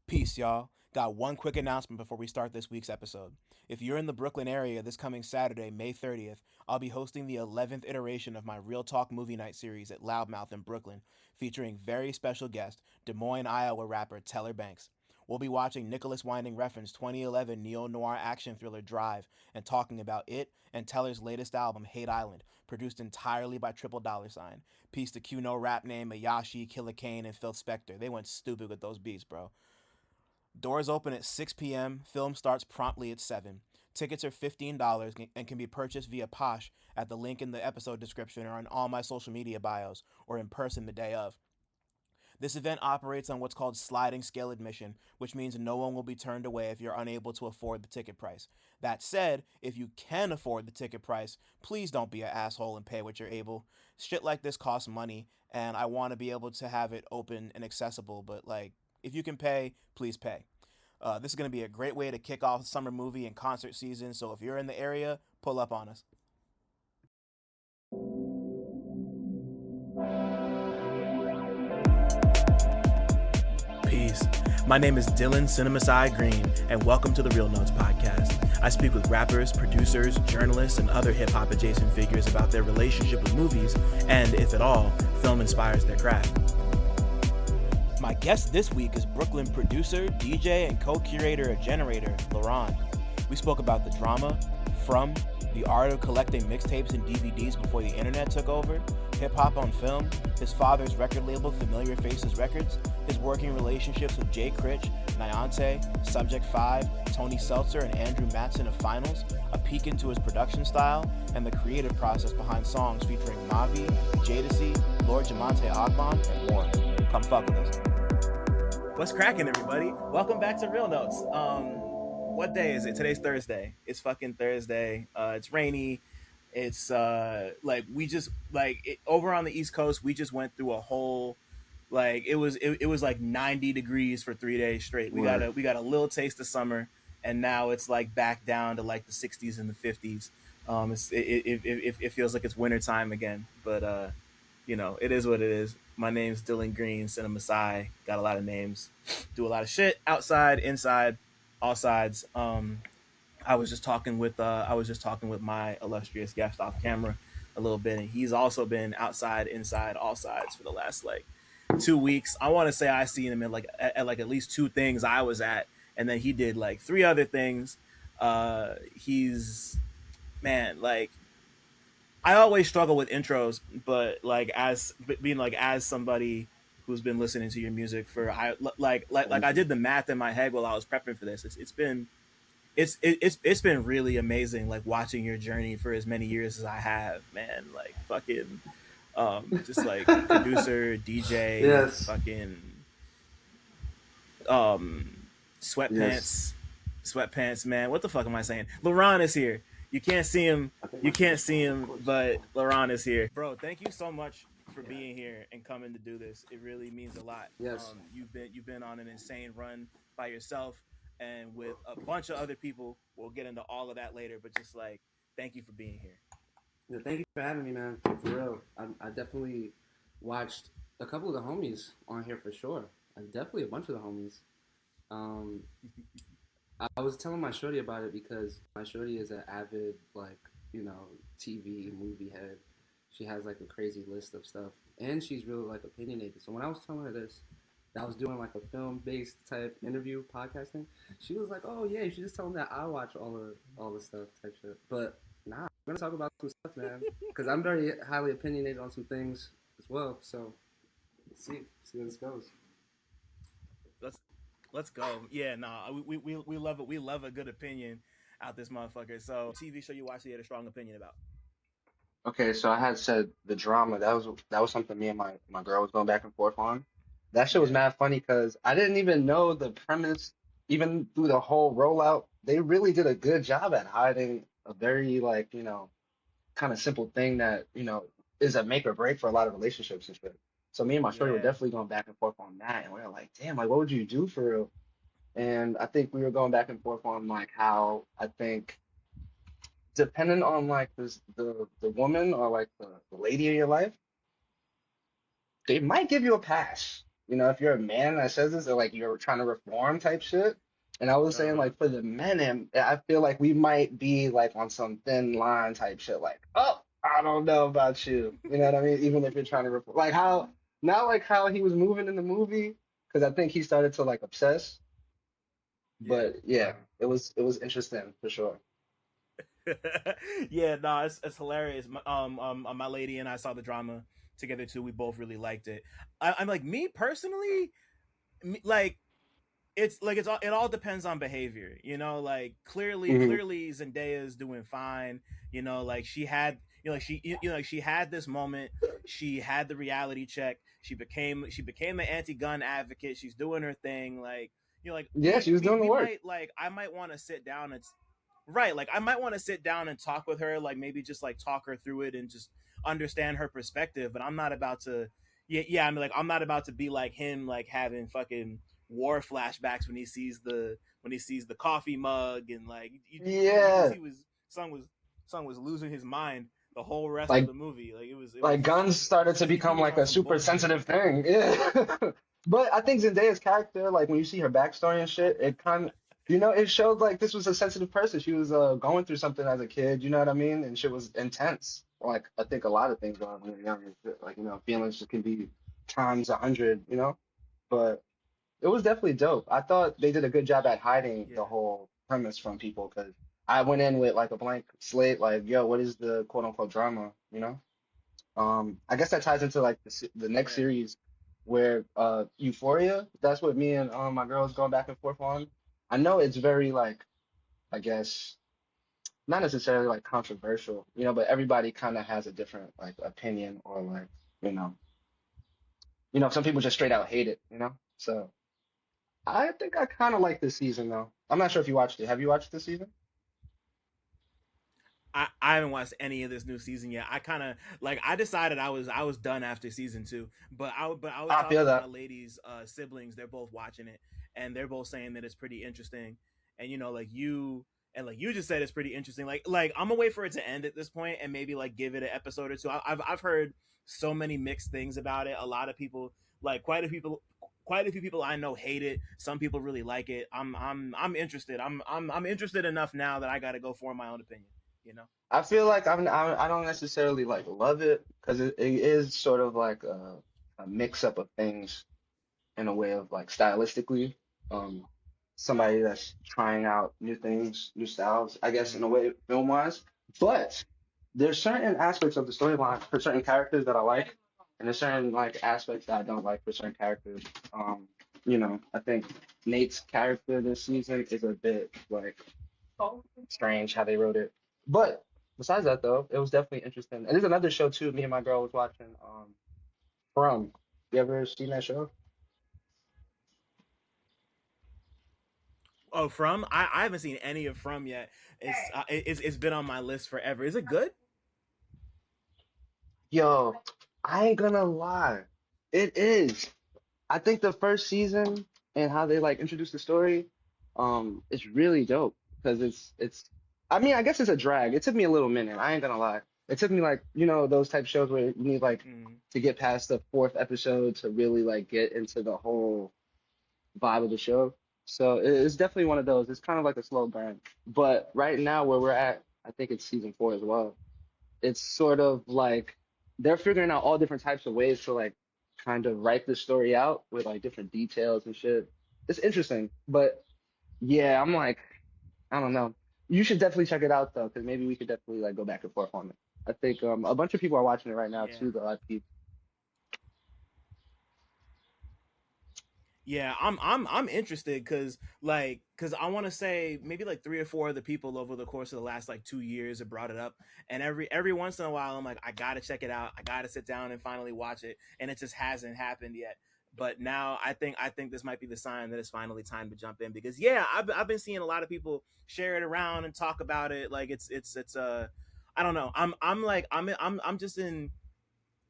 Peace, y'all. Got one quick announcement before we start this week's episode. If you're in the Brooklyn area this coming Saturday, May 30th, I'll be hosting the 11th iteration of my Real Talk Movie Night series at Loudmouth in Brooklyn, featuring very special guest, Des Moines, Iowa rapper Teller Banks. We'll be watching Nicholas Winding Refn's 2011 neo-noir action thriller Drive and talking about it and Teller's latest album, Hate Island, produced entirely by Triple Dollar Sign. Peace to Q No Rap Name, Ayashi, Killer Kane, and Phil Spector. They went stupid with those beats, bro. Doors open at 6 p.m. Film starts promptly at 7. Tickets are $15 and can be purchased via Posh at the link in the episode description or on all my social media bios or in person the day of. This event operates on what's called sliding scale admission, which means no one will be turned away if you're unable to afford the ticket price. That said, if you can afford the ticket price, please don't be an asshole and pay what you're able. Shit like this costs money, and I want to be able to have it open and accessible, but like, if you can pay, please pay. This is going to be a great way to kick off summer movie and concert season, so if you're in the area, pull up on us. Peace. My name is Dylan CineMasai Green, and welcome to the Real Notes podcast. I speak with rappers, producers, journalists, and other hip-hop adjacent figures about their relationship with movies, and, if at all, film inspires their craft. My guest this week is Brooklyn producer, DJ, and co-curator at Generator, Laron. We spoke about the drama, From, the art of collecting mixtapes and DVDs before the internet took over, hip-hop on film, his father's record label, Familiar Faces Records, his working relationships with Jay Critch, Niontay, Subjxct 5, Tony Seltzer, and Andrew Matson of Finals, a peek into his production style, and the creative process behind songs featuring Mavi, Jadasea, Jah-Monte Ogbon, and more. Come fuck with us. What's cracking, everybody? Welcome back to Real Notes. What day is it? Today's Thursday. It's fucking Thursday. It's rainy. It's over on the East Coast, we just went through a whole, like, it was like 90 degrees for 3 days straight. We got a little taste of summer, and now it's like back down to like the 60s and the 50s. It feels like it's wintertime again, but it is what it is. My name's Dylan Green, CineMasai. Got a lot of names. Do a lot of shit outside, inside, all sides. I was just talking with my illustrious guest off camera a little bit, and he's also been outside, inside, all sides for the last like 2 weeks. I want to say I seen him at least two things I was at, and then he did like three other things. He's like, I always struggle with intros, but like as somebody who's been listening to your music for I did the math in my head while I was prepping for this. It's been really amazing, like watching your journey for as many years as I have, man. Like fucking just like producer, DJ, yes. Fucking sweatpants, man. What the fuck am I saying? Laron is here. You can't see him, but Laron is here. Bro, thank you so much for being here and coming to do this. It really means a lot. Yes. You've been on an insane run by yourself and with a bunch of other people. We'll get into all of that later, but just like, thank you for being here. Yeah, thank you for having me, man. For real. I definitely watched a couple of the homies on here for sure. Definitely a bunch of the homies. I was telling my shorty about it because my shorty is an avid, TV movie head. She has like a crazy list of stuff, and she's really like opinionated. So when I was telling her this, that I was doing like a film-based type interview podcasting, she was like, "Oh yeah, you should just tell them that I watch all the stuff type shit." But nah, we're gonna talk about some stuff, man, because I'm very highly opinionated on some things as well. So let's see where this goes. Let's go. Yeah, nah, we love it. We love a good opinion out this motherfucker. So, TV show you watched, you had a strong opinion about. Okay, so I had said the drama. That was something me and my girl was going back and forth on. That shit was mad funny because I didn't even know the premise, even through the whole rollout. They really did a good job at hiding a very kind of simple thing that is a make or break for a lot of relationships and shit. So me and my shorty were definitely going back and forth on that, and we were like, damn, like what would you do for real? And I think we were going back and forth on like how I think depending on like the woman or like the lady in your life, they might give you a pass. You know, if you're a man that says this, or like you're trying to reform type shit. And I was saying Uh-huh. like for the men, and I feel like we might be like on some thin line type shit. Like, oh, I don't know about you. You know what I mean? Even if you're trying to reform, like how not like how he was moving in the movie, because I think he started to like obsess. Yeah. But yeah, it was interesting for sure. Yeah, no, it's hilarious. My lady and I saw the drama together too. We both really liked it. I'm like, me personally, like it all depends on behavior, you know. Like Hmm. clearly Zendaya is doing fine, you know. Like she had, you know, like she had this moment. She had the reality check. She became the anti-gun advocate. She's doing her thing. Like, you know, like Yeah, she was doing the we work. might, like, I might want to sit down and right, like I might want to sit down and talk with her, like maybe just like talk her through it and just understand her perspective. But I'm not about to, yeah, I mean, like I'm not about to be like him, like having fucking war flashbacks when he sees the coffee mug, and like Yeah, son was losing his mind the whole rest of like the movie. Like it like was guns started to he become was like on a some super bullshit. sensitive thing. Yeah. But I think Zendaya's character, like when you see her backstory and shit, it kind of, it showed like this was a sensitive person. She was going through something as a kid, you know what I mean? And shit was intense. Like I think a lot of things are when you're young, and shit, like feelings just can be times 100, you know? But it was definitely dope. I thought they did a good job at hiding the Yeah, whole premise from people because I went in with like a blank slate, like, yo, what is the quote unquote drama, you know? I guess that ties into like the next yeah, series where Euphoria, that's what me and my girl is going back and forth on. I know it's very like, I guess not necessarily like controversial, but everybody kind of has a different like opinion or like, you know, some people just straight out hate it, you know? So I think I kind of like this season though. I'm not sure if you watched it. Have you watched this season? I haven't watched any of this new season yet. I kind of, like, I decided I was done after season 2, but I was I talking feel with my that. lady's siblings. They're both watching it, and they're both saying that it's pretty interesting. And you know, like you just said, it's pretty interesting. Like I'm gonna wait for it to end at this point, and maybe like give it an episode or two. I've heard so many mixed things about it. A lot of people, like quite a few people I know hate it. Some people really like it. I'm interested. I'm interested enough now that I got to go form my own opinion. You know. I feel like I don't necessarily like love it because it is sort of like a mix up of things in a way of like stylistically. Um, Somebody that's trying out new things, new styles, I guess, in a Mm-hmm. way, film wise. But there's certain aspects of the storyline for certain characters that I like, and there's certain like aspects that I don't like for certain characters. I think Nate's character this season is a bit like strange how they wrote it. But besides that though, it was definitely interesting. And there's another show too, me and my girl was watching, From. You ever seen that show? Oh, From, I haven't seen any of From yet. It's been on my list forever. Is it good? Yo, I ain't gonna lie. It is. I think the first season and how they like introduce the story, is really dope because it's I mean, I guess it's a drag. It took me a little minute. I ain't gonna lie. It took me like, those type shows where you need like Mm, to get past the fourth episode to really like get into the whole vibe of the show. So it's definitely one of those. It's kind of like a slow burn. But right now where we're at, I think it's season 4 as well. It's sort of like they're figuring out all different types of ways to like kind of write the story out with like different details and shit. It's interesting, but yeah, I'm like, I don't know. You should definitely check it out though, because maybe we could definitely like go back and forth on it. I think a bunch of people are watching it right now yeah. too, though. I peep. Yeah, I'm interested because I want to say maybe like 3 or 4 of the people over the course of the last like 2 years have brought it up, and every once in a while I'm like, I gotta check it out. I gotta sit down and finally watch it, and it just hasn't happened yet. But now I think this might be the sign that it's finally time to jump in, because yeah, I've been seeing a lot of people share it around and talk about it. Like it's I don't know. I'm just in,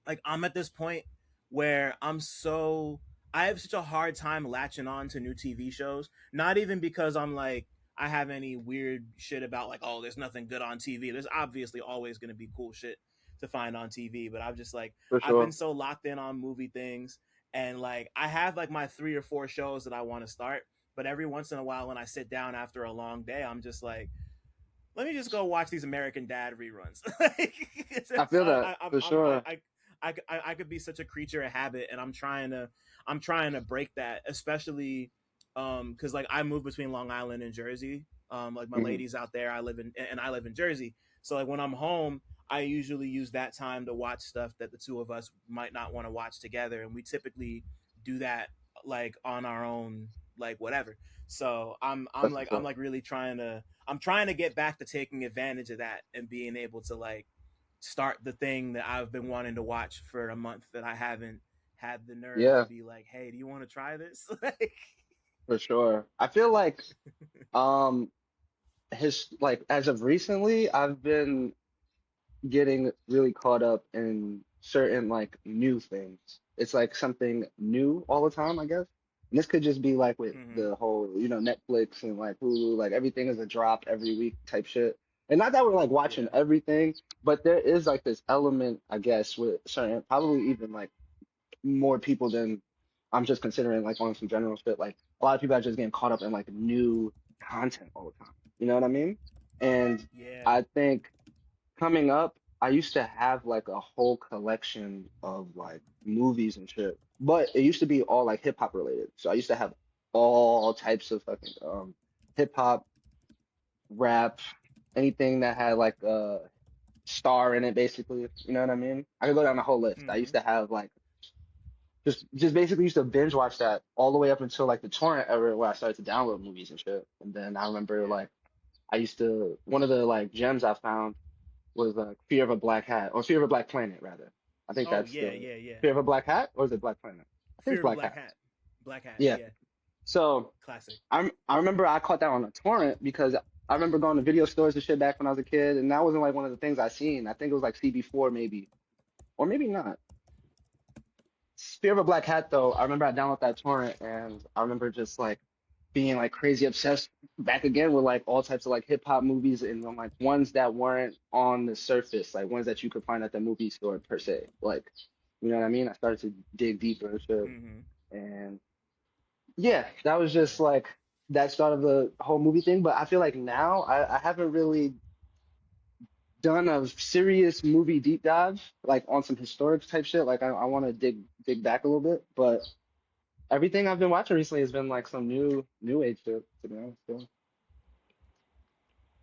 like, I'm at this point where I have such a hard time latching on to new TV shows. Not even because I'm like, I have any weird shit about like, oh, there's nothing good on TV. There's obviously always going to be cool shit to find on TV, but I'm just like, For I've been sure. so locked in on movie things, And like I have like my 3 or 4 shows that I want to start, but every once in a while when I sit down after a long day, I'm just like, let me just go watch these American Dad reruns. Like, I feel that for sure. I could be such a creature of habit, and I'm trying to break that, especially because like I move between Long Island and Jersey. Like my Hmm. lady's out there, I live in Jersey. So like when I'm home, I usually use that time to watch stuff that the two of us might not want to watch together, and we typically do that like on our own, like whatever. So That's what's I'm up. like really I'm trying to get back to taking advantage of that and being able to like start the thing that I've been wanting to watch for a month that I haven't had the nerve to Yeah, be like, hey, do you want to try this? Like, for sure. I feel like um his like as of recently, I've been getting really caught up in certain like new things. It's like something new all the time, I guess. And this could just be like with mm-hmm. the whole, Netflix and like Hulu, like everything is a drop every week type shit. And not that we're like watching Yeah, everything, but there is like this element, I guess, with certain, probably even like more people than I'm just considering like on some general shit. Like a lot of people are just getting caught up in like new content all the time. You know what I mean? And yeah, I think coming up, I used to have like a whole collection of like movies and shit, but it used to be all like hip hop related. So I used to have all types of fucking hip hop, rap, anything that had like a star in it, basically. You know what I mean? I could go down the whole list. I mm-hmm. used to have like just basically used to binge watch that all the way up until like the torrent era where I started to download movies and shit. And then I remember Yeah. like I used to one of the like gems I found was Fear of a Black Hat, or Fear of a Black Planet, rather. I think Oh that's yeah, the yeah, yeah. Fear of a Black Hat, or is it Black Planet? I think it's Fear of a Black Black Hat. Hat. Black Hat. Yeah. Yeah. So Classic. I remember I caught that on a torrent because I remember going to video stores and shit back when I was a kid, and that wasn't like one of the things I seen. I think it was like CB4 maybe, or maybe not. Fear of a Black Hat though, I remember I downloaded that torrent, and I remember just like being like crazy obsessed back again with like all types of like hip hop movies and like ones that weren't on the surface, like ones that you could find at the movie store per se. Like, you know what I mean? I started to dig deeper and shit. Mm-hmm. And yeah, that was just like that start of the whole movie thing. But I feel like now I haven't really done a serious movie deep dive, like on some historic type shit. Like I want to dig back a little bit, but everything I've been watching recently has been like some new age shit, to be honest. So,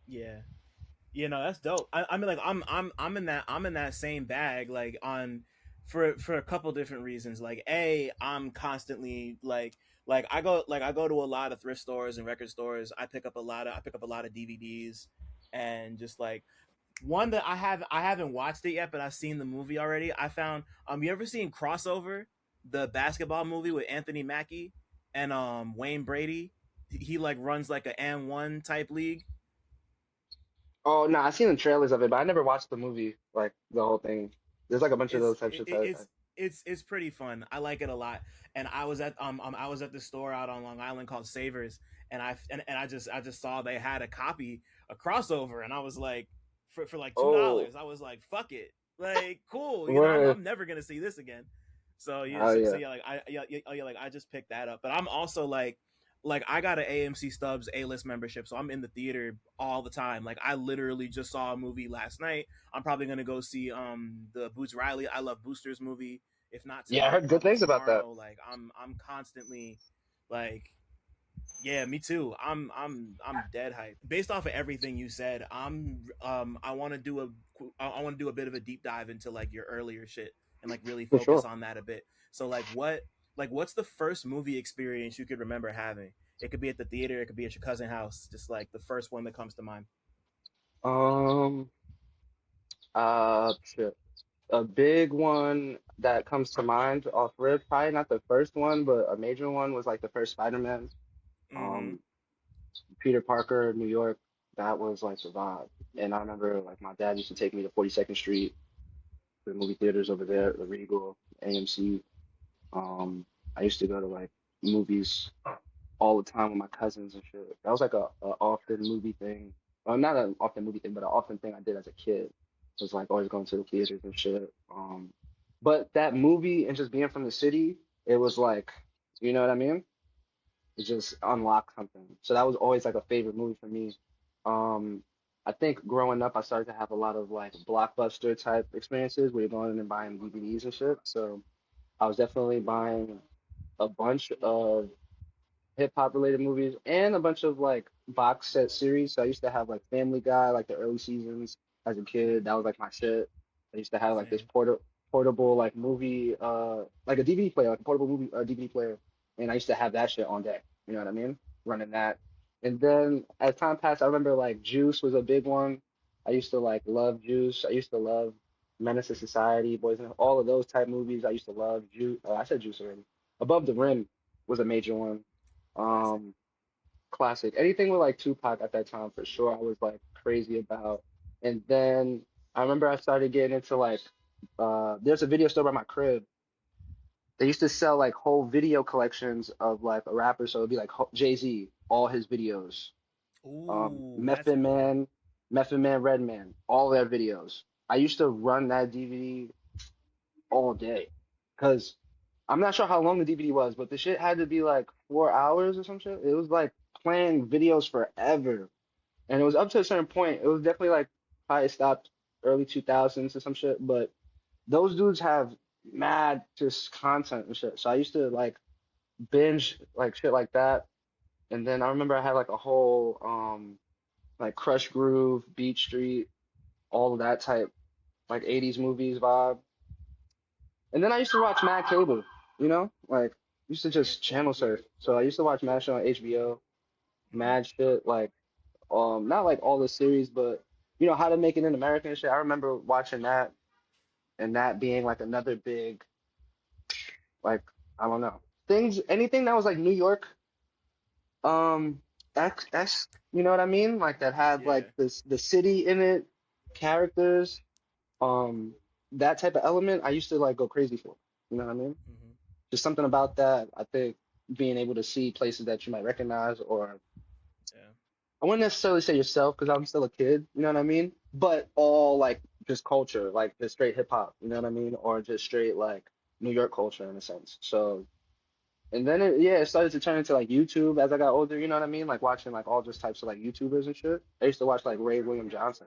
Yeah. You know, that's dope. I mean, like, I'm in that same bag, like on for a couple different reasons. Like, I'm constantly I go to a lot of thrift stores and record stores. I pick up a lot of DVDs, and just like one that I haven't watched it yet, but I've seen the movie already. I found you ever seen Crossover, the basketball movie with Anthony Mackie and Wayne Brady? He like runs like a N1 type league. oh no, I've seen the trailers of it, but I never watched the movie, like the whole thing. There's like a bunch of it's those type it, shits. it's pretty fun. I like it a lot. And I was at the store out on Long Island called Savers, and I just saw they had a crossover, and I was like, for like Oh, $2, I was like, fuck it, like cool, you know, word. I'm never gonna see this again. So yeah, Oh so yeah, yeah, like oh yeah, like I just picked that up, but I'm also like I got an AMC Stubs A-list membership, so I'm in the theater all the time. Like I literally just saw a movie last night. I'm probably gonna go see the Boots Riley I Love Boosters movie. If not yeah. I tonight, heard good probably things about that. tomorrow. Like I'm constantly like yeah, me too. I'm dead hyped. Based off of everything you said, I want to do I want to do a bit of a deep dive into like your earlier shit and like really For focus sure. on that a bit. So what's the first movie experience you could remember having? It could be at the theater, it could be at your cousin's house, just like the first one that comes to mind. Um, shit. A big one that comes to mind off rip, probably not the first one, but a major one was like the first Spider-Man. Mm-hmm. Um, Peter Parker, New York. That was like the vibe. And I remember like my dad used to take me to 42nd Street, the movie theaters over there, the Regal, AMC. Um, I used to go to like movies all the time with my cousins and shit. That was like a often movie thing. Well, not an often movie thing, but an often thing I did as a kid. It was like always going to the theaters and shit. But that movie and just being from the city, it was like, you know what I mean? It just unlocked something. So that was always like a favorite movie for me. Um, I think growing up, I started to have a lot of like blockbuster type experiences where you're going in and buying DVDs and shit. So I was definitely buying a bunch of hip hop related movies and a bunch of like box set series. So I used to have like Family Guy, like the early seasons as a kid. Mm, That was like my shit. I used to have like this same. portable like movie like a DVD player, like a portable movie DVD player, and I used to have that shit on deck. You know what I mean? Running that. And then as time passed, I remember like Juice was a big one. I used to like love Juice. I used to love Menace to Society, Boys and all of those type movies. I used to love Juice. I said Juice already. Above the Yeah, Rim was a major one. classic. Um, Classic. Anything with like Tupac at that time for sure, I was like crazy about. And then I remember I started getting into like there's a video store by my crib. They used to sell like whole video collections of like a rapper, so it'd be like Jay-Z, all his videos. Ooh, that's Method cool. Man, Method Man, Redman, all their videos. I used to run that DVD all day. Cause I'm not sure how long the DVD was, but the shit had to be like 4 hours or some shit. It was like playing videos forever. And it was up to a certain point. It was definitely like probably stopped early 2000s or some shit. But those dudes have mad just content and shit. So I used to like binge like shit like that. And then I remember I had like a whole like Crush Groove, Beat Street, all of that type like 80s movies vibe. And then I used to watch Mad Cable, like used to just channel surf. So I used to watch Mad shit on HBO, Mm-hmm. Mad shit like not like all the series, but How to Make It in America and shit. I remember watching that and that being like another big like I don't know anything that was like New York um X, you know what I mean? Like that had like Yeah. this the city in it, characters, um that type of element. I used to like go crazy for. You know what I mean? Mm-hmm. Just something about that. I think being able to see places that you might recognize, or Yeah. I wouldn't necessarily say yourself because I'm still a kid, you know what I mean? But all like just culture, like just straight hip hop, you know what I mean? Or just straight like New York culture in a sense. So, and then it started to turn into like YouTube as I got older, you know what I mean? Like watching like all just types of like YouTubers and shit. I used to watch like Ray William Johnson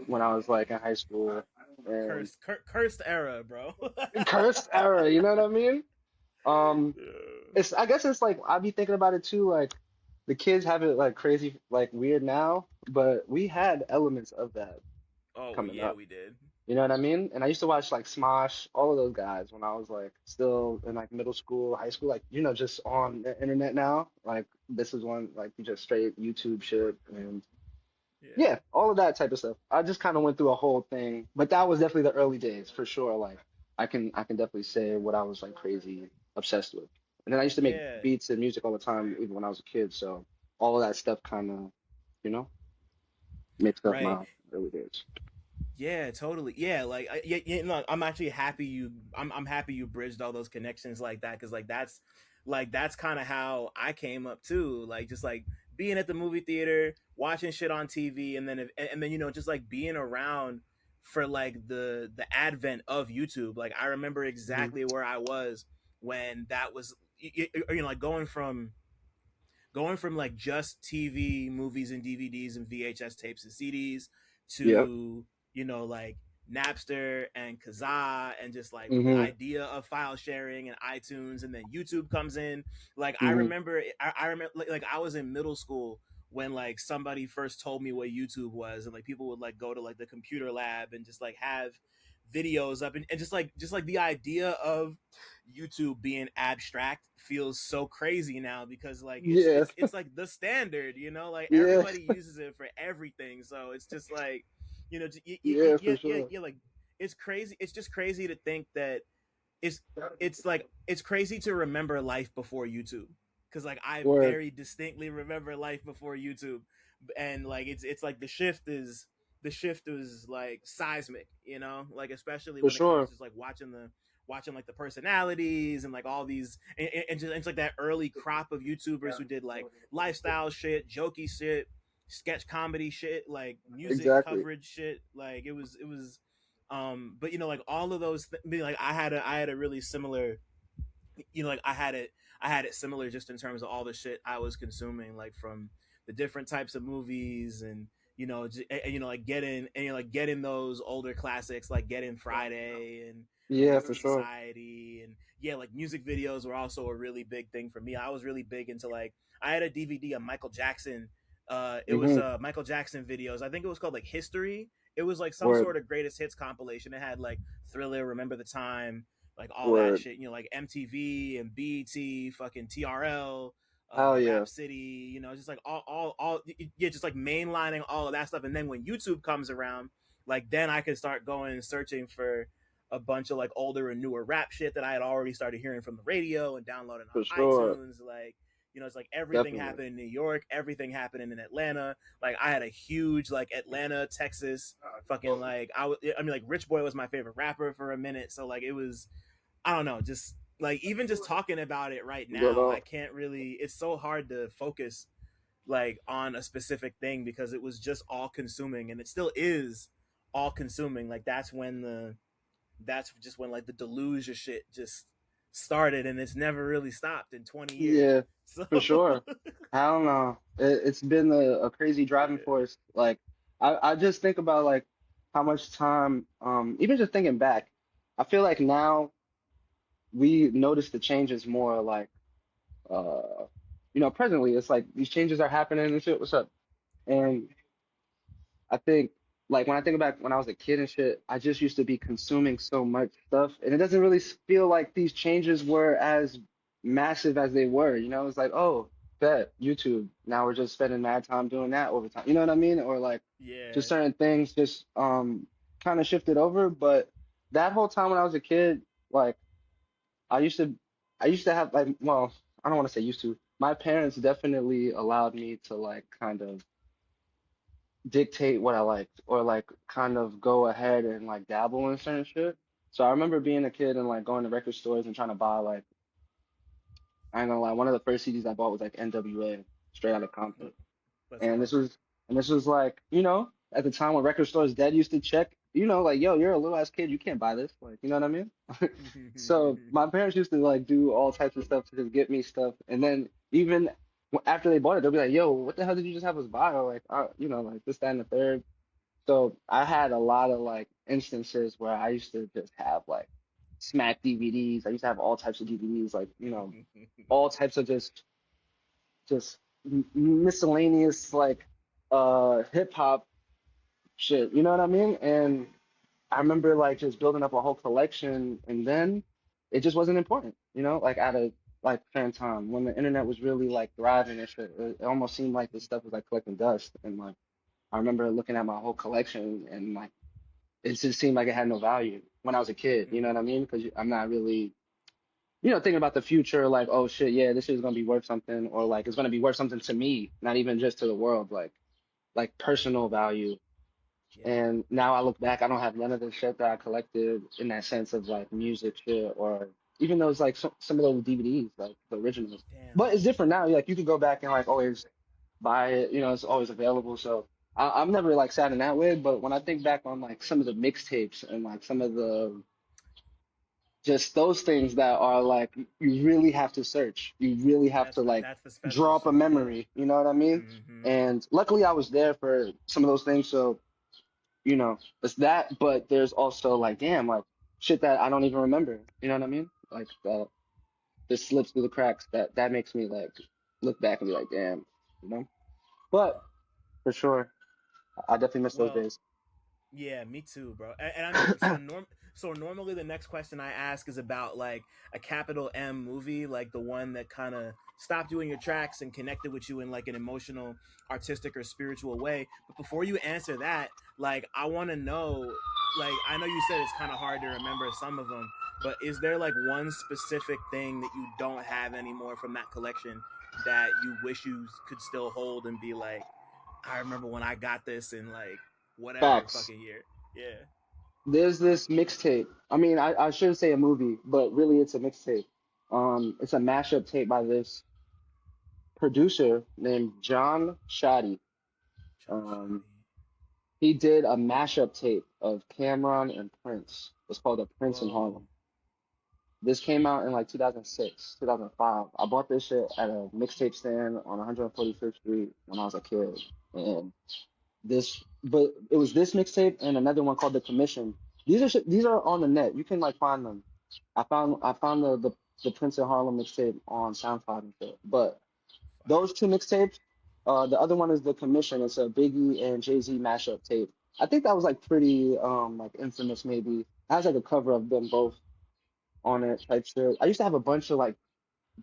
when I was like in high school and Cursed era, bro. cursed era, you know what I mean? Um, Yeah. it's I guess it's like I be thinking about it too, like the kids have it like crazy, like weird now, but we had elements of that Oh coming yeah, up. we did. You know what I mean? And I used to watch like Smosh, all of those guys when I was like still in like middle school, high school, like just on the internet now. Like this is one like you just straight YouTube shit and Yeah. yeah, all of that type of stuff. I just kind of went through a whole thing, but that was definitely the early days for sure. Like I can definitely say what I was like crazy obsessed with. And then I used to make Yeah. beats and music all the time, even when I was a kid. So all of that stuff kind of, you know, mixed up Right. my early days. Yeah, totally. Yeah, like yeah, yeah, no, I'm actually happy I'm happy you bridged all those connections like that cuz like that's kind of how I came up too. Like just like being at the movie theater, watching shit on TV and then just like being around for like the advent of YouTube. Like I remember Hmm. exactly where I was when that was like going from like just TV, movies, and DVDs and VHS tapes and CDs Yep. to like Napster and Kazaa and just like the Hmm. idea of file sharing and iTunes and then YouTube comes in. Like Hmm. I remember like I was in middle school when like somebody first told me what YouTube was and like people would like go to like the computer lab and just like have videos up and just like the idea of YouTube being abstract feels so crazy now because like it's Yeah. it's it's like the standard, like Yeah. everybody uses it for everything. So it's just like, Yeah, for yeah, yeah, sure. yeah, like it's crazy. It's just crazy to think that it's it's like it's crazy to remember life before YouTube because like I Word. very distinctly remember life before YouTube, and like it's like the shift was like seismic, like especially For when it comes sure. to just like watching like the personalities and like all these and just it's like that early crop of YouTubers who did like lifestyle shit, jokey shit, sketch comedy shit, like music Exactly. coverage shit. Like it was but like all of those like I had a really similar like I had it similar just in terms of all the shit I was consuming, like from the different types of movies and like getting those older classics, like Getting Friday and Yeah, Menace for to sure. Society, and yeah, like music videos were also a really big thing for me. I was really big into like I had a DVD of Michael Jackson. It was Mm-hmm. Michael Jackson videos. I think it was called like History. It was like some Word, sort of greatest hits compilation. It had like Thriller, Remember the Time, like all that word. shit, like MTV and BET, fucking TRL, Hell yeah, Rap City, just like all, yeah, just like mainlining all of that stuff. And then when YouTube comes around, like then I could start going and searching for a bunch of like older and newer rap shit that I had already started hearing from the radio and downloading for on sure. iTunes. Like, it's like everything Definitely. happened in New York, everything happening in Atlanta. Like I had a huge like Atlanta, Texas, fucking like I mean like Rich Boy was my favorite rapper for a minute, so like it was, I don't know, just like even just talking about it right Good now, I old. can't really. It's so hard to focus like on a specific thing because it was just all consuming, and it still is all consuming. Like that's just when like the deluge of shit just started, and it's never really stopped in 20 years. Yeah, So for sure. I don't know. It's been a crazy driving yeah, force. Like I just think about like how much time, even just thinking back, I feel like now we notice the changes more like uh presently it's like these changes are happening and shit. What's up? And I think like when I think about when I was a kid and shit, I just used to be consuming so much stuff, and it doesn't really feel like these changes were as massive as they were. It's like, oh, bet YouTube. Now we're just spending mad time doing that over time. You know what I mean? Or like yeah, just certain things just kind of shifted over. But that whole time when I was a kid, like I used to I used to have like, well, I don't want to say used to. My parents definitely allowed me to like kind of dictate what I liked or like kind of go ahead and like dabble in certain shit. So I remember being a kid and like going to record stores and trying to buy like, I ain't gonna lie, one of the first CDs I bought was like NWA, Straight Outta Compton. let's And go. this was like, at the time when record stores dad used to check, like, yo, you're a little ass kid, you can't buy this. Like, you know what I mean? So my parents used to like do all types of stuff to just get me stuff. And then even after they bought it, they'll be like, yo, what the hell did you just have us buy? Or like, like this, that, and the third. So I had a lot of like instances where I used to just have like smack DVDs. I used to have all types of DVDs, like, all types of just miscellaneous like hip hop shit. You know what I mean? And I remember like just building up a whole collection, and then it just wasn't important, like at a like current time when the internet was really like thriving and shit. It almost seemed like this stuff was like collecting dust, and like I remember looking at my whole collection and like it just seemed like it had no value when I was a kid. You know what I mean? Because I'm not really, thinking about the future, like, oh shit, yeah, this is gonna be worth something, or like it's gonna be worth something to me, not even just to the world, like personal value. Yeah, And now I look back, I don't have none of the shit that I collected in that sense of like music shit, or even those like some of those DVDs, like the originals. damn. But it's different now. Like you can go back and like always buy it, it's always available. So I'm never like sad in that way. But when I think back on like some of the mixtapes and like some of the just those things that are like you really have to search, you really have to like That's the special draw up a shit. Yeah. memory. You know what I mean? Hmm. And luckily I was there for some of those things. So it's that, but there's also like, damn, like shit that I don't even remember. You know what I mean? Like this slips through the cracks. That makes me like look back and be like, damn, you know. But for sure, I definitely miss those Well, days. yeah, me too, bro. And I mean, so normally the next question I ask is about like a capital M movie, like the one that kind of stopped you in your tracks and connected with you in like an emotional, artistic, or spiritual way. But before you answer that, like I want to know, like I know you said it's kind of hard to remember some of them, but is there like one specific thing that you don't have anymore from that collection that you wish you could still hold and be like, I remember when I got this in like whatever Facts. fucking year. Yeah. There's this mixtape. I mean, I should say a movie, but really it's a mixtape. It's a mashup tape by this producer named John Shoddy. John Um, Shoddy. he did a mashup tape of Cameron and Prince. It's called A Prince in Harlem. Whoa. This came out in like 2006, 2005. I bought this shit at a mixtape stand on 145th Street when I was a kid. And but it was this mixtape and another one called The Commission. These are on the net. You can like find them. I found the Prince of Harlem mixtape on SoundCloud and shit. But Fire. those two mixtapes, the other one is The Commission. It's a Biggie and Jay-Z mashup tape. I think that was like pretty like infamous maybe. It has like a cover of them both on it type shit. I used to have a bunch of like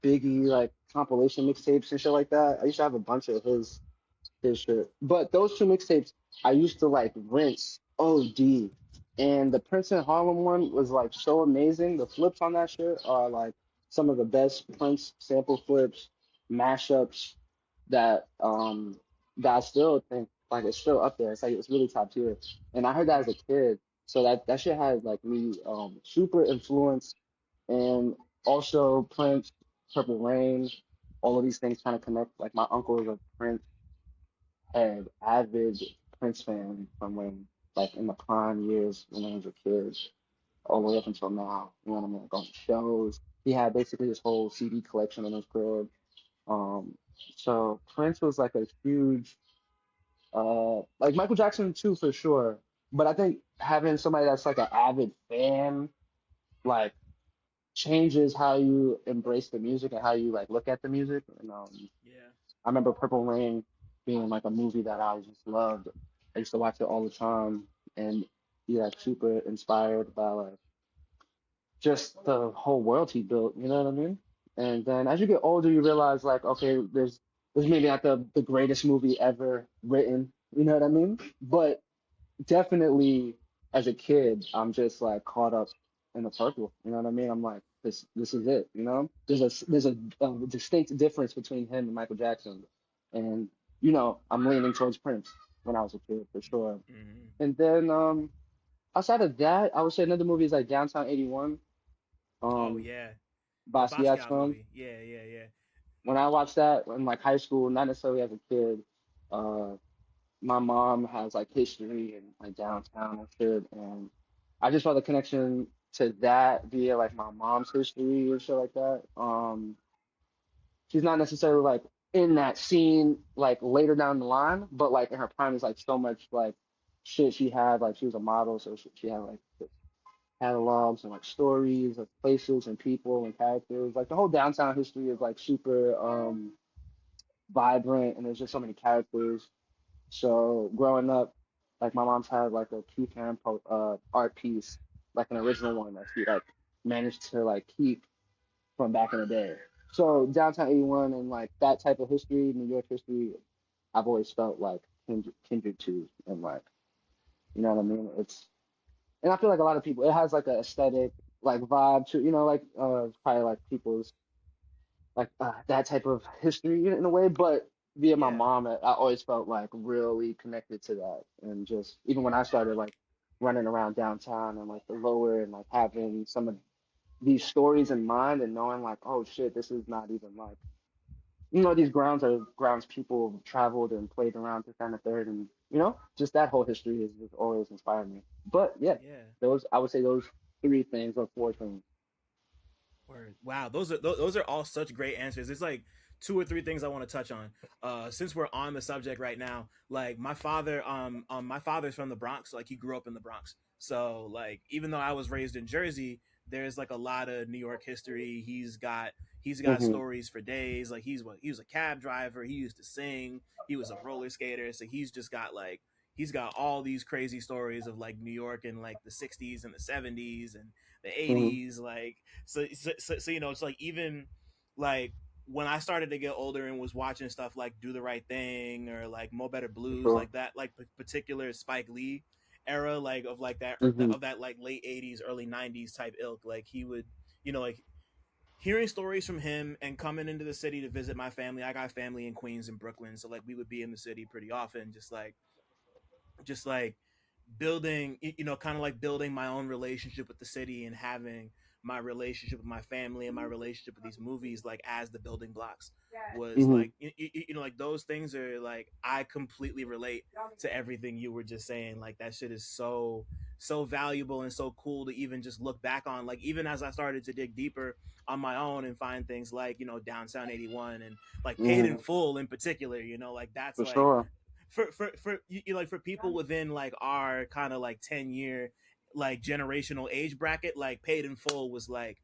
Biggie like compilation mixtapes and shit like that. I used to have a bunch of his shit. But those two mixtapes I used to like rinse OD. And the Prince and Harlem one was like so amazing. The flips on that shit are like some of the best Prince sample flips, mashups that that I still think like it's still up there. It's like it's really top tier. And I heard that as a kid. So that shit had like me super influenced, and also Prince, Purple Rain, all of these things kind of connect. Like my uncle is a Prince head, avid Prince fan from when, like in the prime years when I was a kid, all the way up until now. You know what I mean? Going to shows. He had basically his whole CD collection in his crib. Um, so Prince was like a huge, like Michael Jackson too for sure. But I think having somebody that's like an avid fan, like changes how you embrace the music and how you like look at the music. And Yeah. I remember Purple Rain being like a movie that I just loved. I used to watch it all the time and be like super inspired by like just the whole world he built, you know what I mean? And then as you get older, you realize like, okay, there's maybe not the greatest movie ever written, you know what I mean? But definitely as a kid, I'm just like caught up in the purple. You know what I mean? I'm like, this is it. You know, there's a distinct difference between him and Michael Jackson, and I'm leaning towards Prince when I was a kid for sure. Hmm. And then outside of that, I would say another movie is like Downtown '81, Oh um, yeah, the Basquiat's Basquiat film. movie. Yeah, yeah, yeah. When I watched that in like high school, not necessarily as a kid, uh, my mom has like history in like downtown and shit, and I just felt the connection to that via like my mom's history and shit like that. She's not necessarily like in that scene like later down the line, but like in her prime is like so much like shit she had. Like she was a model, so she had like catalogs and like stories of places and people and characters. Like the whole downtown history is like super vibrant, and there's just so many characters. So growing up, like my mom's had like a Keith Haring art piece, like an original one that she like managed to like keep from back in the day. So downtown '81 and like that type of history, New York history, I've always felt like kindred to, and like you know what I mean. And I feel like a lot of people, it has like a aesthetic like vibe to, like probably like people's like that type of history in a way, but via my Yeah. mom, I always felt like really connected to that, and just even when I started like running around downtown and like the lower and like having some of these stories in mind and knowing like, oh shit, this is not even like, these grounds are grounds people have traveled and played around to kind of third, and just that whole history has just always inspired me. But yeah, Yeah. those I would say those three things or four things. Word. Wow, those are all such great answers. There's like two or three things I want to touch on. Since we're on the subject right now, like my father's from the Bronx. Like he grew up in the Bronx. So like even though I was raised in Jersey, there's like a lot of New York history. He's got Hmm. stories for days. Like he was a cab driver. He used to sing. He was a roller skater. So he's got all these crazy stories of like New York in like the '60s and the '70s and the Hmm. '80s. Like so it's like even like when I started to get older and was watching stuff like Do the Right Thing or like Mo Better For Blues, sure. like that, like particular Spike Lee era, like of like that Hmm. of that like late '80s, early '90s type ilk. Like he would, like hearing stories from him and coming into the city to visit my family. I got family in Queens and Brooklyn, so like we would be in the city pretty often, just like building, kind of like building my own relationship with the city and having my relationship with my family and my relationship with these movies like as the building blocks was Hmm. like like those things are like I completely relate to everything you were just saying. Like that shit is so valuable and so cool to even just look back on. Like even as I started to dig deeper on my own and find things like, you know, Downtown 81 and like Paid in Mm, Full in particular, you know, like that's for like sure. for you like for people within like our kind of like 10-year like generational age bracket, like Paid in Full was like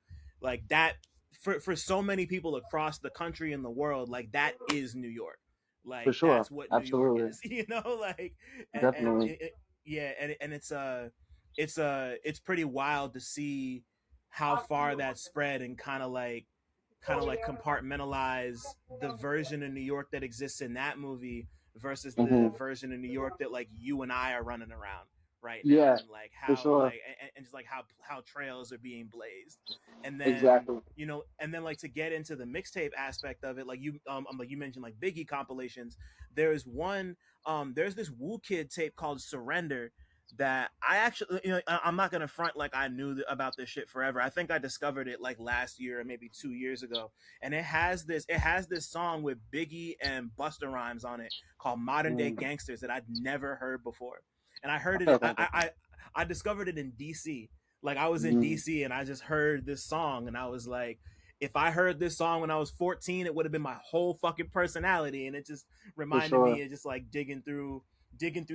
that for so many people across the country and the world, like that is New York. For Like sure. that's what New York Absolutely. is, you know, like and Definitely. yeah, and it's pretty wild to see how far that spread and kind of like compartmentalize the version of New York that exists in that movie versus the Hmm. version of New York that like you and I are running around right now, Yeah, and like for how sure. like and just like how trails are being blazed. And then, Exactly. you know, and then like to get into the mixtape aspect of it, like you mentioned like Biggie compilations. There's one there's this Wu Kid tape called Surrender that I actually, you know, I'm not gonna front like I knew about this shit forever. I think I discovered it like last year or maybe 2 years ago, and it has this song with Biggie and Busta Rhymes on it called Modern Day Mm. Gangsters that I'd never heard before, and I I heard feel it. like I got I discovered it in DC. Like I was in mm. DC and I just heard this song and I was like, if I heard this song when I was 14, it would have been my whole fucking personality. And it just For reminded sure. me of just like digging through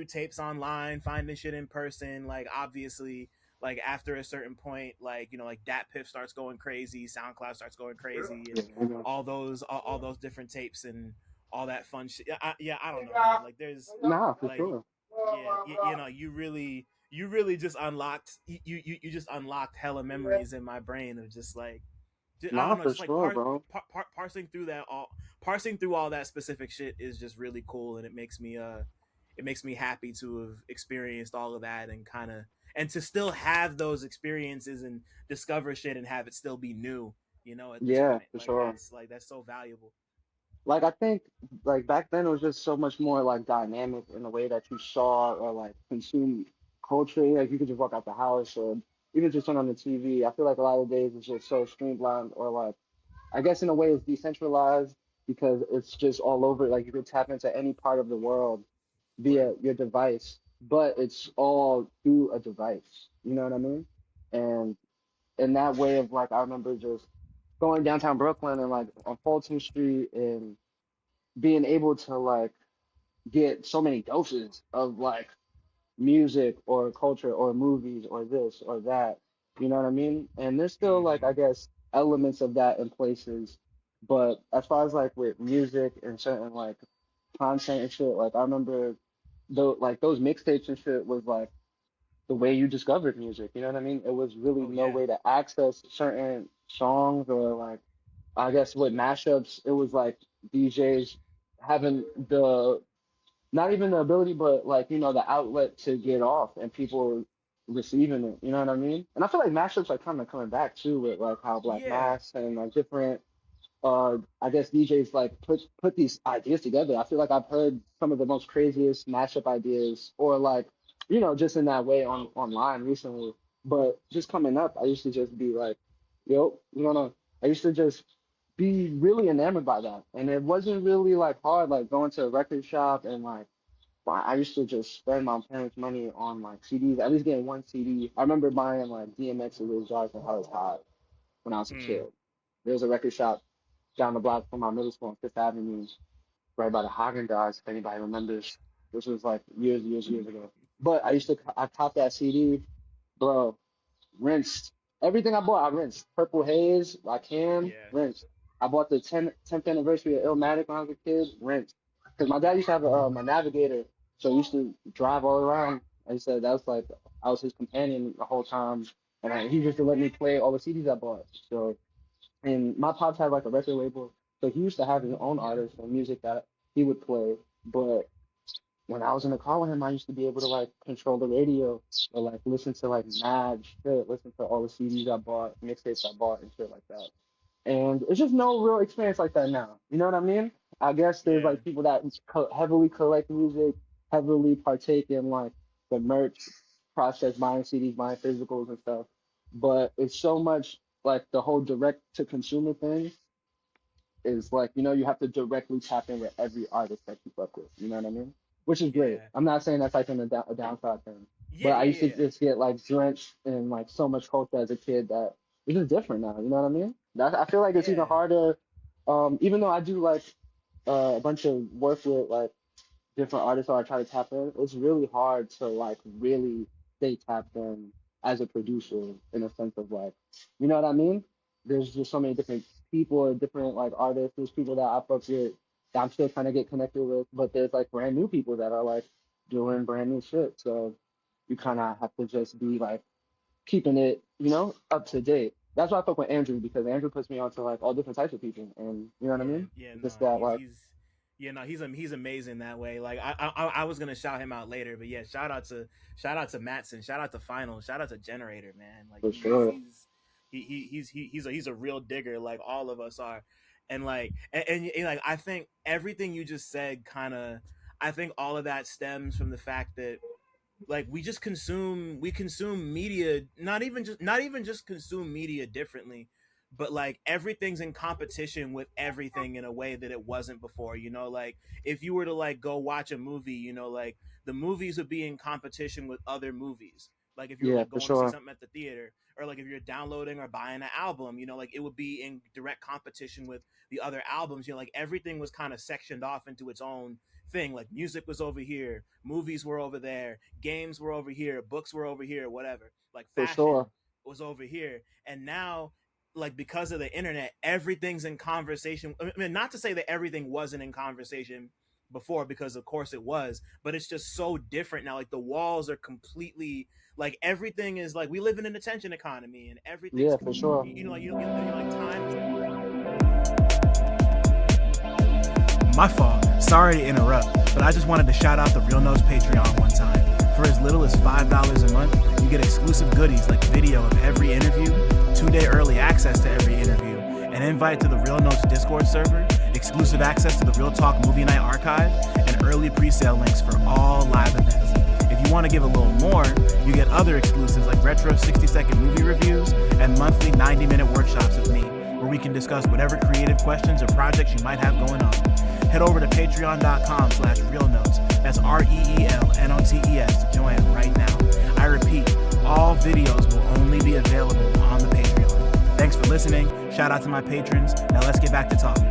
tapes online, finding shit in person. Like obviously, like after a certain point, like, you know, like Dat Piff starts going crazy, SoundCloud starts going crazy, Yeah, and I know. all those different tapes and all that fun shit. Yeah, I don't know, man. Like there's Nah, for like sure. yeah, you know, you really just unlocked you just unlocked hella memories in my brain of just like I Nah, don't know, for just like sure, bro. parsing through all that specific shit is just really cool, and it makes me happy to have experienced all of that and kind of and to still have those experiences and discover shit and have it still be new, you know, at this Yeah, point. for Like sure. that's so valuable. Like I think like back then it was just so much more like dynamic in the way that you saw or like consume culture. Like you could just walk out the house or even just turn on the TV. I feel like a lot of days it's just so streamlined or like I guess in a way it's decentralized because it's just all over. Like you could tap into any part of the world Word. via your device, but it's all through a device. You know what I mean? And in that way of like I remember just going downtown Brooklyn and like on Fulton Street and being able to like get so many doses of like music or culture or movies or this or that. You know what I mean? And there's still like I Mm-hmm. guess elements of that in places, but as far as like with music and certain like content and shit, like I remember though like those mixtapes and shit was like the way you discovered music. You know what I mean? It was really Oh no yeah. way to access certain songs or like I guess with mashups, it was like DJs having the not even the ability, but like the outlet to get off and people receiving it. You know what I mean? And I feel like mashups are kind of coming back too with like how Black Yeah. Mass and like different I guess DJs like put these ideas together. I feel like I've heard some of the most craziest mashup ideas, or like, just in that way online recently. But just coming up, I used to just be like, yo, I used to just be really enamored by that, and it wasn't really like hard, like going to a record shop and like. I used to just spend my parents' money on like CDs, at least getting one CD. I remember buying like DMX and Lil Jon from How It's Hot when I was a Mm. kid. There was a record shop down the block from my middle school on Fifth Avenue, right by the Haagen Dazs, if anybody remembers. This was like years ago. But I copped that CD, bro, rinsed. Everything I bought, I rinsed. Purple Haze, Rakim, Yeah. rinsed. I bought the 10th anniversary of Illmatic when I was a kid, rinsed. Because my dad Yeah. used to have a Navigator, so he used to drive all around. And he said that was like, I was his companion the whole time. And he used to let me play all the CDs I bought. So and my pops had like a record label, so he used to have his own artists and music that he would play. But when I was in the car with him, I used to be able to like control the radio or like listen to like mad shit, listen to all the CDs I bought, mixtapes I bought, and shit like that. And it's just no real experience like that now. You know what I mean? I guess there's Yeah. like people that heavily collect music, heavily partake in like the merch process, buying CDs, buying physicals and stuff. But it's so much like the whole direct to consumer thing is like, you have to directly tap in with every artist that you fuck with. You know what I mean? Which is great. Yeah. I'm not saying that's like a downside thing. But Yeah, I yeah, used yeah, to yeah. just get like drenched in like so much culture as a kid that it's just different now. You know what I mean? I feel like it's even Yeah. harder. Even though I do like a bunch of work with like different artists or I try to tap in, it's really hard to like really stay tapped in as a producer in a sense of like, you know what I mean? There's just so many different people, different like artists, there's people that I fuck with that I'm still trying to get connected with, but there's like brand new people that are like doing brand new shit. So you kind Yeah. of have to just be like keeping it, up to date. That's why I fuck with Andrew because Andrew puts me onto like all different types of people, and you know what I Yeah, mean? yeah, It's no, just that like, yeah, no, he's amazing that way. Like I was gonna shout him out later, but yeah, shout out to Matson, shout out to Finals, shout out to Generator, man. Like for sure, he's a real digger, like all of us are, and like and, like I think everything you just said, kind of, I think all of that stems from the fact that like we consume media, not even just consume media differently, but like everything's in competition with everything in a way that it wasn't before, like if you were to like go watch a movie, like the movies would be in competition with other movies, like if you're yeah, like for going to see sure, something at the theater, or like if you're downloading or buying an album, like it would be in direct competition with the other albums, like everything was kind of sectioned off into its own thing. Like music was over here, movies were over there, games were over here, books were over here, whatever. Like for sure. fashion was over here. And now, like because of the internet, everything's in conversation. I mean, not to say that everything wasn't in conversation before, because of course it was, but it's just so different now. Like the walls are completely, like everything is like, we live in an attention economy, and everything's Yeah, for sure. like time is my fault. Sorry to interrupt, but I just wanted to shout out the Real Notes Patreon one time. For as little as $5 a month, you get exclusive goodies like video of every interview, 2-day early access to every interview, an invite to the Real Notes Discord server, exclusive access to the Real Talk Movie Night archive, and early pre-sale links for all live events. If you want to give a little more, you get other exclusives like retro 60-second movie reviews and monthly 90-minute workshops with me, where we can discuss whatever creative questions or projects you might have going on. Head over to patreon.com/realnotes. That's REELNOTES to join right now. I repeat, all videos will only be available on the Patreon. Thanks for listening. Shout out to my patrons. Now let's get back to talking.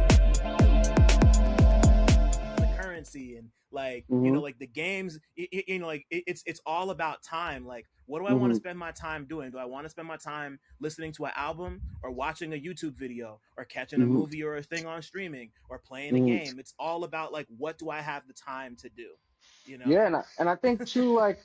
The currency and like Hmm. like the games, like it's all about time. Like what do I want to Hmm. spend my time doing? Do I want to spend my time listening to an album, or watching a YouTube video, or catching a Hmm. movie or a thing on streaming, or playing a Hmm. game? It's all about like, what do I have the time to do, you know Yeah, and I think too, like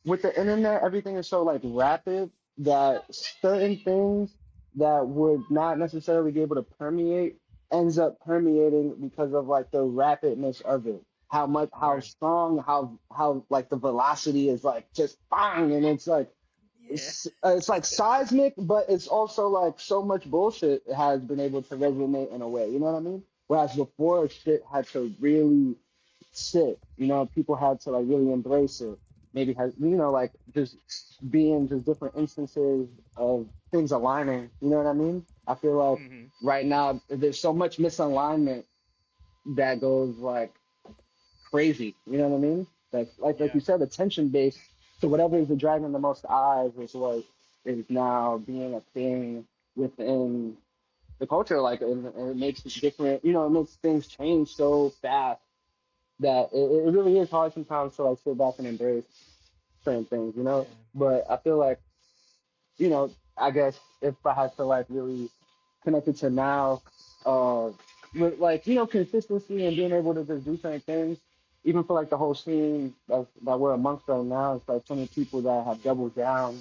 with the internet, everything is so like rapid that certain things that would not necessarily be able to permeate ends up permeating because of like the rapidness of it. How much, how Word. strong, how like the velocity is like just bang, and it's like Yeah. it's like seismic, but it's also like so much bullshit has been able to resonate in a way. You know what I mean? Whereas before, shit had to really sit. People had to like really embrace it. Maybe had like just being just different instances of things aligning. You know what I mean? I feel like Hmm. right now there's so much misalignment that goes like crazy. You know what I mean? That's like Yeah. you said, attention based. So whatever is dragging the most eyes is what is now being a thing within the culture. Like, and it makes it different. It makes things change so fast that it really is hard sometimes to like sit back and embrace certain things. Yeah. But I feel like, I guess if I had to like really connect it to now, uh, with like, consistency and being able to just do certain things, even for like the whole scene that we're amongst right now, it's like so many people that have doubled down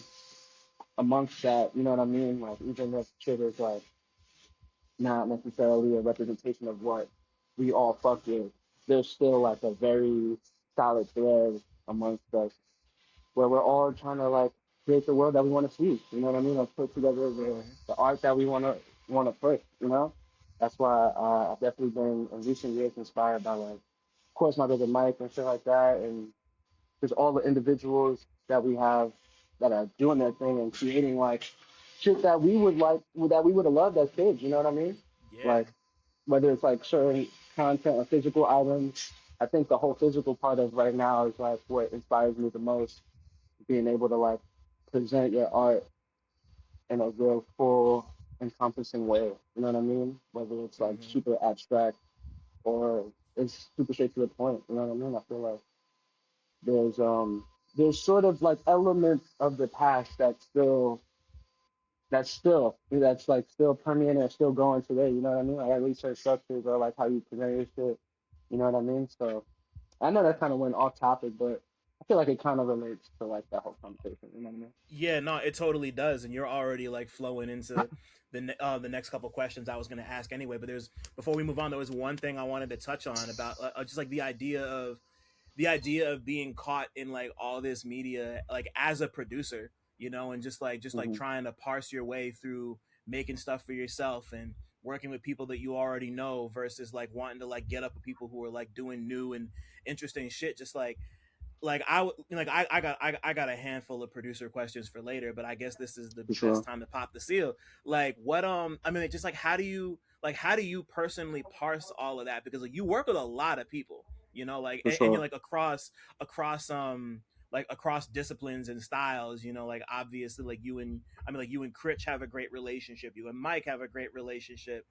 amongst that, you know what I mean? Like, even if shit is like not necessarily a representation of what we all fuck with, there's still like a very solid thread amongst us where we're all trying to like create the world that we want to see. You know what I mean? Like put together Hmm. the art that we want to put. That's why I've definitely been in recent years inspired by like, of course, my brother Mike and shit like that, and just all the individuals that we have that are doing their thing and creating like shit that we would like that we would have loved as kids. You know what I mean? Yeah. Like whether it's like certain content or physical items. I think the whole physical part of right now is like what inspires me the most being able to like present your art in a real full encompassing way. You know what I mean? Whether it's like Hmm. super abstract or it's super straight to the point. You know what I mean? I feel like there's um there's sort of like elements of the past that's like still permeating or still going today. You know what I mean? Like at least their structures or like how you present your shit. You know what I mean? So I know that kind of went off topic, but I feel like it kind of relates to like that whole conversation. You know what I mean? Yeah, no, it totally does, and you're already like flowing into the next couple questions I was going to ask anyway. But there's before we move on, there was one thing I wanted to touch on about just like the idea of being caught in like all this media like as a producer, you know, and just like Hmm. trying to parse your way through making stuff for yourself and working with people that you already know versus like wanting to like get up with people who are like doing new and interesting shit. Just like I got a handful of producer questions for later, but I guess this is the For best sure. time to pop the seal. Like what I mean just like how do you personally parse all of that, because like you work with a lot of people, you know, like For and you're sure. like across like across disciplines and styles, you know, like obviously like you and Critch have a great relationship, you and Mike have a great relationship,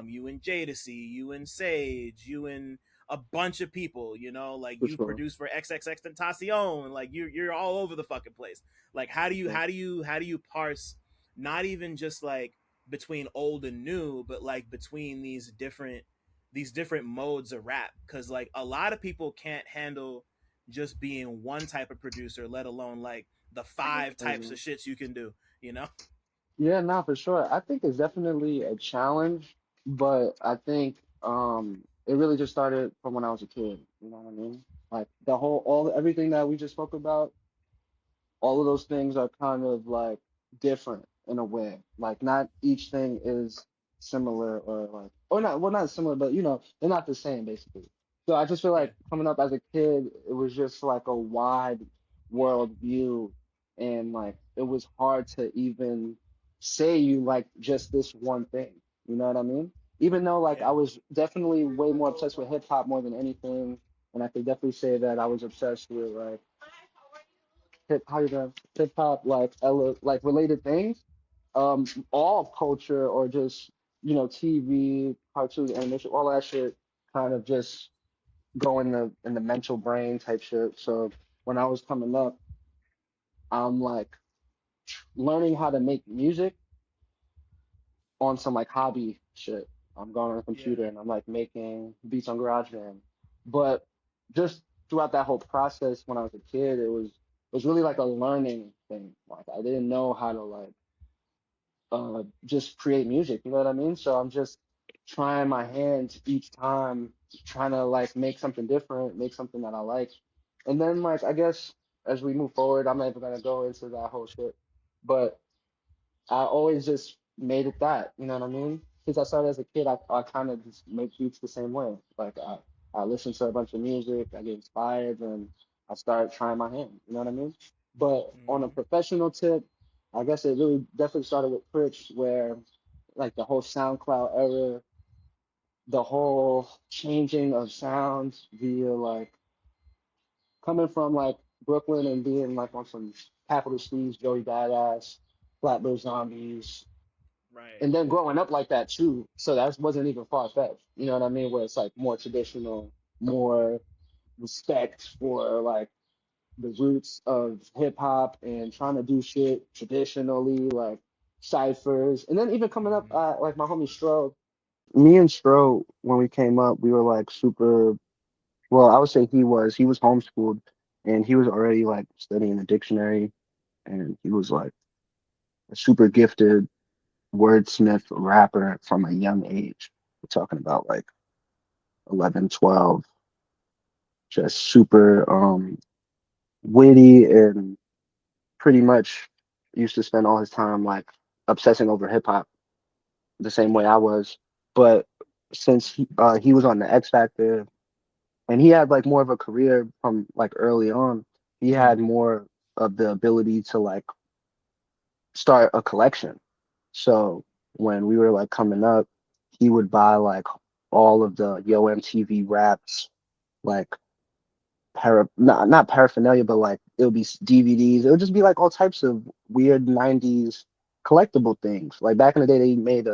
you and Jadasea, you and Sage, you and a bunch of people, you know, like For you sure. produce for XXX Tentacion, like you're all over the fucking place. Like For sure. how do you parse not even just like between old and new, but like between these different modes of rap, cuz like a lot of people can't handle just being one type of producer, let alone like the five types Mhm. of shits you can do, you know? Yeah, nah, for sure. I think it's definitely a challenge, but I think it really just started from when I was a kid. You know what I mean? Like the whole all everything that we just spoke about, all of those things are kind of like different in a way. Like not each thing is similar or like or not well not similar, but you know, they're not the same basically. So I just feel Yeah. like coming up as a kid, it was just like a wide world view and like it was hard to even say you like just this one thing. You know what I mean? Even though like I Yeah. was definitely way more obsessed with hip hop more than anything, and I could definitely say that I was obsessed with like hip hop like related things, all culture or just TV, cartoons, animation, all that shit kind of just go in the mental brain type shit. So when I was coming up, I'm like learning how to make music on some like hobby shit. I'm going on a Yeah. computer and I'm like making beats on GarageBand. But just throughout that whole process when I was a kid, it was really like a learning thing. Like I didn't know how to like just create music, you know what I mean? So I'm just trying my hands each time, trying to like make something different, make something that I like. And then like I guess as we move forward, I'm not even gonna go into that whole shit. But I always just made it that, you know what I mean? Since I started as a kid, I kind of just make beats the same way. Like I listen to a bunch of music, I get inspired, and I start trying my hand, you know what I mean? But on a Hmm. professional tip, I guess it really definitely started with Critch, where like the whole SoundCloud era, the whole changing of sounds via like coming from like Brooklyn and being like on some Capital Steez, Joey Badass, Flatbush Zombies, Right. and then growing up like that too. So that wasn't even far fetched. You know what I mean? Where it's like more traditional, more respect for like the roots of hip hop and trying to do shit traditionally, like ciphers. And then even coming up, Hmm. like my homie Stro. Me and Stro, when we came up, we were like super. Well, I would say he was homeschooled, and he was already like studying the dictionary, and he was like a super gifted wordsmith rapper from a young age. We're talking about like 11, 12, just super witty and pretty much used to spend all his time like obsessing over hip hop the same way I was. But since he was on the X Factor and he had like more of a career from like early on, he had more of the ability to like start a collection. So when we were like coming up, he would buy like all of the Yo MTV raps, like not paraphernalia, but like It'll be DVDs. It'll just be like all types of weird '90s collectible things. Like back in the day, they made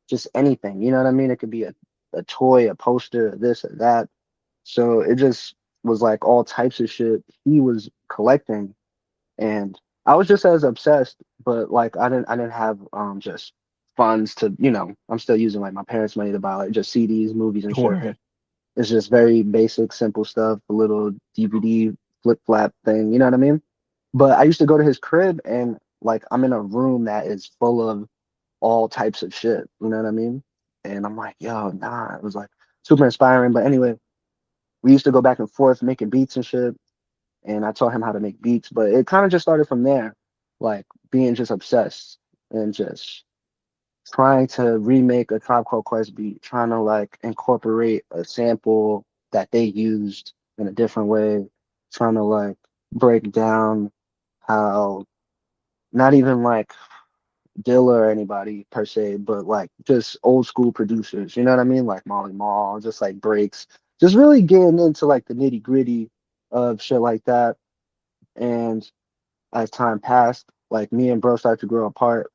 just anything. You know what I mean? It could be a toy, a poster, this or that. So it just was like all types of shit he was collecting, and I was just as obsessed, but like I didn't have just funds to, I'm still using like my parents' money to buy like just CDs, movies and shit. Right. It's just very basic, simple stuff, a little DVD flip flap thing, you know what I mean? But I used to go to his crib and like I'm in a room that is full of all types of shit, you know what I mean? And I'm like, yo, nah, it was like super inspiring. But anyway, we used to go back and forth making beats and shit. And I taught him how to make beats, but it kind of just started from there, like being just obsessed and just trying to remake a Tribe Called Quest beat, trying to like incorporate a sample that they used in a different way, trying to like break down how not even like Dilla or anybody per se, but like just old school producers, you know what I mean? Like Molly Mall, just like breaks, just really getting into like the nitty gritty of shit like that. And as time passed, like me and bro started to grow apart.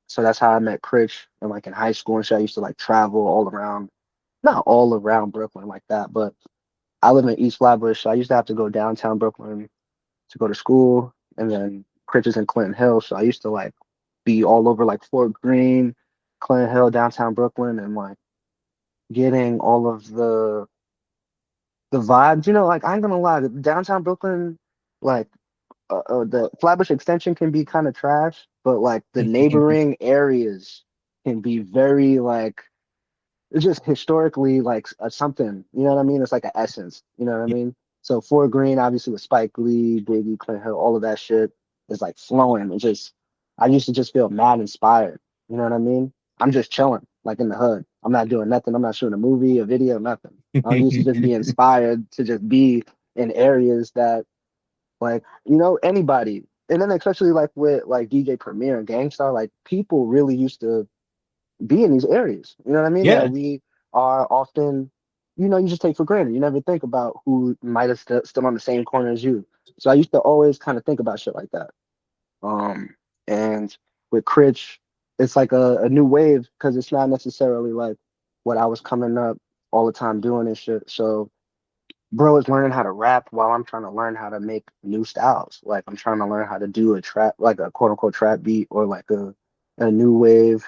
So that's how I met Critch. And like in high school and shit, I used to like travel all around, not all around Brooklyn like that, but I live in East Flatbush. So I used to have to go downtown Brooklyn to go to school. And then Critch is in Clinton Hill. So I used to like be all over like Fort Greene, Clinton Hill, downtown Brooklyn, and like getting all of the vibes. Like I ain't gonna lie, downtown Brooklyn, like the Flatbush extension can be kind of trash, but like the neighboring areas can be very like it's just historically like something. You know what I mean? It's like an essence. You know what I mean? So Fort Greene, obviously with Spike Lee, Biggie, Clint Hill, all of that shit is like flowing. It just I used to just feel mad inspired. You know what I mean? I'm just chilling, like in the hood. I'm not doing nothing. I'm not shooting a movie, a video, nothing. I used to just be inspired to just be in areas that like, anybody. And then especially like with like DJ Premier and Gangstar, like people really used to be in these areas. You know what I mean? That Yeah. we are often, you just take for granted. You never think about who might have stood on the same corner as you. So I used to always kind of think about shit like that. And with Critch, it's like a new wave because it's not necessarily like what I was coming up all the time doing and shit. So bro is learning how to rap while I'm trying to learn how to make new styles. Like I'm trying to learn how to do a trap, like a quote unquote trap beat or like a new wave,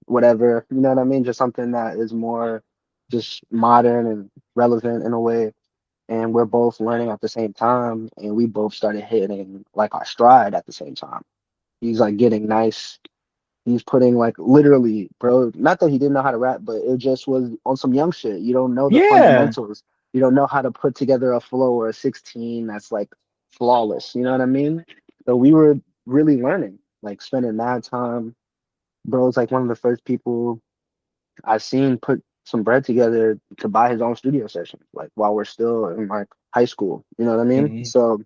whatever. You know what I mean? Just something that is more just modern and relevant in a way. And we're both learning at the same time, and we both started hitting like our stride at the same time. He's like getting nice. He's putting like literally, bro. Not that he didn't know how to rap, but it just was on some young shit. You don't know the Yeah. fundamentals. You don't know how to put together a flow or a 16 that's like flawless. You know what I mean? So we were really learning, like spending mad time. Bro's like one of the first people I've seen put some bread together to buy his own studio sessions, like while we're still in like high school. You know what I mean? Hmm. So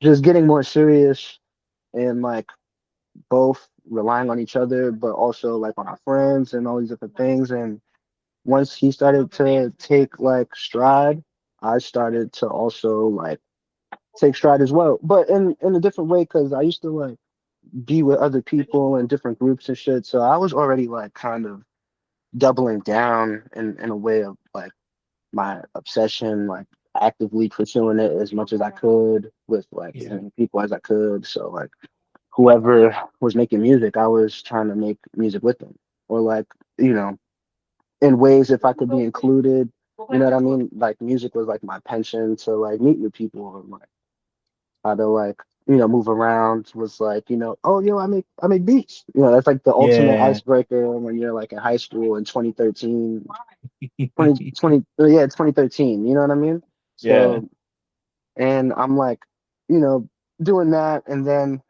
just getting more serious and like both relying on each other, but also like on our friends and all these different things. And once he started to take like stride, I started to also like take stride as well, but in a different way because I used to like be with other people in different groups and shit. So I was already like kind of doubling down in a way of like my obsession, like actively pursuing it as much as I could with like as Yeah. many people as I could. So like whoever was making music, I was trying to make music with them. Or like, you know, in ways if I could be included, you know what I mean? Like music was like my pension to like meet with people and like how to like, move around was like, oh I make beats. That's like the ultimate Yeah. icebreaker when you're like in high school in 2013, 2020, yeah, 2013, you know what I mean? Yeah. So and I'm like, you know, doing that and then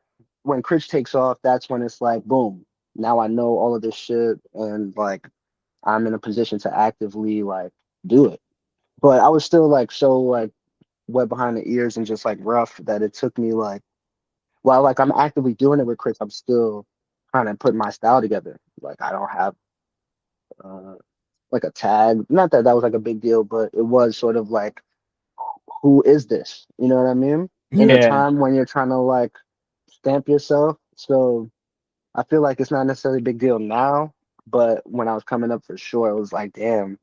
when Critch takes off, that's when it's like, boom, now I know all of this shit and like I'm in a position to actively like do it. But I was still like so like wet behind the ears and just like rough that it took me like while like I'm actively doing it with Critch, I'm still trying to put my style together. Like I don't have uh like a tag. Not that that was like a big deal, but it was sort of like, who is this? You know what I mean? in a Yeah. time when you're trying to like stamp yourself. So I feel like it's not necessarily a big deal now, but when I was coming up for sure, it was like, damn,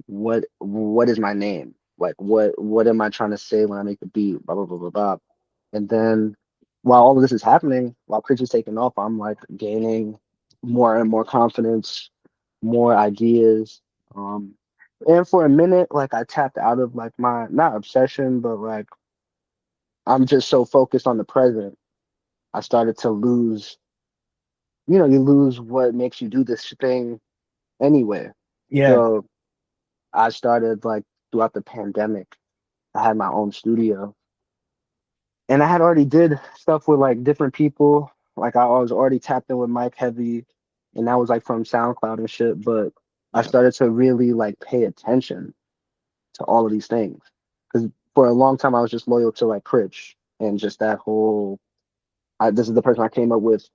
what is my name? Like what am I trying to say when I make the beat? Blah blah blah blah blah. And then while all of this is happening, while Critch is taking off, I'm like gaining more and more confidence, more ideas. Um, and for a minute, like I tapped out of like my not obsession, but like I'm just so focused on the present. I started to lose, you lose what makes you do this thing anyway. Yeah. So I started like throughout the pandemic, I had my own studio and I had already did stuff with like different people. Like I was already tapped in with Mike Heavy and that was like from SoundCloud and shit. But I Yeah. started to really like pay attention to all of these things. Because for a long time I was just loyal to like Critch and just that whole this is the person I came up with.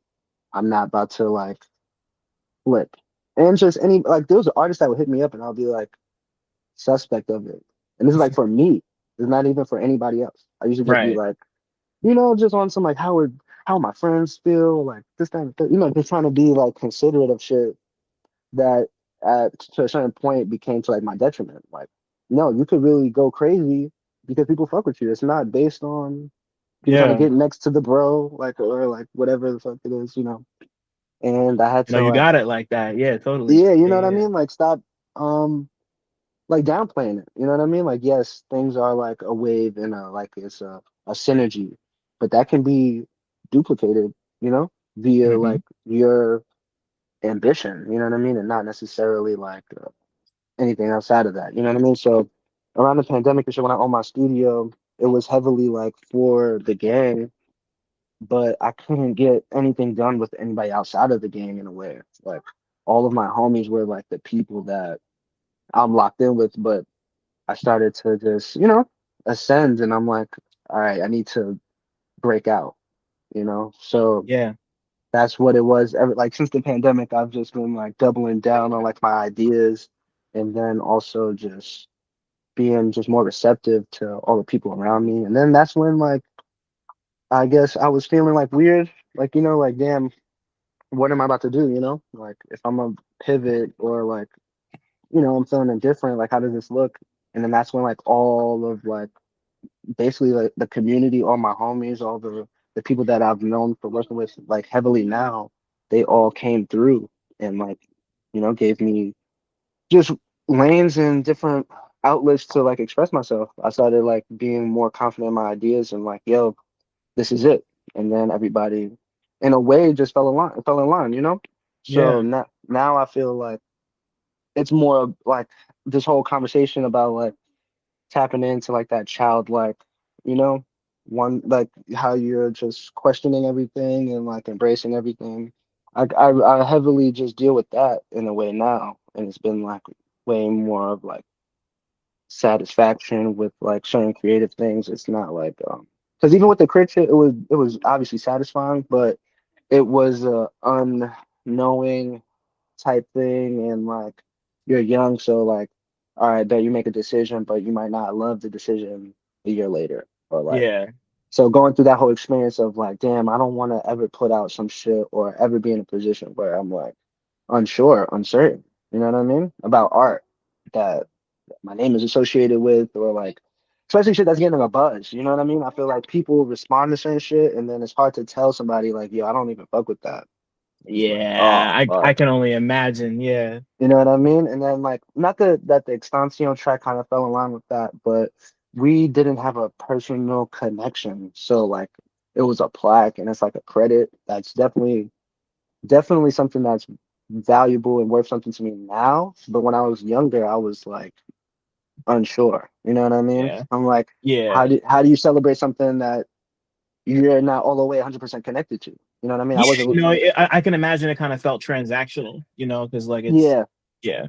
I'm not about to like flip. And just any like there was artists that would hit me up and I'll be like suspect of it. And this is like for me. It's not even for anybody else. I usually just be Right. like, just on some like how my friends feel, like this kind of thing. Just trying to be like considerate of shit that at to a certain point became to like my detriment. Like, no, you could really go crazy because people fuck with you. It's not based on people trying to Yeah. get next to the bro, like or like whatever the fuck it is. And I had You know, to you like, got it like that. Yeah, totally. yeah, you Yeah. know what I Yeah. mean? Like stop like downplaying it. You know what I mean? Like yes, things are like a wave and like it's a synergy, but that can be duplicated, via Hmm. like your ambition. You know what I mean? And not necessarily like anything outside of that. You know what I mean? So around the pandemic and shit, when I owned my studio, it was heavily like for the gang, but I couldn't get anything done with anybody outside of the gang in a way. Like all of my homies were like the people that I'm locked in with, but I started to just, ascend and I'm like, all right, I need to break out. So Yeah. that's what it was. Like since the pandemic, I've just been like doubling down on like my ideas and then also just being just more receptive to all the people around me. And then that's when like I guess I was feeling like weird, like, like damn, what am I about to do, Like if I'm a pivot or like, I'm feeling indifferent, like how does this look? And then that's when like all of like basically like the community, all my homies, all the people that I've known for working with like heavily now, they all came through and like, gave me just lanes and different outlets to like express myself. I started like being more confident in my ideas and like, yo, this is it. And then everybody in a way just fell in line. So Yeah. now I feel like it's more of like this whole conversation about like tapping into like that childlike, you know, one like how you're just questioning everything and like embracing everything. I heavily just deal with that in a way now, and it's been like way more of like satisfaction with like certain creative things. It's not like because even with the crit shit, it was obviously satisfying, but it was a unknowing type thing and like you're young so like all right bet you make a decision but you might not love the decision a year later or like Yeah. so going through that whole experience of like damn I don't want to ever put out some shit or ever be in a position where I'm like unsure uncertain what I mean about art that my name is associated with or like especially shit that's getting a buzz what I mean I feel like people respond to certain shit and then it's hard to tell somebody like yo I don't even fuck with that it's like Yeah. oh I fuck. can only imagine. Yeah. You know what I mean? And then like not that the Extancio track kind of fell in line with that, but we didn't have a personal connection. So like it was a plaque and it's like a credit. That's definitely something that's valuable and worth something to me now. But when I was younger, I was like unsure. You know what I mean? Yeah. I'm like, how Yeah. do you celebrate something that you're not all the way 100% connected to? You know what I mean? I Yeah. wasn't. I can imagine it kind of felt transactional, because like it's, Yeah. yeah.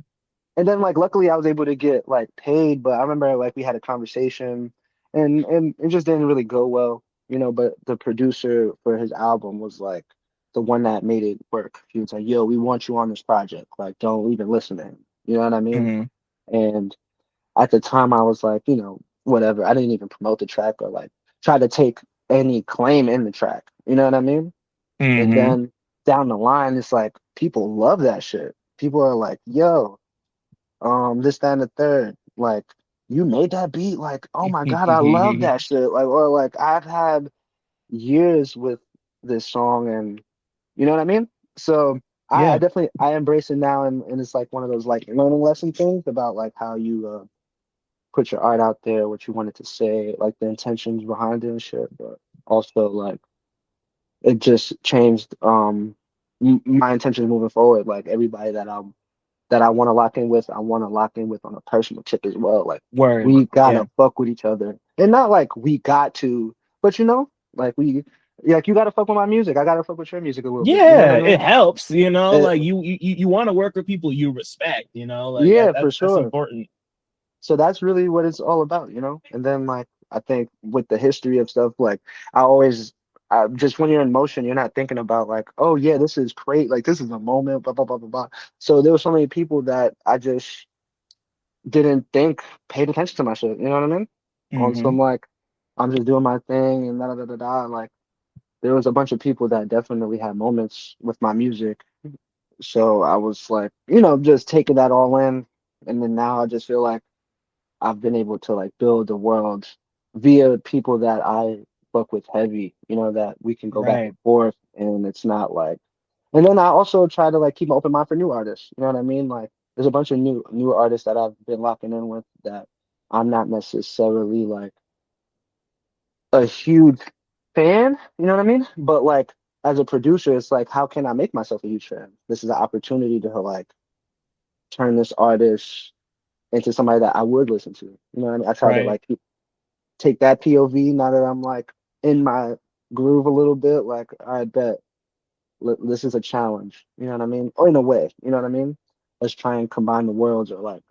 And then like luckily I was able to get like paid, but I remember like we had a conversation and it just didn't really go well, but the producer for his album was like the one that made it work. He was like, "Yo, we want you on this project. Like don't even listen to him." You know what I mean? Hmm. And at the time I was like, whatever. I didn't even promote the track or like try to take any claim in the track. You know what I mean? And Mm-hmm. then down the line, it's like people love that shit. People are like, yo, this, that, and the third. Like, you made that beat? Like, oh my God, I love that shit. Like, or like I've had years with this song and you know what I mean? So I Yeah. definitely I embrace it now and it's like one of those like learning lesson things about like how you put your art out there, what you wanted to say, like the intentions behind it and shit. But also like it just changed my intentions moving forward. Like everybody that I want to lock in with, I want to lock in with on a personal tip as well. Like Word. we Yeah. gotta fuck with each other, and not like we got to, but you know, like we, like you gotta fuck with my music. I gotta fuck with your music a little bit. You know what Yeah, I it mean? helps, you know, Uh, like you want to work with people you respect, you know, like yeah, for that's sure. important. So that's really what it's all about, you know? And then like I think with the history of stuff, like I always just when you're in motion, you're not thinking about like, oh yeah, this is great, like this is a moment, blah blah blah blah blah. So there were so many people that I just didn't think paid attention to my shit, you know what I mean? On Mm-hmm. some like I'm just doing my thing and da da da da da. Like there was a bunch of people that definitely had moments with my music. So I was like, you know, just taking that all in. And then now I just feel like I've been able to like build a world via people that I fuck with heavy, you know, that we can go back Right. and forth and it's not like and then I also try to like keep an open mind for new artists. You know what I mean? Like there's a bunch of new artists that I've been locking in with that I'm not necessarily like a huge fan, you know what I mean? But like as a producer, it's like how can I make myself a huge fan? This is an opportunity to like turn this artist into somebody that I would listen to. You know what I mean? I try to Right. like take that POV now that I'm like in my groove a little bit. Like, I bet this is a challenge. You know what I mean? Or in a way, you know what I mean? Let's try and combine the worlds, or like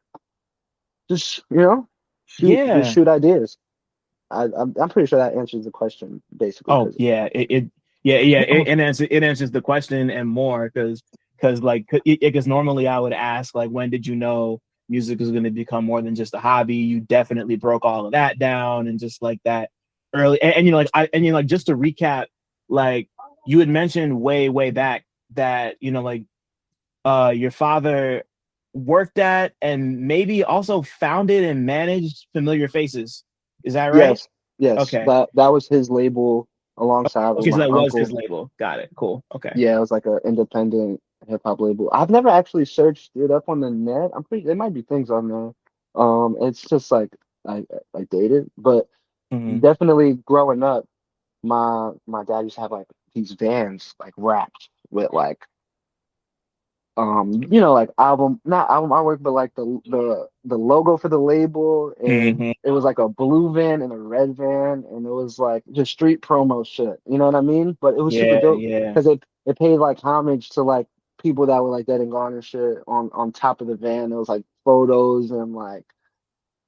just just Yeah. shoot ideas. I'm pretty sure that answers the question basically. Oh Because yeah, it answers the question and more because like because normally I would ask like when did you know music is going to become more than just a hobby? You definitely broke all of that down and just like that early and you know like just to recap, like you had mentioned way back that you know like your father worked at and maybe also founded and managed Familiar Faces. Is that right? yes, yes, Okay. that was his label alongside with Okay, so my that was his uncle. label. Got it. Cool. Okay. Yeah, it was like an independent hip hop label. I've never actually searched it up on the net. I'm pretty there might be things on there. It's just like dated, but Hmm. definitely growing up, my dad used to have like these vans like wrapped with like you know, like album not album artwork, but like the logo for the label, and Hmm. it was like a blue van and a red van, and it was like just street promo shit. You know what I mean? But it was super Yeah, dope yeah, because it paid like homage to like people that were like dead and gone and shit on top of the van. It was like photos and like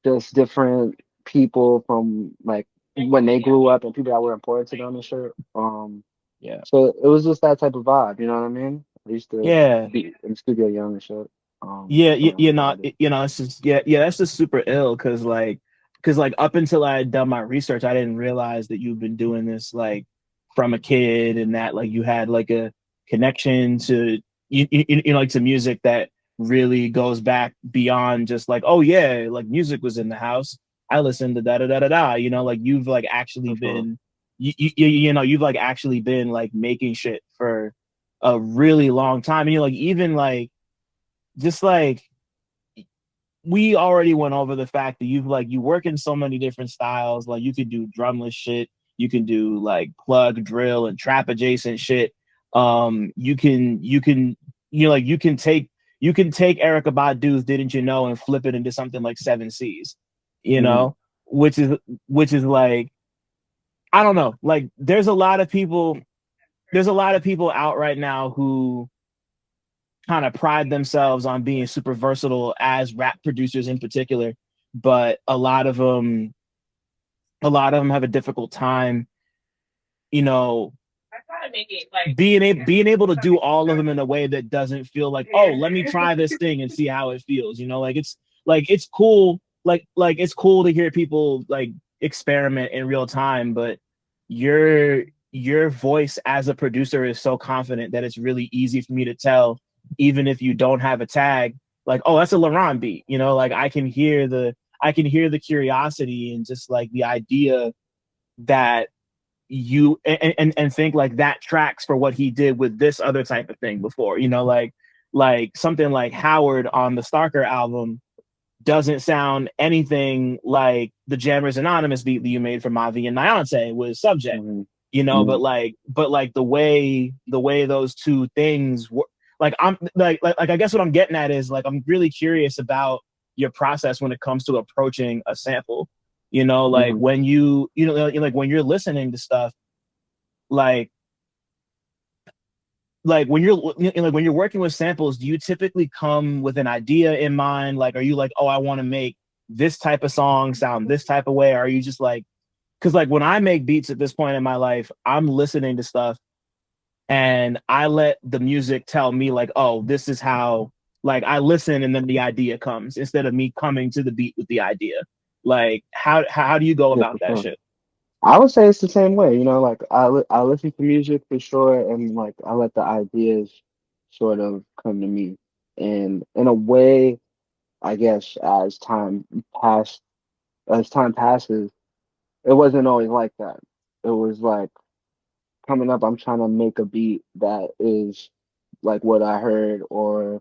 just different people from like when they grew up and people that were important to them and shit. yeah, So it was just that type of vibe, you know what I mean? I used to yeah, be in the studio young and shit. yeah. Playing with artists. You know, it's just yeah. That's just super ill because like up until I had done my research, I didn't realize that you've been doing this like from a kid and that like you had like a connection to you know like to music that really goes back beyond just like oh yeah like music was in the house. I listened to da da da da da. You know, like you've like actually For sure. been you know you've like actually been like making shit for a really long time, and you like even like just like we already went over the fact that you've like you work in so many different styles. Like you could do drumless shit, you can do like plug, drill, and trap adjacent shit. You can you know like you can take Erica Badu's "Didn't You Know" and flip it into something like Seven Seas, you Hmm. know, which is like I don't know, like there's a lot of people out right now who kind of pride themselves on being super versatile as rap producers in particular, but a lot of them have a difficult time, you know, being able to do all of them in a way that doesn't feel like, oh, let me try this thing and see how it feels. You know, like it's cool. Like it's cool to hear people like experiment in real time, but your your voice as a producer is so confident that it's really easy for me to tell, even if you don't have a tag, like, oh, that's a Laron beat, you know, like I can hear the curiosity and just like the idea that you and think like that tracks for what he did with this other type of thing before, you know, like something like Howard on the Starker album doesn't sound anything like the Jammers Anonymous beat that you made for Mavi and Niontay was Subjxct, Mm-hmm. you know, Yeah. but like the way those two things were, like I'm like I guess what I'm getting at is like I'm really curious about your process when it comes to approaching a sample, you know, like Mm-hmm. when you know like when you're listening to stuff, like when you're working with samples, do you typically come with an idea in mind? Like, are you like, oh, I want to make this type of song sound this type of way? Or are you just like, because like when I make beats at this point in my life, I'm listening to stuff and I let the music tell me like, oh, this is how. Like I listen and then the idea comes instead of me coming to the beat with the idea. Like how do you go Yeah, about for that sure. shit? I would say it's the same way, you know, like I listen to music for sure, and like I let the ideas sort of come to me. And in a way, I guess passed, as time passes, it wasn't always like that. It was like coming up, I'm trying to make a beat that is like what I heard, or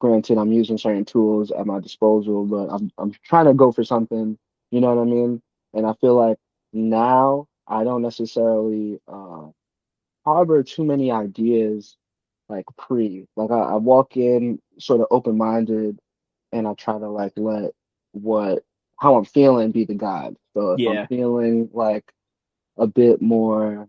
granted, I'm using certain tools at my disposal, but I'm trying to go for something, you know what I mean? And I feel like now I don't necessarily harbor too many ideas like I walk in sort of open minded, and I try to like let what how I'm feeling be the guide. So if I'm Yeah, feeling like a bit more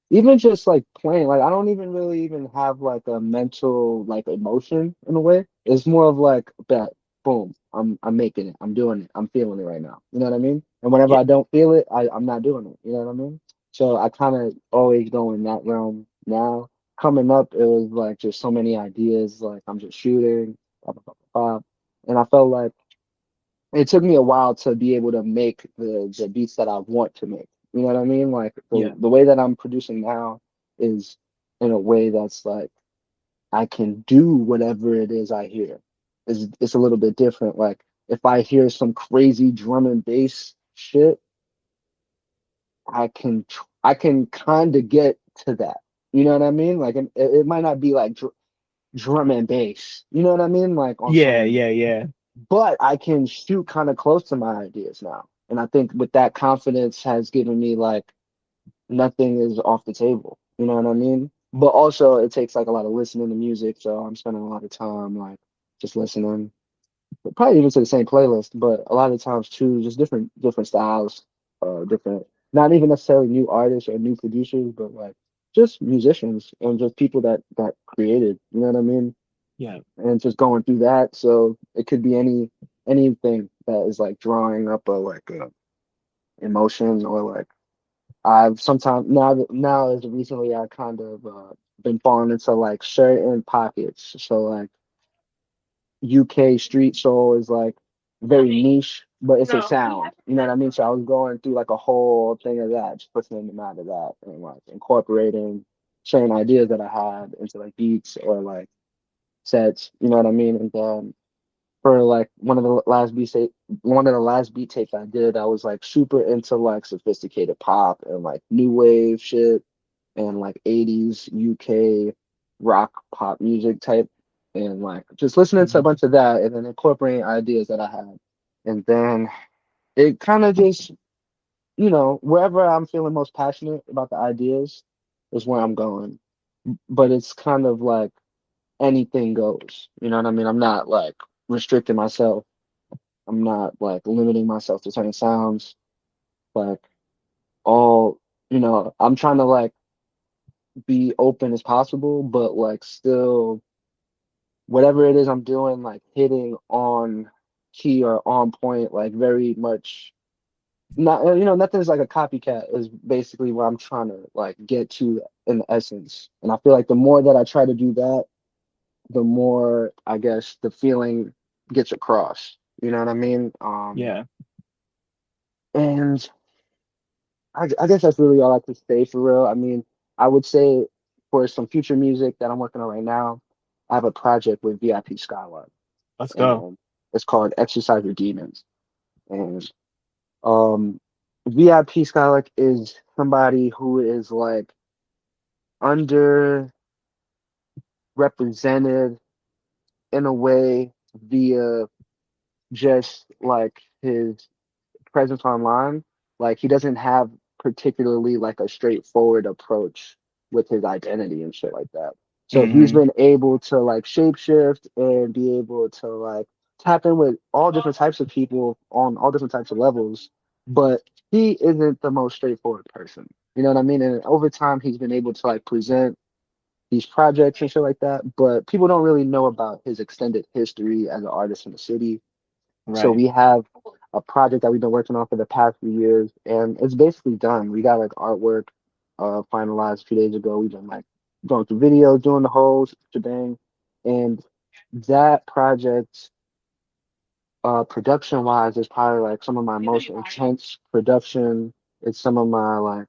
even just like playing, like I don't even really even have like a mental like emotion in a way. It's more of like that boom, I'm making it, I'm doing it, I'm feeling it right now. You know what I mean? And whenever yeah, I don't feel it, I'm not doing it. You know what I mean? So I kind of always go in that realm now. Coming up, it was like just so many ideas, like I'm just shooting, blah, blah, blah, blah, blah. And I felt like it took me a while to be able to make the beats that I want to make. You know what I mean? Like yeah, the way that I'm producing now is in a way that's like I can do whatever it is I hear. It's a little bit different. Like if I hear some crazy drum and bass shit, I can kind of get to that. You know what I mean? Like it might not be like drum and bass. You know what I mean? Like on yeah, some, yeah, yeah, but I can shoot kind of close to my ideas now. And I think with that confidence has given me like nothing is off the table. You know what I mean? But also it takes like a lot of listening to music, so I'm spending a lot of time like just listening. Probably even to the same playlist, but a lot of times too, just different styles, different not even necessarily new artists or new producers, but like just musicians and just people that created. You know what I mean? yeah, And just going through that. So it could be anything that is like drawing up a like a emotion, or like I've sometimes now as recently I kind of been falling into like certain pockets. So like UK street soul is like very niche, but it's a sound. You know what I mean? So I was going through like a whole thing of that, just pushing them out of that and like incorporating certain ideas that I had into like beats or like sets. You know what I mean? And then for like one of the last beat tapes I did, I was like super into like sophisticated pop and like new wave shit and like 80s UK rock pop music type, and like just listening to a mhm, bunch of that and then incorporating ideas that I had. And then it kind of just, wherever I'm feeling most passionate about the ideas is where I'm going. But it's kind of like anything goes. You know what I mean? I'm not like restricting myself. I'm not like limiting myself to certain sounds. Like all, I'm trying to like be open as possible, but like still whatever it is I'm doing, like hitting on key or on point, like very much not, nothing's like a copycat is basically what I'm trying to like get to in the essence. And I feel like the more that I try to do that, the more I guess the feeling gets across. You know what I mean? yeah, I guess that's really all I could say for real. I mean, I would say for some future music that I'm working on right now, I have a project with VIP Skylark, Let's go. and it's called Exercise Your Demons. And um, VIP Skylark is somebody who is like underrepresented in a way via just like his presence online. Like he doesn't have particularly like a straightforward approach with his identity and shit like that. So he's Mm-hmm. been able to like shapeshift and be able to like tap in with all different types of people on all different types of levels, but he isn't the most straightforward person. You know what I mean? And over time he's been able to like present these projects and shit like that, but people don't really know about his extended history as an artist in the city. So Right. we have a project that we've been working on for the past few years, and it's basically done. We got like artwork finalized a few days ago. We've been like going through videos, doing the whole shebang, and that project, production wise, is probably like some of my most intense production. It's some of my like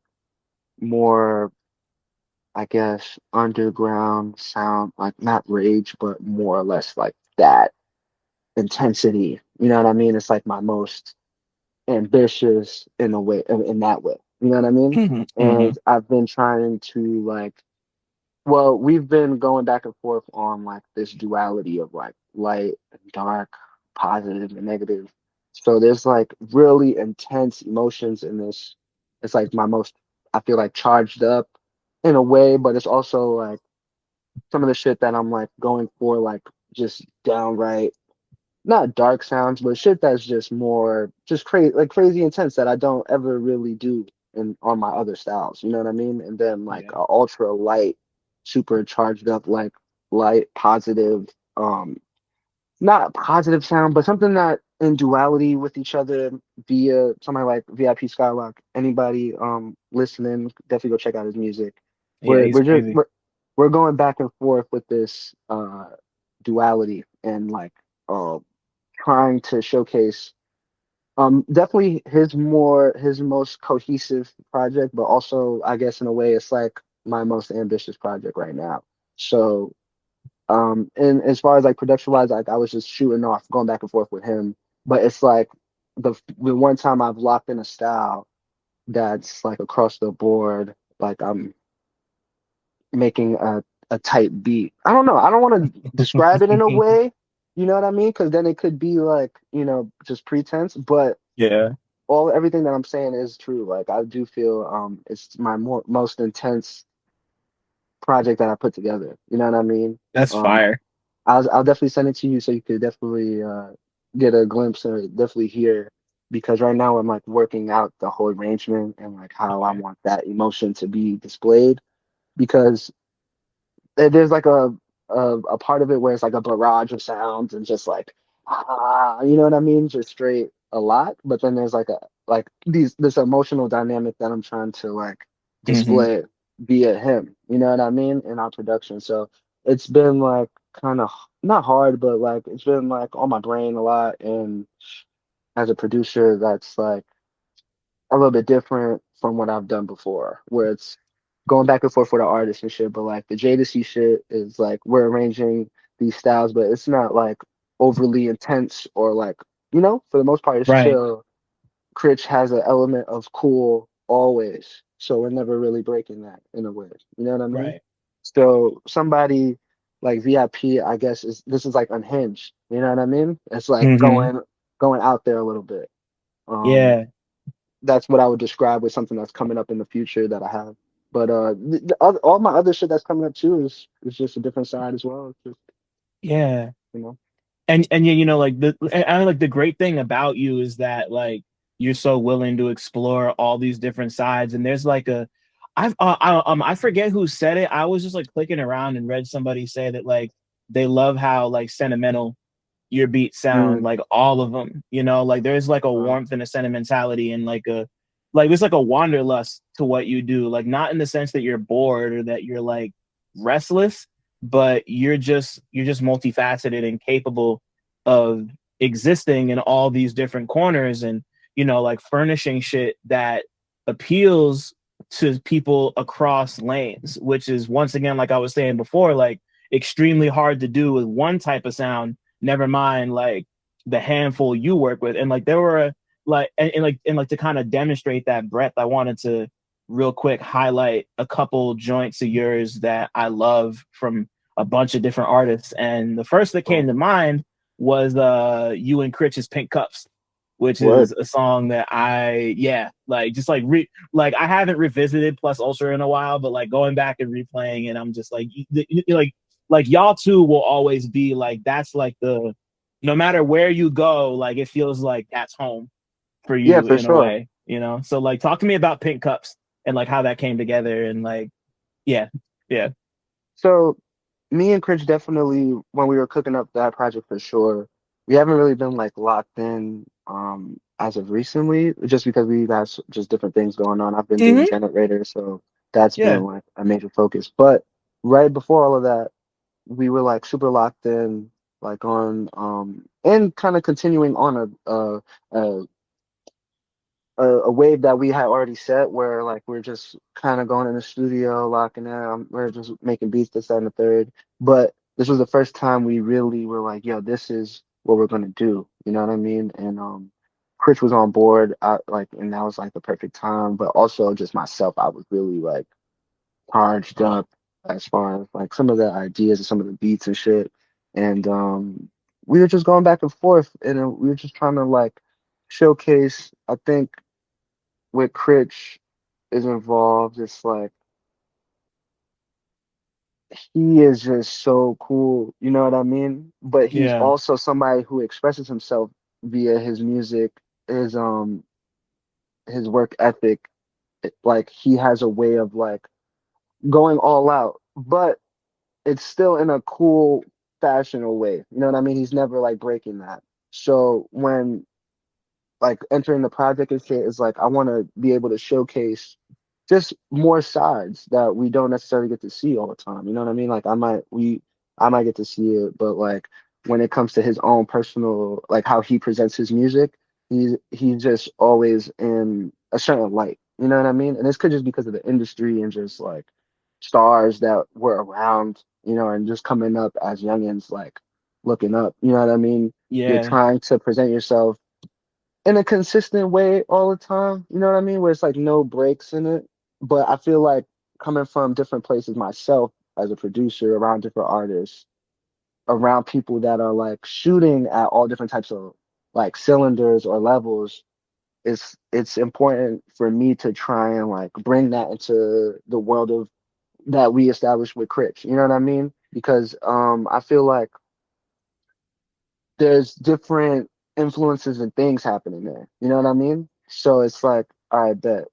more, I guess, underground sound, like not rage, but more or less like that intensity. You know what I mean? It's like my most ambitious in a way, in that way. You know what I mean? Mm-hmm. And I've been trying to like, well, we've been going back and forth on like this duality of like light and dark, positive and negative. So there's like really intense emotions in this. It's like my most, I feel like charged up in a way, but it's also like some of the shit that I'm like going for, like just downright not dark sounds, but shit that's just more just crazy, like crazy intense that I don't ever really do in on my other styles. You know what I mean? And then like Yeah. a ultra light, super charged up, like light, positive, not positive sound, but something that in duality with each other via somebody like VIP Skylark. Anybody listening, definitely go check out his music. Yeah, he's We're just crazy. we're going back and forth with this duality and like trying to showcase definitely his most cohesive project, but also I guess in a way it's like my most ambitious project right now. So and as far as like production wise, like I was just shooting off, going back and forth with him. But it's like the one time I've locked in a style that's like across the board, like I'm making a tight beat. I don't know. I don't want to describe it in a way, you know what I mean? Because then it could be like, just pretense. But Yeah, everything that I'm saying is true. Like I do feel it's my most intense project that I put together. You know what I mean? that's Um, fire. I'll definitely send it to you so you could definitely get a glimpse or definitely hear because right now I'm like working out the whole arrangement and like how I Okay. want that emotion to be displayed because there's like a part of it where it's like a barrage of sounds and just like you know what I mean, just straight a lot. But then there's like a like this emotional dynamic that I'm trying to like Mm-hmm. display via him. You know what I mean in our production. So it's been like kind of not hard, but like it's been like on my brain a lot. And as a producer, that's like a little bit different from what I've done before, where it's going back and forth with the artist and shit. But like the Jadasea shit is like we're arranging these styles, but it's not like overly intense or like for the most part it's Right, chill. Critch has an element of cool always, so we're never really breaking that in a way. You know what I mean? right. So somebody like VIP, I guess is this is like unhinged. You know what I mean? It's like Mm-hmm. going out there a little bit. Um, Yeah, that's what I would describe with something that's coming up in the future that I have. But all my other shit that's coming up too is just a different side as well. It's just yeah. you know. And yeah, like like the great thing about you is that like you're so willing to explore all these different sides. And there's like I forget who said it. I was just like clicking around and read somebody say that like they love how like sentimental your beats sound, Mm, like all of them. Like there's like a uh, warmth and a sentimentality and like there's like a wanderlust to what you do. Like not in the sense that you're bored or that you're like restless, but you're just multifaceted and capable of existing in all these different corners and like furnishing shit that appeals to people across lanes, which is once again, like I was saying before, like extremely hard to do with one type of sound, never mind like the handful you work with. And like there were like and like to kind of demonstrate that breadth, I wanted to real quick highlight a couple joints of yours that I love from a bunch of different artists. And the first that came Oh, to mind was you and Critch's Pink Cups, which word. is a song that like just like I haven't revisited Plus Ultra in a while, but like going back and replaying it, I'm just like y'all two will always be like that's like the no matter where you go, like it feels like that's home for Yeah, you for in a sure. way, So like talk to me about Pink Cups and like how that came together and like yeah, yeah. So me and Critch definitely when we were cooking up that project for sure, we haven't really been like locked in as of recently, just because we got just different things going on. I've been doing Mm-hmm. Generator, so that's Yeah. been like a major focus. But right before all of that, we were like super locked in, like on and kind of continuing on a a wave that we had already set where like we're just kind of going in the studio, locking in. We're just making beats this, that, and the third. But this was the first time we really were like, yo, this is what we're gonna do. You know what I mean? And Chris was on board, like, and that was like the perfect time. But also just myself, I was really like charged up as far as like some of the ideas and some of the beats and shit. And we were just going back and forth, and we were just trying to like showcase. I think with Critch is involved, it's like he is just so cool, you know what I mean? But he's Yeah. also somebody who expresses himself via his music, his his work ethic. Like he has a way of like going all out, but it's still in a cool fashionable way. You know what I mean? He's never like breaking that. So when like entering the project and shit is like I want to be able to showcase just more sides that we don't necessarily get to see all the time. You know what I mean? Like I might get to see it, but like when it comes to his own personal like how he presents his music, he's just always in a certain light. You know what I mean? And this could just because of the industry and just like stars that were around, you know, and just coming up as youngins like looking up. You know what I mean? You're Yeah. trying to present yourself in a consistent way all the time. You know what I mean? Where it's like no breaks in it. But I feel like coming from different places myself as a producer around different artists, around people that are like shooting at all different types of like cylinders or levels, it's important for me to try and like bring that into the world of that we established with Critch. You know what I mean? Because I feel like there's different influences and things happening there. You know what I mean? So it's like, all right, bet.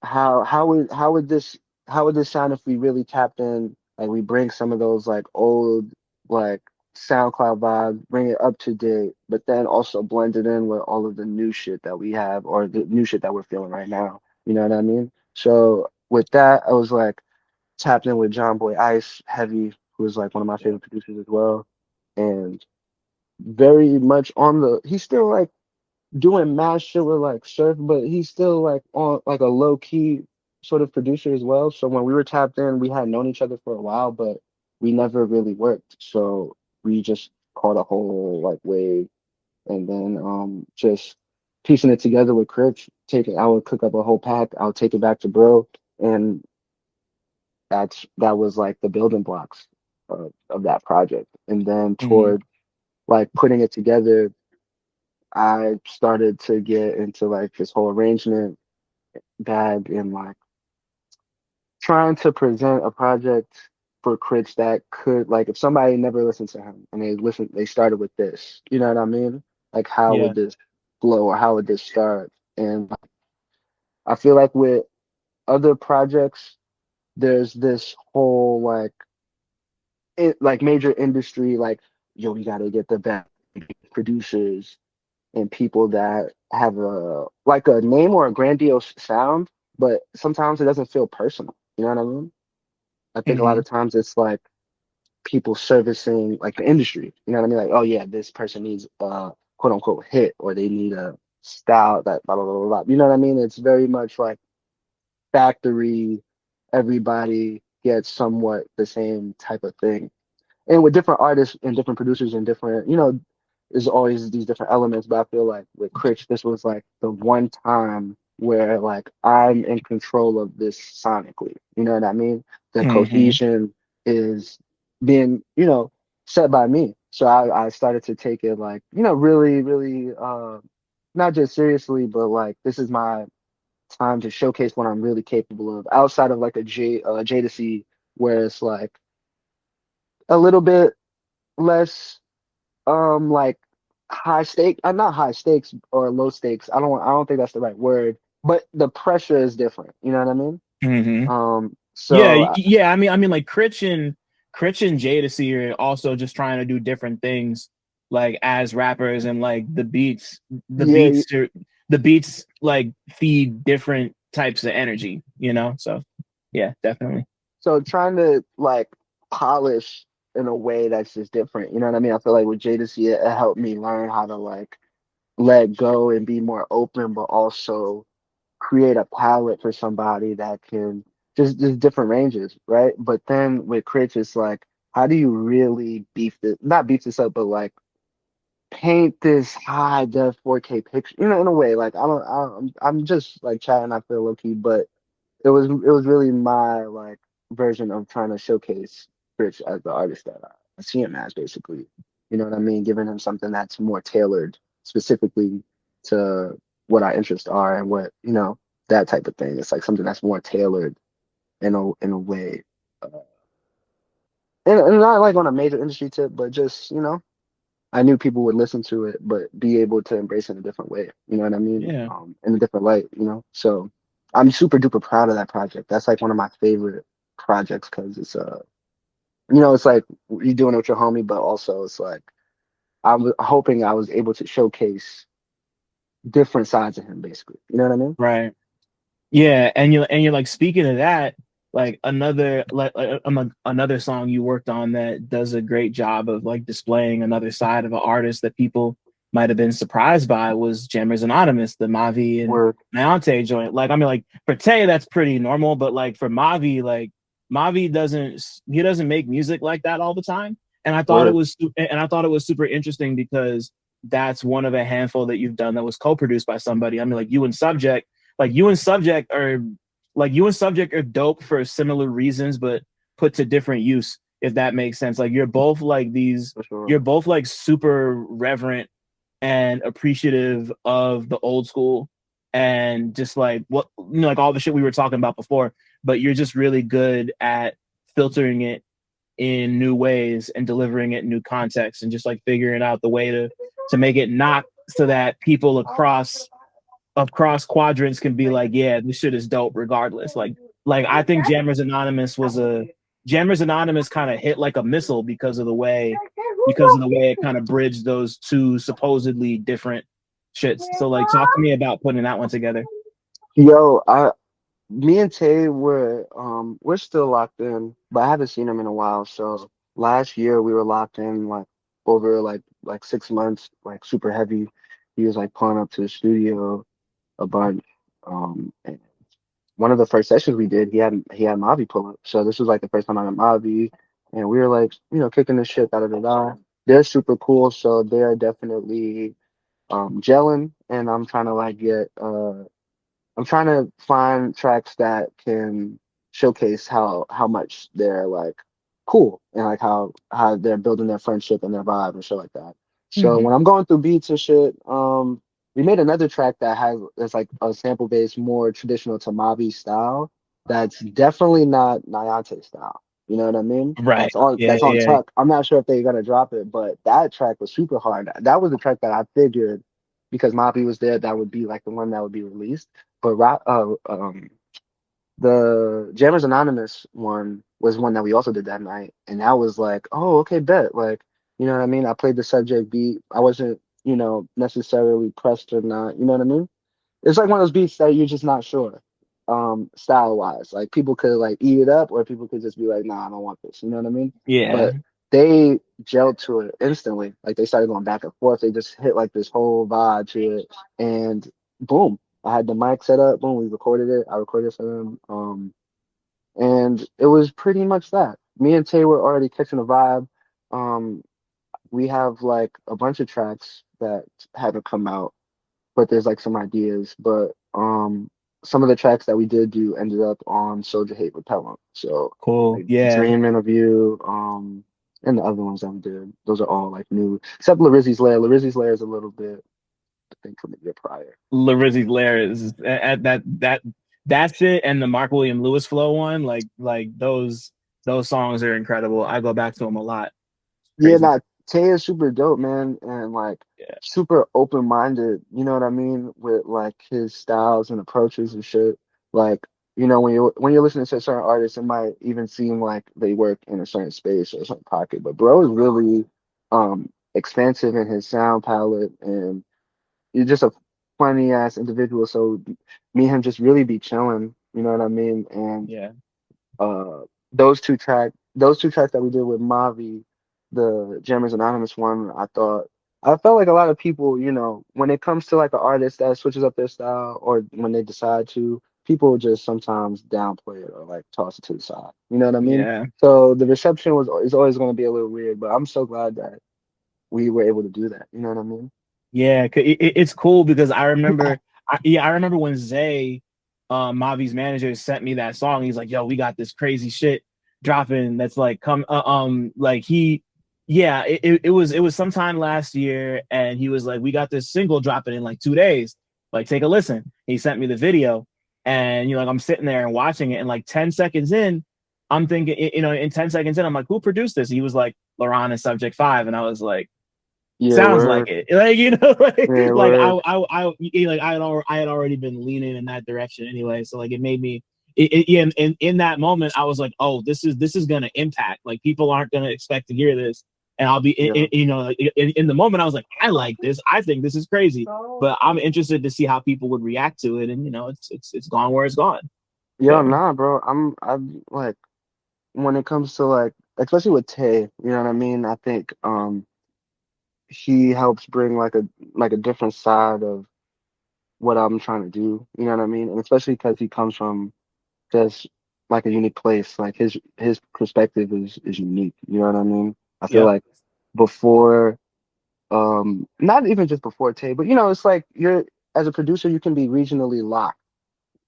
How would this sound if we really tapped in, like we bring some of those like old like SoundCloud vibes, bring it up to date, but then also blend it in with all of the new shit that we have or the new shit that we're feeling right now. You know what I mean? So with that, I was like tapped in with John Boy Ice Heavy, who is like one of my Yeah. favorite producers as well. And very much on the he's still like doing mad shit with like surf, but he's still like on like a low key sort of producer as well. So when we were tapped in, we had known each other for a while, but we never really worked. So we just caught a whole like wave and then just piecing it together with Critch, taking I would cook up a whole pack, I'll take it back to bro, and that was like the building blocks of that project. And then Mm-hmm. toward like putting it together, I started to get into like this whole arrangement bag and like trying to present a project for critics that could like if somebody never listened to him and they started with this, you know what I mean? Like how Yeah. would this flow or how would this start? And I feel like with other projects, there's this whole like like major industry like yo, we gotta get the best producers and people that have a like a name or a grandiose sound, but sometimes it doesn't feel personal. You know what I mean? I think a lot Mm-hmm. of times it's like people servicing like the industry. You know what I mean? Like, oh yeah, this person needs a quote unquote hit, or they need a style that blah blah blah blah. You know what I mean? It's very much like factory. Everybody gets somewhat the same type of thing, and with different artists and different producers and different, there's always these different elements. But I feel like with Critch, this was like the one time where like I'm in control of this sonically. You know what I mean? The Hmm. cohesion is being, set by me. So I started to take it like, really, really not just seriously, but like this is my time to showcase what I'm really capable of outside of like a Jadasea where it's like a little bit less like high stake not high stakes or low stakes. I don't think that's the right word, but the pressure is different, you know what I mean? Hmm. Yeah, So yeah. I mean, like Critch and Jadasea are also just trying to do different things, like as rappers, and like the yeah, beats, are, the beats like feed different types of energy, So, yeah, definitely. so trying to like polish in a way that's just different, you know what I mean? I feel like with Jadasea it helped me learn how to like let go and be more open, but also create a palette for somebody that can just different ranges, right? But then with Critch, it's like, how do you really not beef this up, but like paint this high def 4K picture, in a way. Like I'm just like chatting, I feel low key, but it was really my like version of trying to showcase Critch as the artist that I see him as, basically. You know what I mean? Giving him something that's more tailored specifically to what our interests are and what, that type of thing. It's like something that's more tailored in a way. Uh, and not like on a major industry tip, but just, I knew people would listen to it, but be able to embrace it in a different way. You know what I mean? Yeah. In a different light, So I'm super duper proud of that project. That's like one of my favorite projects because it's it's like you doing it with your homie, but also it's like I'm hoping I was able to showcase different sides of him, basically. You know what I mean? Right. Yeah, and you're like, speaking of that, like another song you worked on that does a great job of like displaying another side of an artist that people might have been surprised by was Jammers Anonymous, the Mavi and Word, Niontay joint. Like, I mean, like for Tay, that's pretty normal, but like for Mavi, like Mavi doesn't make music like that all the time. word, And I thought it was super interesting because that's one of a handful that you've done that was co-produced by somebody. I mean, like you and Subjxct are you and Subjxct are dope for similar reasons, but put to different use, if that makes sense. Like for sure. you're both like super reverent and appreciative of the old school and just like like all the shit we were talking about before, but you're just really good at filtering it in new ways and delivering it in new contexts and just like figuring out the way to make it not so that people across quadrants can be like, yeah, this shit is dope regardless. Like I think Jammers Anonymous kind of hit like a missile because of the way it kind of bridged those two supposedly different shits. So like talk to me about putting that one together. Yo, me and Tay we're still locked in, but I haven't seen him in a while. So last year we were locked in like over like 6 months, like super heavy. He was like pulling up to the studio a bunch. And one of the first sessions we did, he had Mavi pull up. So this was like the first time I met Mavi, and we were like, kicking this shit, da da da da. They're super cool, so they're definitely gelling, and I'm trying to find tracks that can showcase how much they're like cool and like how they're building their friendship and their vibe and shit like that. So Mm-hmm. when I'm going through beats and shit, we made another track that's like a sample base more traditional to Mavi style. That's definitely not Niontay style. You know what I mean? Right. That's on Yeah. Tuck. I'm not sure if they're gonna drop it, but that track was super hard. That was the track that I figured because Mavi was there, that would be like the one that would be released. But the Jammers Anonymous one was one that we also did that night, and that was like, oh, okay, bet. Like, you know what I mean? I played the Subjxct beat. I wasn't, necessarily pressed or not. You know what I mean? It's like one of those beats that you're just not sure, style wise. Like people could like eat it up, or people could just be like, nah, I don't want this. You know what I mean? Yeah. But they gelled to it instantly. Like they started going back and forth. They just hit like this whole vibe to it, and boom, I had the mic set up. Boom, we recorded it. I recorded for them. And it was pretty much that. Me and Tay were already catching a vibe. Um, we have like a bunch of tracks that haven't come out, but there's like some ideas. But some of the tracks that we did do ended up on Soldier Hate Repellent. So Cool. like Yeah. Dream Interview, and the other ones that we did, those are all like new. Except Larizzi's Lair. Larizzi's Lair is a little bit, I think, from the year prior. Larizzi's Lair is at that shit, and the Mark William Lewis flow one, like those songs are incredible. I go back to them a lot. Yeah, Crazy. nah, Tay is super dope, man, and like Yeah. super open-minded, you know what I mean, with like his styles and approaches and shit. Like, when you're listening to certain artists, it might even seem like they work in a certain space or a certain pocket, but bro is really expansive in his sound palette, and he's just a funny ass individual. So me and him just really be chilling, you know what I mean? And Yeah. uh those two tracks that we did with Mavi, the Jammers Anonymous one, I felt like a lot of people, when it comes to like an artist that switches up their style or when they decide to, people just sometimes downplay it or like toss it to the side. You know what I mean? Yeah. So the reception was is always going to be a little weird, but I'm so glad that we were able to do that. You know what I mean? Yeah, it's cool because I remember, I remember when Zay, Mavi's manager, sent me that song. He's like, "Yo, we got this crazy shit dropping. That's like like yeah, it was sometime last year, and he was like, we got this single dropping in like 2 days. Like, take a listen." He sent me the video, and like I'm sitting there and watching it, and like 10 seconds in, I'm thinking, in 10 seconds in, I'm like, who produced this? He was like, Laron and Subject 5, and I was like, Yeah, sounds like word. it. Like, Yeah, like word. I had already been leaning in that direction anyway. So like it made me, yeah. In that moment, I was like, oh, this is gonna impact. Like people aren't gonna expect to hear this, and I'll be, Yeah. in the moment, I was like, I like this. I think this is crazy, but I'm interested to see how people would react to it. And it's gone where it's gone. Yo, So nah, bro. I'm like when it comes to like especially with Tay, you know what I mean? I think he helps bring like a different side of what I'm trying to do, you know what I mean? And especially because he comes from just like a unique place. Like his perspective is unique, you know what I mean? I feel yep. like before not even just before Tay, but it's like you're as a producer you can be regionally locked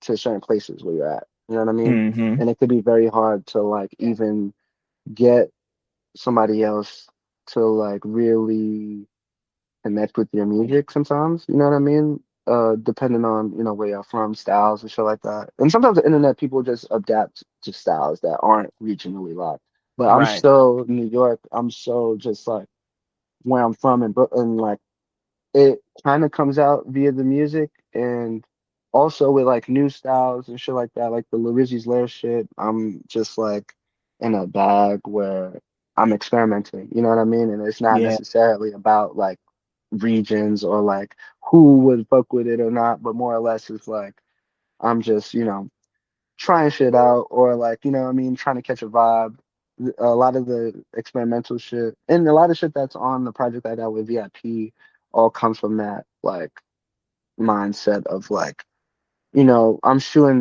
to certain places where you're at. You know what I mean? Mm-hmm. And it could be very hard to like even get somebody else to like really connect with your music sometimes. You know what I mean? Depending on, where you're from, styles and shit like that. And sometimes the internet people just adapt to styles that aren't regionally locked. But I'm Right. so New York, I'm so just like where I'm from in Brooklyn, like it kind of comes out via the music and also with like new styles and shit like that, like the Larizzi's Lair shit. I'm just like in a bag where I'm experimenting, you know what I mean? And it's not Yeah. necessarily about like regions or like who would fuck with it or not, but more or less it's like I'm just, trying shit out or like, what I mean, trying to catch a vibe. A lot of the experimental shit and a lot of shit that's on the project I got with VIP all comes from that like mindset of like, I'm throwing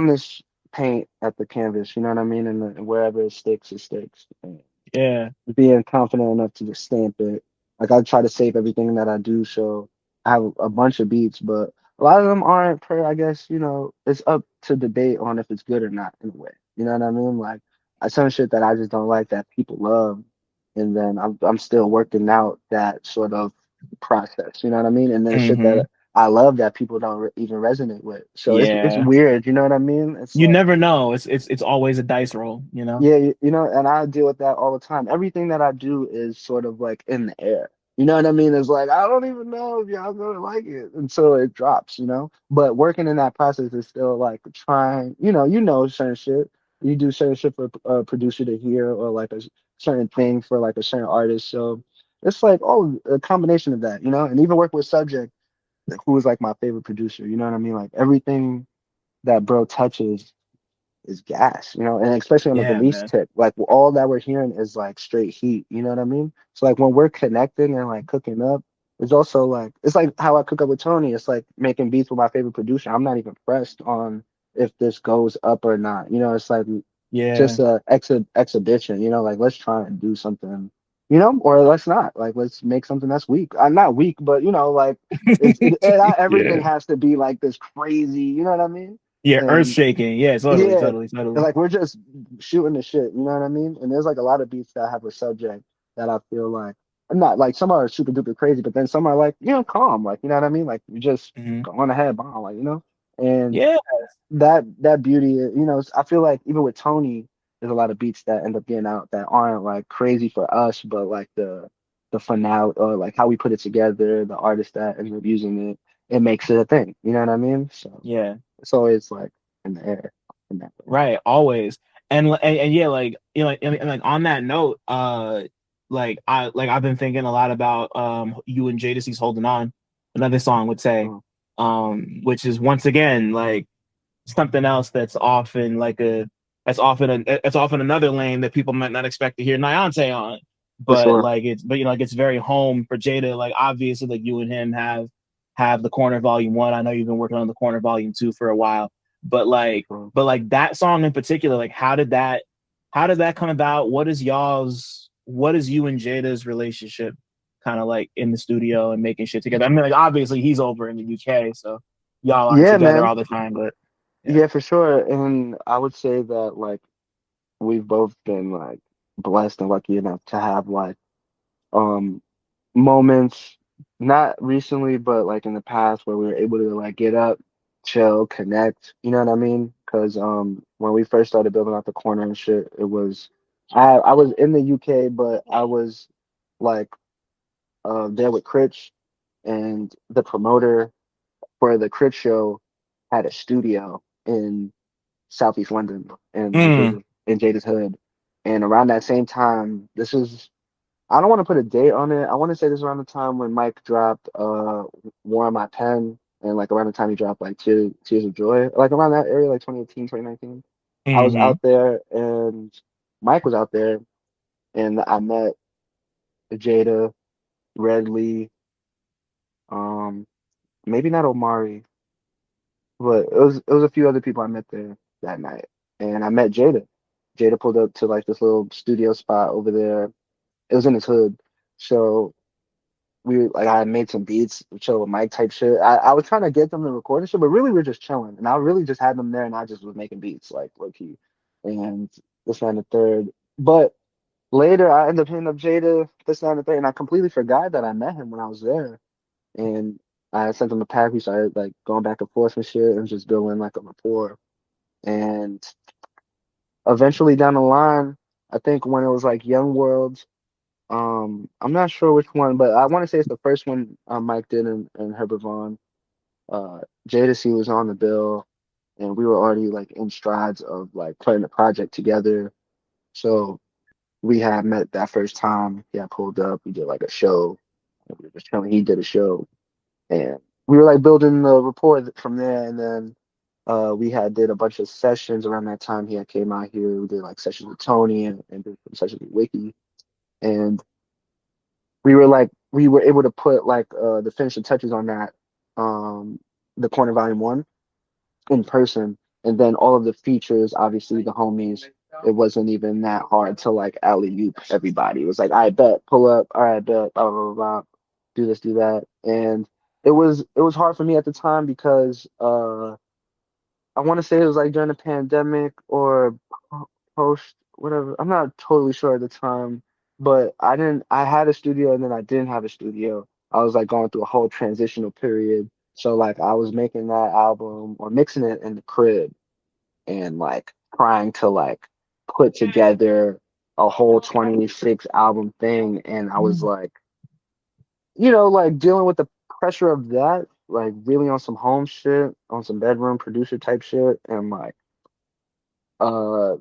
this paint at the canvas, you know what I mean? And wherever it sticks, it sticks. And Yeah. being confident enough to just stamp it. Like I try to save everything that I do, so I have a bunch of beats, but a lot of them aren't per, I guess, it's up to debate on if it's good or not in a way. You know what I mean? Like I some shit that I just don't like that people love, and then I'm still working out that sort of process. You know what I mean? And then shit Mm-hmm. that I love that people don't even resonate with. So it's Yeah. weird. You know what I mean? It's You like never know. It's always a dice roll. yeah, and I deal with that all the time. Everything that I do is sort of like in the air. You know what I mean? It's like I don't even know if y'all gonna like it until it drops, But working in that process is still like trying, certain shit. You do certain shit for a producer to hear or like a certain thing for like a certain artist. So it's like a combination of that, And even work with Subject, who is like my favorite producer, you know what I mean? Like everything that bro touches is gas, you know, and especially on the Yeah, release man. tip, like all that we're hearing is like straight heat, you know what I mean? So like when we're connecting and like cooking up, it's also like it's like how I cook up with Tony. It's like making beats with my favorite producer. I'm not even pressed on if this goes up or not. You know, it's like Yeah. just a exhibition, you know, like let's try and do something, you know, or let's not. Like let's make something that's weak. I'm not weak, but you know, like not everything Yeah. has to be like this crazy, you know what I mean? Yeah, earth And shaking. Yeah, totally, yeah, totally, and totally. like we're just shooting the shit, you know what I mean? And there's like a lot of beats that have a subject that I feel like I'm not like some are super duper crazy, but then some are like, you know, calm, like you know what I mean? Like you just Hmm. go on ahead, bomb, like you know? And Yeah. that beauty, you know, I feel like even with Tony, there's a lot of beats that end up getting out that aren't like crazy for us, but like the finale or like how we put it together, the artist that ends up using it, it makes it a thing. You know what I mean? So Yeah. it's always like in the air in that way. Right, always. And yeah, like you know, and like on that note, I've been thinking a lot about you and Jadasea's Holding On, another song would say, Mm, which is once again like something else that's often another lane that people might not expect to hear Niontay on. for But sure. like it's like it's very home for Jada. Like obviously like you and him have the Corner Volume 1. I know you've been working on the Corner Volume 2 for a while. But For like sure. but like that song in particular, like how did that come about? What is you and Jada's relationship kind of like in the studio and making shit together? I mean, like obviously he's over in the UK, so y'all aren't Yeah, together man. all the time, but yeah. Yeah, for sure. And I would say that like we've both been like blessed and lucky enough to have like um moments, not recently, but like in the past where we were able to like get up, chill, connect. You know what I mean? Because when we first started building out the corner and shit, it was I was in the UK, but I was like there with Critch and the promoter for the Critch show had a studio in Southeast London in like Mm, Jada's hood. And around that same time, this was I don't want to put a date on it. I want to say this around the time when Mike dropped War on My Pen and like around the time he dropped like Tears of Joy. Like around that area, like 2018, 2019. I was hmm. out there and Mike was out there and I met Jada, Redley, um, maybe not Omari, but it was a few other people I met there that night. And I met Jada. Jada pulled up to like this little studio spot over there. It was in his hood. So like I made some beats, chill with Mike type shit. I was trying to get them to record and shit, but really we're just chilling. And I really just had them there and I just was making beats like low key. And this and the third. But later I ended up hitting up Jada, this and the third, and I completely forgot that I met him when I was there. And I sent him a pack. We started like going back and forth and shit and just building like a rapport. And eventually down the line, I think when it was like Young World, I'm not sure which one, but I want to say it's the first one Mike did and Herbert Vaughn. Jadasea was on the bill, and we were already like in strides of like putting the project together. So we had met that first time. He had pulled up. We did like a show. And we were just chilling. He did a show, and we were like building the rapport from there. And then we had did a bunch of sessions around that time. He had came out here. We did like sessions with Tony and did some sessions with Wiki. And we were able to put like the finishing touches on that the corner volume one in person, and then all of the features, obviously the homies, it wasn't even that hard to like alley oop everybody. It was like I bet, pull up, all right, bet, blah blah blah, blah, do this, do that. And it was hard for me at the time because I want to say it was like during the pandemic or post whatever. I'm not totally sure at the time, but I had a studio and then I didn't have a studio. I was like going through a whole transitional period. So like I was making that album or mixing it in the crib and like trying to like put together a whole 26 album thing. And I was like, like dealing with the pressure of that, like really on some home shit, on some bedroom producer type shit, and like uh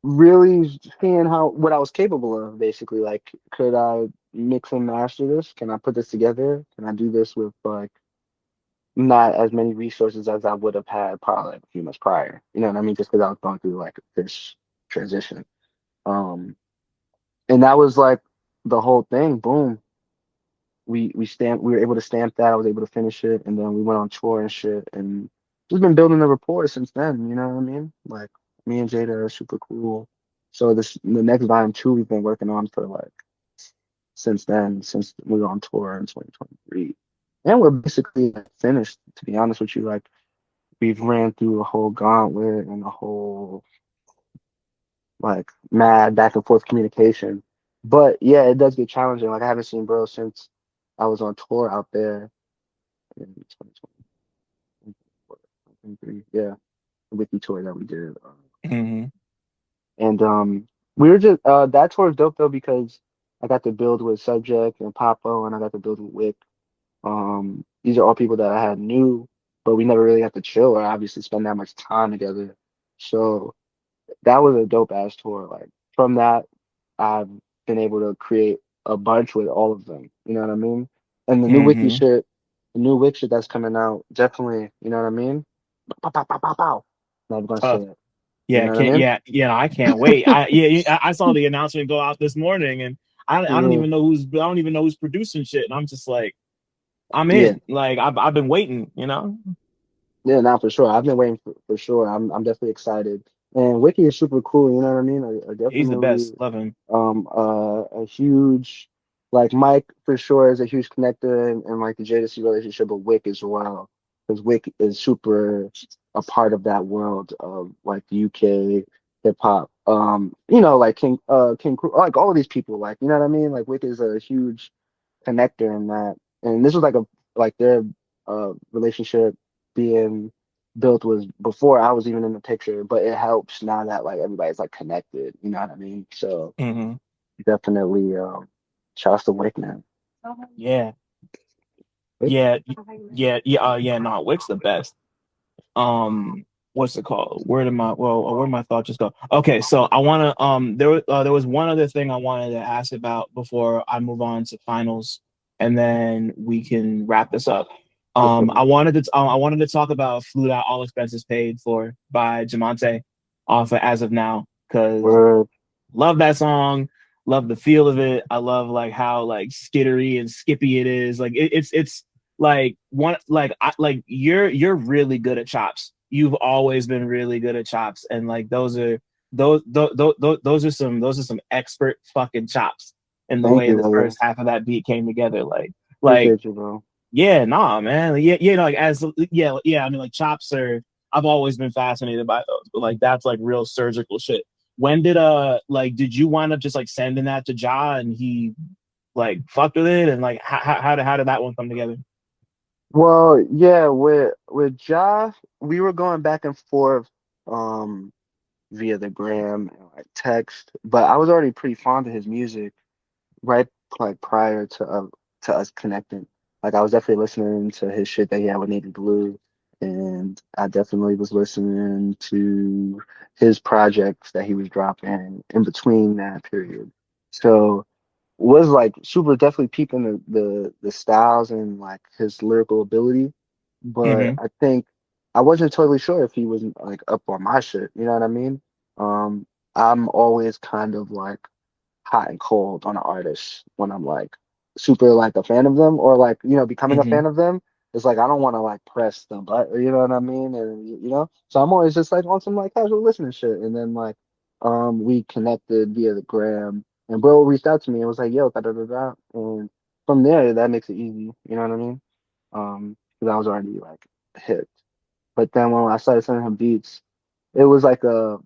really seeing how what I was capable of basically. Like, could I mix and master this? Can I put this together? Can I do this with like not as many resources as I would have had probably like a few months prior. You know what I mean? Just because I was going through like this transition. Um, and that was like the whole thing. Boom. We were able to stamp that. I was able to finish it, and then we went on tour and shit, and just been building the rapport since then. You know what I mean? Like me and Jada are super cool. So the next volume two we've been working on for like since then, since we were on tour in 2023, and we're basically finished. To be honest with you, like we've ran through a whole gauntlet and a whole like mad back and forth communication. But yeah, it does get challenging. Like I haven't seen bro since I was on tour out there in 2023. Yeah, the wiki tour that we did. Mm-hmm. And we were just that tour is dope though because I got to build with Subjxct and Papo, and I got to build with Wick. These are all people that I had knew, but we never really got to chill or obviously spend that much time together. So that was a dope ass tour. Like from that, I've been able to create a bunch with all of them. You know what I mean? And the new wiki Mm-hmm. shit, the new wiki shit that's coming out, definitely. You know what I mean? Pow, pow, pow, pow, pow. Never gonna say it. You Yeah, know what I can't. mean? Yeah, yeah. I can't wait. I saw the announcement go out this morning, and I don't Yeah, even know who's producing shit, and I'm just like, I'm yeah. in. Like I've been waiting, you know. Yeah, not for sure. I've been waiting for sure. I'm definitely excited. And Wiki is super cool, you know what I mean? I He's the definitely best. Love him. a huge like Mike for sure is a huge connector and like the Jadasea relationship with Wick as well. Because Wick is super a part of that world of like UK hip hop. You know, like King like all of these people, like you know what I mean? Like Wick is a huge connector in that. And this was like a like their relationship being built was before I was even in the picture, but it helps now that like everybody's like connected, you know what I mean? So Hmm. definitely shouts to Wick man. Yeah, Wick? yeah. No, Wick's the best. What's it called? Where did my thought just go? Okay, so I want to there was one other thing I wanted to ask about before I move on to finals, and then we can wrap this up. What's up, man? I wanted to talk about Flew Out All Expenses Paid For by Jah-Monte off of As of Now, because Word. love that song, love the feel of it. I love like how like skittery and skippy it is. Like it's like one like you're really good at chops. You've always been really good at chops, and like those are some expert fucking chops in the Thank way you, the brother. first half of that beat came together. Like Appreciate you, bro. yeah, nah, man. Yeah, like as yeah. I mean, like chops are. I've always been fascinated by those, but like that's like real surgical shit. When did did you wind up just like sending that to Ja and he like fucked with it and like how did that one come together? Well, yeah, with Ja, we were going back and forth um via the gram and like text, but I was already pretty fond of his music. Right like prior to us connecting. Like I was definitely listening to his shit that he had with Navy Blue, and I definitely was listening to his projects that he was dropping in between that period. So was like super definitely peeping the styles and like his lyrical ability, but Mm-hmm. I think I wasn't totally sure if he was like up on my shit. You know what I mean? Um, I'm always kind of like hot and cold on an artist when I'm like super like a fan of them or like becoming a Mm-hmm. fan of them. It's like I don't want to like press them, but you know what I mean, and so I'm always just like on some like casual listening shit, and then like we connected via the gram, and bro reached out to me and was like, yo, da da da da, and from there that makes it easy, you know what I mean? Because I was already like hit, but then when I started sending him beats, it was like a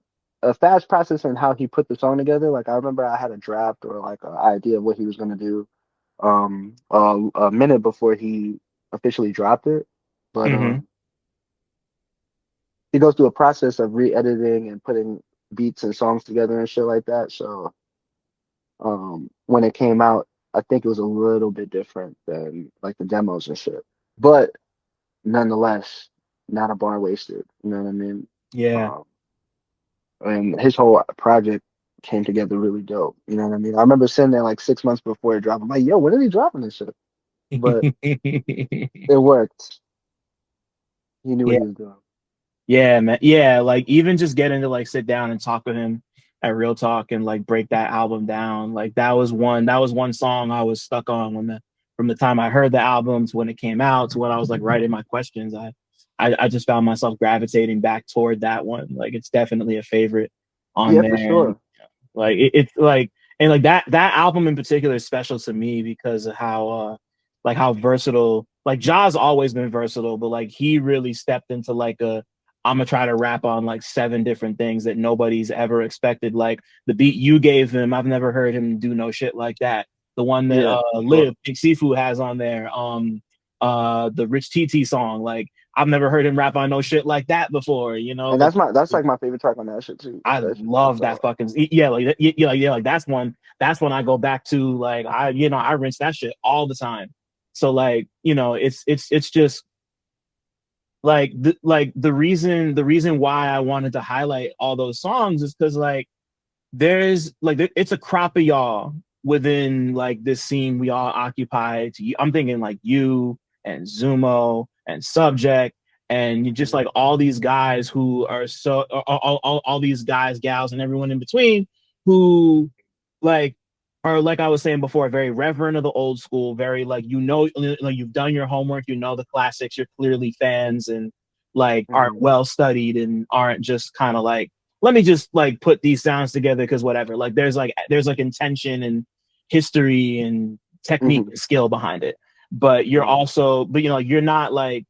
fast process in how he put the song together. Like I remember I had a draft or like an idea of what he was gonna do a minute before he officially dropped it. But Mm-hmm. he goes through a process of re-editing and putting beats and songs together and shit like that. So when it came out, I think it was a little bit different than like the demos and shit. But nonetheless, not a bar wasted. You know what I mean? Yeah. Um, and his whole project came together really dope. You know what I mean? I remember sitting there like 6 months before it dropped. I'm like, yo, when are he dropping this shit? But it worked. He knew what Yeah. he was doing. Yeah, man. Yeah, like even just getting to like sit down and talk with him at Real Talk and like break that album down. Like that was one song I was stuck on from the time I heard the album to when it came out to when I was like writing my questions. I just found myself gravitating back toward that one. Like it's definitely a favorite on Yeah, for there. And sure. like it's like and like that album in particular is special to me because of how versatile, like Ja's always been versatile, but like he really stepped into like a I'm gonna try to rap on like 7 different things that nobody's ever expected. Like the beat you gave him, I've never heard him do no shit like that. The one that Yeah, for sure. Live Big Sifu has on there, the Rich TT song, like I've never heard him rap on no shit like that before. And Like that's like my favorite track on that shit too. I That shit is love so that fucking yeah, like yeah, like that's one I go back to. Like I rinse that shit all the time. So like it's just the reason why I wanted to highlight all those songs is because like it's a crop of y'all within like this scene we all occupy. I'm thinking like you and Zumo and Subject and you just like all these guys who are so all these guys, gals, and everyone in between who like are, like I was saying before, very reverent of the old school, very like like you've done your homework, the classics, you're clearly fans and like aren't Mhm. well studied and aren't just kind of like let me just like put these sounds together because whatever. Like there's like intention and history and technique Mhm. and skill behind it. But you're not like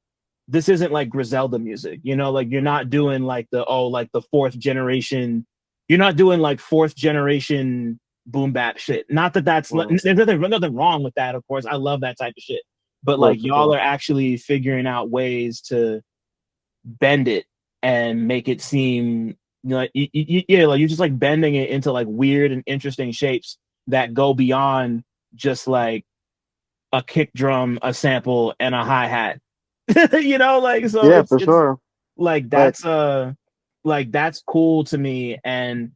this isn't like Griselda music, like you're not doing like the fourth generation. You're not doing like fourth generation boom bap shit. Not that Right. there's nothing wrong with that, of course. I love that type of shit. But Right, like for y'all sure. are actually figuring out ways to bend it and make it seem like yeah, like you're just like bending it into like weird and interesting shapes that go beyond just like a kick drum, a sample, and a hi hat. Like so Yeah, it's for it's sure. like Like, that's cool to me. And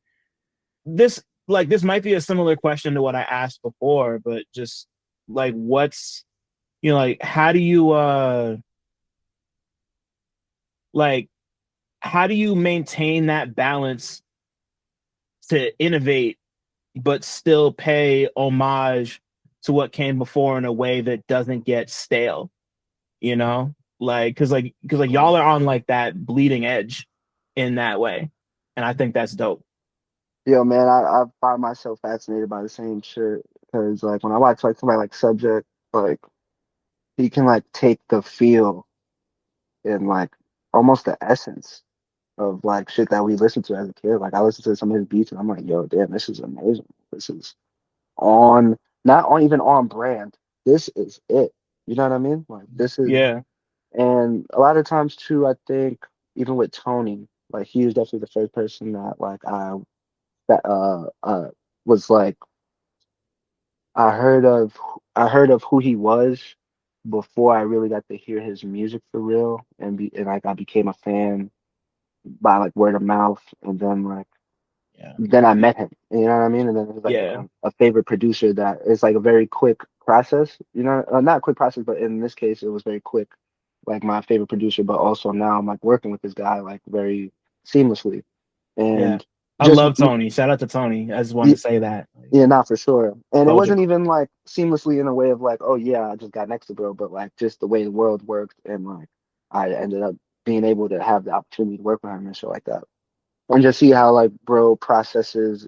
this might be a similar question to what I asked before, but just like what's like like how do you maintain that balance to innovate but still pay homage to what came before in a way that doesn't get stale, like because y'all are on like that bleeding edge in that way, and I think that's dope. yo, man, I find myself fascinated by the same shit because, like, when I watch like somebody like Subject, like, he can like take the feel and like almost the essence of like shit that we listened to as a kid. Like, I listen to some of his beats and I'm like, yo, damn, this is amazing. This is on not on even on brand. This is it. You know what I mean? Like, this is, Yeah, and a lot of times too, I think even with Tony, like he was definitely the first person that like that was like I heard of I heard of who he was before I really got to hear his music for real and like I became a fan by like word of mouth and yeah, then I met him. You know what I mean? And then it was like yeah, a favorite producer that it's like a very quick process. You know, not a quick process, but in this case, it was very quick. Like my favorite producer, but also now I'm like working with this guy like very seamlessly yeah. and I just love Tony. Shout out to Tony. I just wanted y- to say that. Like, yeah, not for sure. And it Soldier. wasn't even like seamlessly in a way of like, oh yeah, I just got next to bro, but like just the way the world worked and like I ended up being able to have the opportunity to work with him and shit like that. And just see how like bro processes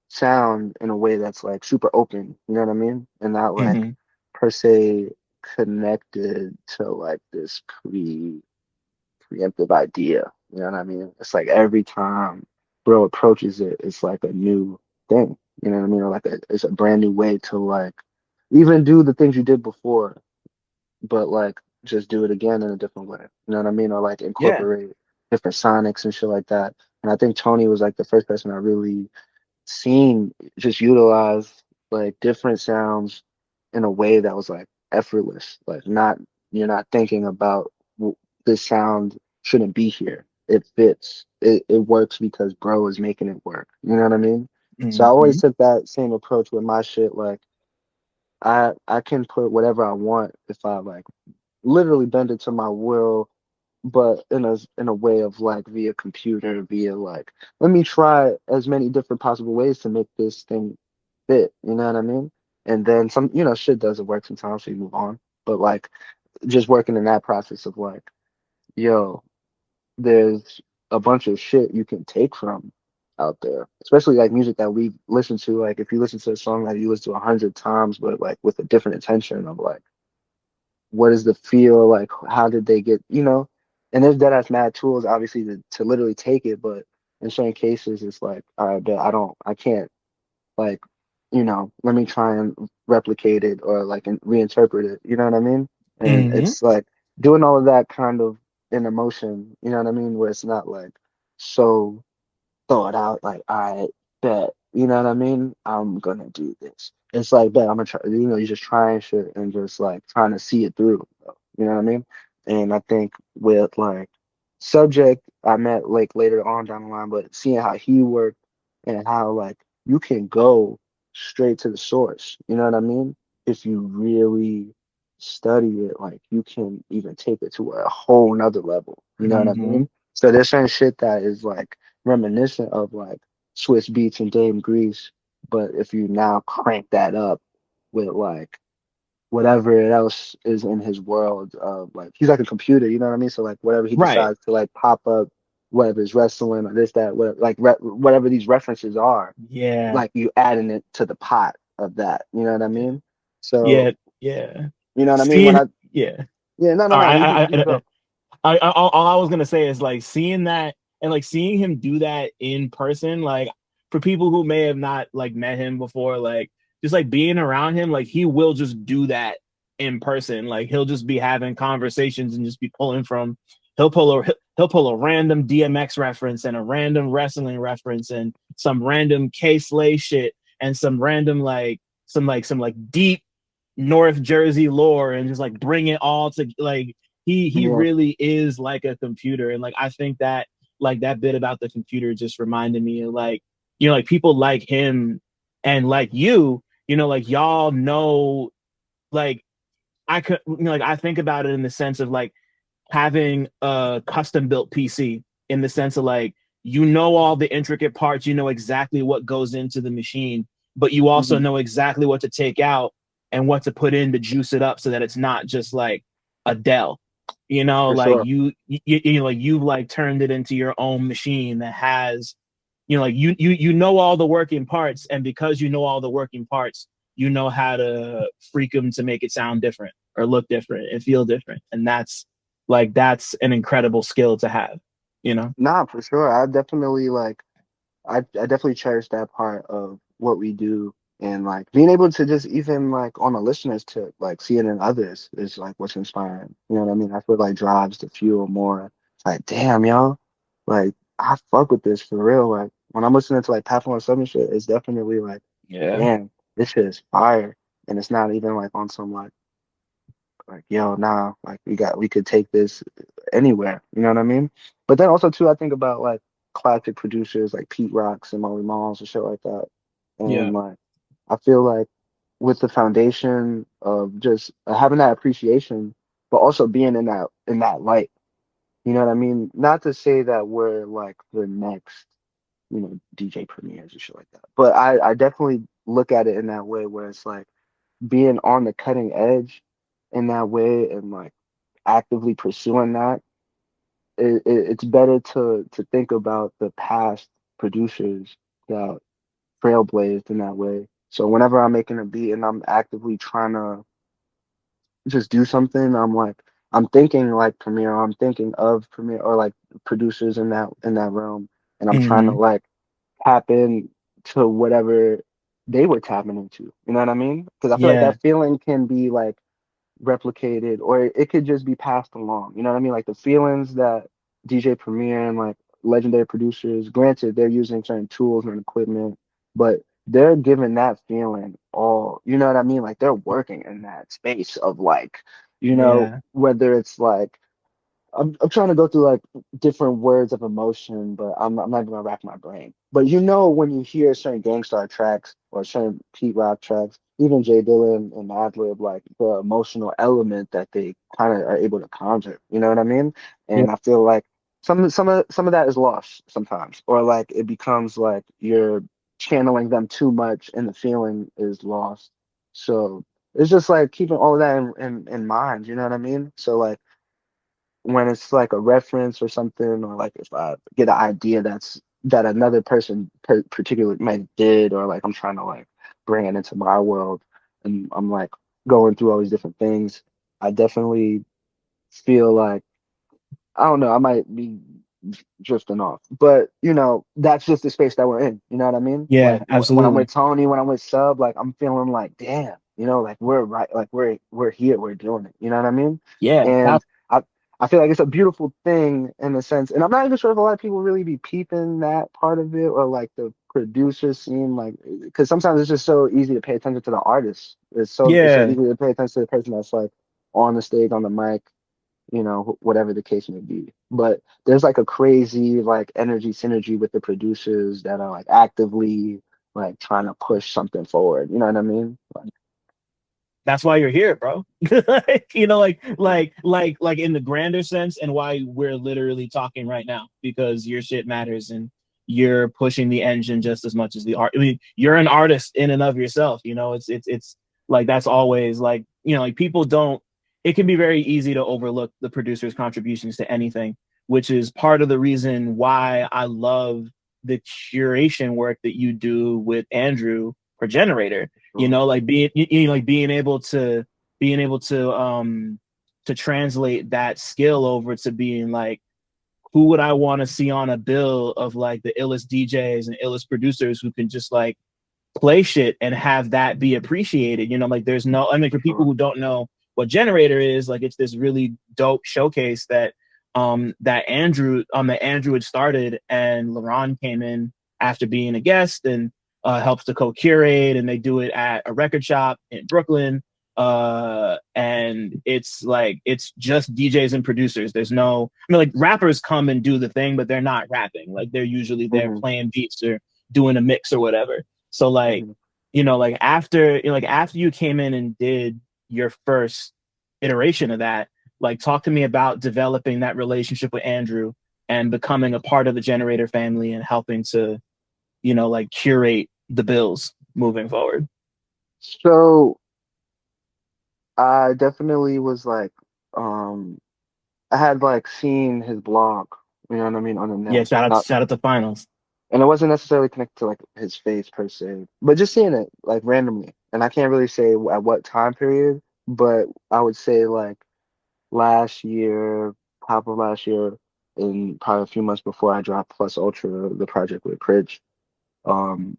sound in a way that's like super open, you know what I mean? And not like Hmm. per se connected to like this preemptive idea. You know what I mean? It's like every time bro approaches it, it's like a new thing. You know what I mean? Or like it's a brand new way to like even do the things you did before, but like just do it again in a different way. You know what I mean? Or like Yeah, incorporate different sonics and shit like that. And I think Tony was like the first person I really seen just utilize like different sounds in a way that was like effortless. Like not you're not thinking about this sound shouldn't be here. It fits. It works because bro is making it work. You know what I mean? So I always hmm, took that same approach with my shit. Like I can put whatever I want if I like literally bend it to my will but in a way of like via computer, via like let me try as many different possible ways to make this thing fit. You know what I mean? And then some, shit doesn't work sometimes, so you move on. But like just working in that process of like, yo, there's a bunch of shit you can take from out there, especially like music that we listen to. Like if you listen to a song that you listen to 100 times, but like with a different intention of like, what is the feel? Like, how did they get, And there's dead ass mad tools, obviously, to literally take it, but in certain cases, it's like, all right, but I can't, like, let me try and replicate it or like reinterpret it. You know what I mean? And Mm-hmm. it's like doing all of that kind of in emotion. You know what I mean? Where it's not like so thought out, like, I bet, you know what I mean? I'm gonna do this. It's like, bet, I'm gonna try, you're just trying shit and just like trying to see it through, you know what I mean? And I think with like Subject, I met like later on down the line, but seeing how he worked and how like you can go straight to the source, you know what I mean? If you really study it, like you can even take it to a whole nother level, you know what I Mm-hmm. mean? So there's certain shit that is like reminiscent of like Swiss Beats and Dame Grease, but if you now crank that up with like whatever else is in his world of like he's like a computer, you know what I mean? So like whatever he Right. decides to like pop up, whether it's wrestling or this, that, whatever, like whatever these references are, Yeah. like you adding it to the pot of that, you know what I Yeah. mean? Yeah. So Yeah. you know what I mean? When Seeing, I yeah. yeah, no, no, All no, right. you can go. All I was gonna say is like seeing that and like seeing him do that in person, like for people who may have not like met him before, like just like being around him, like he will just do that in person. Like he'll just be having conversations and just be pulling from he'll pull a random DMX reference and a random wrestling reference and some random K Slay shit and some random some like deep North Jersey lore and just like bring it all to like he Yeah, really is like a computer. And like I think that like that bit about the computer just reminded me of like, like people like him and like like y'all know, like I could, like I think about it in the sense of like having a custom built PC, in the sense of like all the intricate parts, exactly what goes into the machine, but you also hmm, know exactly what to take out and what to put in to juice it up so that it's not just like a Dell. for Like sure. like you've like turned it into your own machine that has, like you know all the working parts, and because you know all the working parts, you know how to freak them to make it sound different or look different and feel different, and that's an incredible skill to have, you know? Nah, for sure. I definitely like. I definitely cherish that part of what we do and like being able to just even like on a listener's tip, like seeing in others is like what's inspiring. You know what I mean? That's what like drives the fuel more. It's like, damn, yo, like I fuck with this for real. Like when I'm listening to like Path on Southern shit, it's definitely like, Yeah. damn, this shit is fire. And it's not even like on some like yo, nah, like we could take this anywhere. You know what I mean? But then also too, I think about like classic producers like Pete Rocks and Molly Malls and shit like that. Yeah. And like I feel like with the foundation of just having that appreciation, but also being in that light. You know what I mean? Not to say that we're like the next, DJ premieres and shit like that. But I definitely look at it in that way where it's like being on the cutting edge in that way and like actively pursuing that, it's better to think about the past producers that trailblazed in that way. So whenever I'm making a beat and I'm actively trying to just do something, I'm thinking like Premiere, I'm thinking of Premiere or like producers in that realm, and I'm trying to Mm-hmm. like tap in to whatever they were tapping into. You know what I mean? Because I feel like Yeah. that feeling can be like replicated or it could just be passed along. You know what I mean? Like the feelings that DJ Premier and like legendary producers, granted, they're using certain tools and equipment, but they're giving that feeling all, you know what I mean? Like they're working in that space of like, Yeah. whether it's like I'm trying to go through like different words of emotion, but I'm not even gonna rack my brain. But when you hear certain Gangstar tracks or certain Pete Rock tracks, even Jay Dilla and Madlib, like the emotional element that they kind of are able to conjure. You know what I mean? Yeah. And I feel like some of that is lost sometimes, or like it becomes like you're channeling them too much, and the feeling is lost. So it's just like keeping all of that in mind. You know what I mean? So like when it's like a reference or something, or like if I get an idea that another person particularly might did, or like I'm trying to like bring it into my world, and I'm like going through all these different things, I definitely feel like I don't know, I might be drifting off, but that's just the space that we're in. You know what I mean? Yeah, Like when I'm absolutely. with Tony, when I'm with Sub, like I'm feeling like, damn, like we're right, like we're here, we're doing it. You know what I mean? Yeah. And I I feel like it's a beautiful thing in a sense, and I'm not even sure if a lot of people really be peeping that part of it, or like the producers seem like, because sometimes it's just so easy to pay attention to the artist. It's so Yeah. easy to pay attention to the person that's like on the stage, on the mic, whatever the case may be. But there's like a crazy like energy synergy with the producers that are like actively like trying to push something forward. You know what I mean? Like, That's why you're here, bro. Like in the grander sense, and why we're literally talking right now, because your shit matters and you're pushing the engine just as much as the art. I mean, you're an artist in and of yourself. It's like that's always like like people don't. It can be very easy to overlook the producer's contributions to anything, which is part of the reason why I love the curation work that you do with Andrew for Generator. sure. Like being able to translate that skill over to being like, who would I want to see on a bill of like the illest DJs and illest producers who can just like play shit and have that be appreciated. Like there's no, I mean, for people Sure. who don't know what Generator is, like it's this really dope showcase that Andrew had started, and Laron came in after being a guest and helps to co-curate, and they do it at a record shop in Brooklyn. And it's just DJs and producers. There's no, I mean, like rappers come and do the thing, but they're not rapping. Like they're usually there Hmm. playing beats or doing a mix or whatever. So like, Hmm. after you came in and did your first iteration of that, like talk to me about developing that relationship with Andrew and becoming a part of the Generator family and helping to, like curate the bills moving forward. So I definitely was like, um, I had like seen his blog, you know what I mean, on the Yeah, net. shout out Not, shout out to Finals. and it wasn't necessarily connected to like his face per se, but just seeing it like randomly. And I can't really say at what time period, but I would say like last year, top of last year, and probably a few months before I dropped Plus Ultra, the project with Critch. um,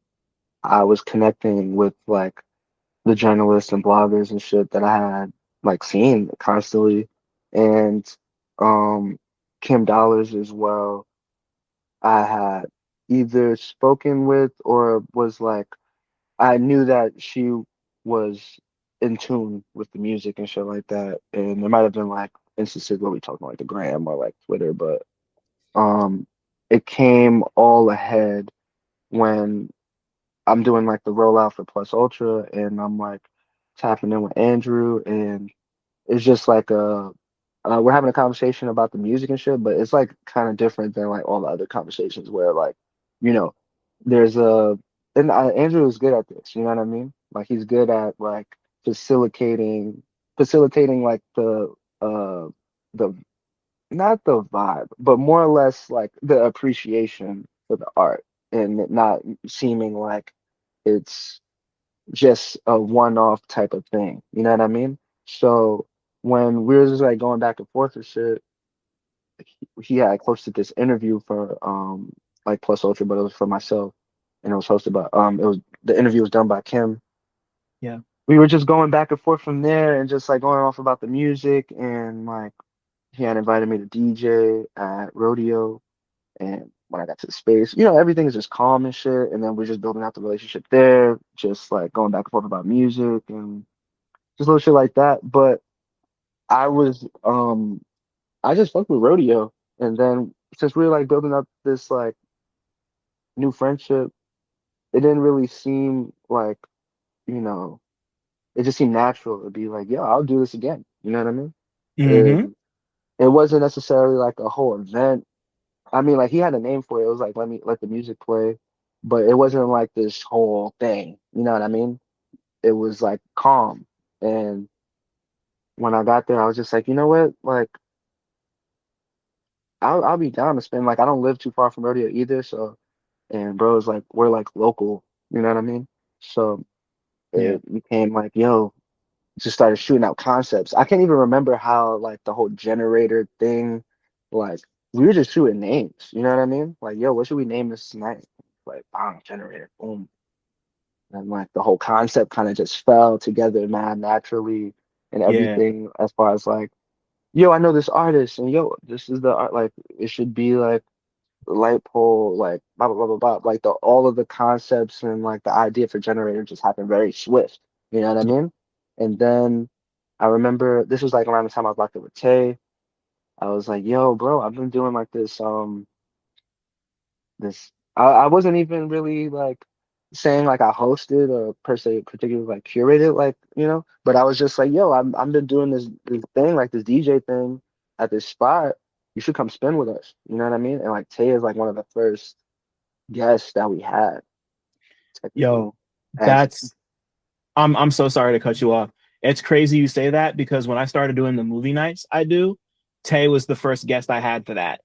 I was connecting with like the journalists and bloggers and shit that I had like seen constantly, and um, Kim Dollars as well. I had either spoken with, or was like, I knew that she was in tune with the music and shit like that. And there might have been like instances where we talked on like the gram or like Twitter, but um it came all ahead when I'm doing like the rollout for Plus Ultra, and I'm like tapping in with Andrew, and it's just like we're having a conversation about the music and shit, but it's like kind of different than like all the other conversations where like, you know, there's a and Andrew is good at this, you know what I mean? Like he's good at like facilitating like uh the not the vibe, but more or less like the appreciation for the art, and it not seeming like it's just a one-off type of thing. You know what I mean? So when we were just like going back and forth and shit, he had posted this interview for like Plus Ultra, but it was for myself, and it was hosted by it was the interview was done by Kim. Yeah. We were just going back and forth from there, and just like going off about the music, and like he had invited me to DJ at Rodeo. And when I got to the space, everything is just calm and shit. And then we're just building out the relationship there, just like going back and forth about music and just little shit like that. But I was, I just fucked with Rodeo. And then since we were like building up this like new friendship, it didn't really seem like, you know, it just seemed natural to be like, yo, I'll do this again. You know what I mean? It, Mm-hmm. it wasn't necessarily like a whole event. I mean, like he had a name for it. It was like let the music play, but it wasn't like this whole thing. You know what I mean? It was like calm. And when I got there, I was just like, you know what? Like I'll be down to spend like I don't live too far from rodeo either, so and bro is like we're like local, you know what I mean? So Yeah. it became like, yo, just started shooting out concepts. I can't even remember how like the whole generator thing, like we were just shooting names, you know what I mean? Like, yo, what should we name this tonight? Like, bang, generator, boom. And like the whole concept kind of just fell together, man, naturally and Yeah. everything as far as like, yo, I know this artist and yo, this is the art, like it should be like light pole, like blah blah blah blah blah. Like the all of the concepts and like the idea for generator just happened very swift. You know what I mean? And then I remember this was like around the time I was locked up with Tay. I was like, yo, bro, I've been doing like this I wasn't even really like saying like I hosted or per se particularly like curated like, you know, but I was just like, yo, I'm been doing this thing, like this DJ thing at this spot. You should come spin with us. You know what I mean? And like Tay is like one of the first guests that we had, technically. Yo, As that's I'm so sorry to cut you off. It's crazy you say that because when I started doing the movie nights I do, Tay was the first guest I had for that.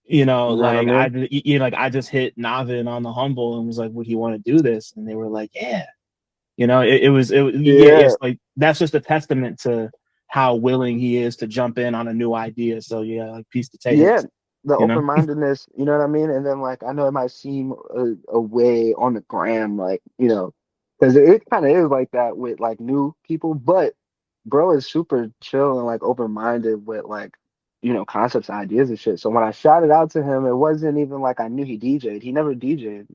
You know, you know what I like mean? I just hit Navin on the humble and was like, would he want to do this? And they were like, yeah. You know, yeah, Yeah, it's like that's just a testament to how willing he is to jump in on a new idea. So yeah, like peace to Tay yeah. Hicks, The you know? open-mindedness, you know what I mean? And then like I know it might seem a way on the gram, like, you know, because it kind of is like that with like new people, but bro is super chill and like open-minded with like, you know, concepts and ideas and shit. So when I shouted out to him, it wasn't even like I knew he DJ'd. He never DJ'd.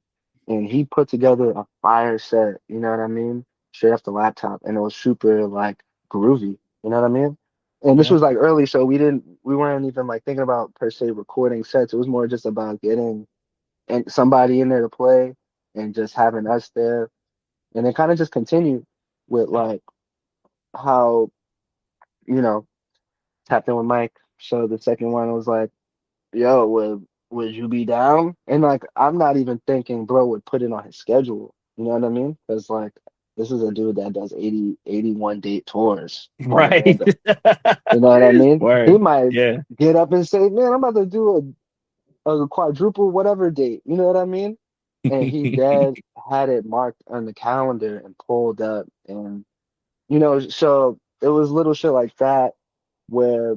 And he put together a fire set, you know what I mean? Straight off the laptop. And it was super like groovy, you know what I mean? And this Yeah. was like early, so we weren't even like thinking about per se recording sets. It was more just about getting and somebody in there to play and just having us there. And it kind of just continued with like how, you know, tapped in with Mike. So the second one was like, yo, would you be down? And like I'm not even thinking bro would put it on his schedule. You know what I mean? Because like this is a dude that does 81 date tours on the Right. random. You know what I mean? He Word. might Yeah. get up and say, man, I'm about to do a quadruple whatever date. You know what I mean? And he dead had it marked on the calendar and pulled up. And, you know, so it was little shit like that where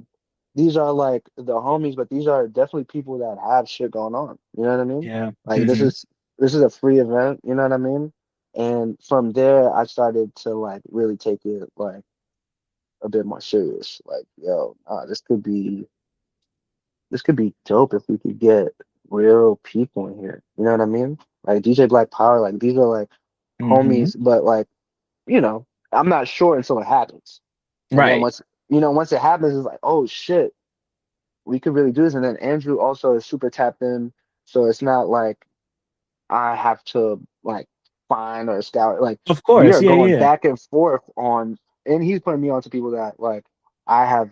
these are like the homies, but these are definitely people that have shit going on. You know what I mean? Yeah. Like Hmm. this is a free event, you know what I mean? And from there I started to like really take it like a bit more serious. Like, yo, this could be dope if we could get real people in here. You know what I mean? Like DJ Black Power, like these are like Hmm. homies, but like, you know, I'm not sure until it happens. And then Right. once it happens, it's like, oh shit, we could really do this. And then Andrew also is super tapped in. So it's not like I have to like find or scout. Like Of we course. are Yeah. going Yeah. back and forth on, and he's putting me on to people that like I have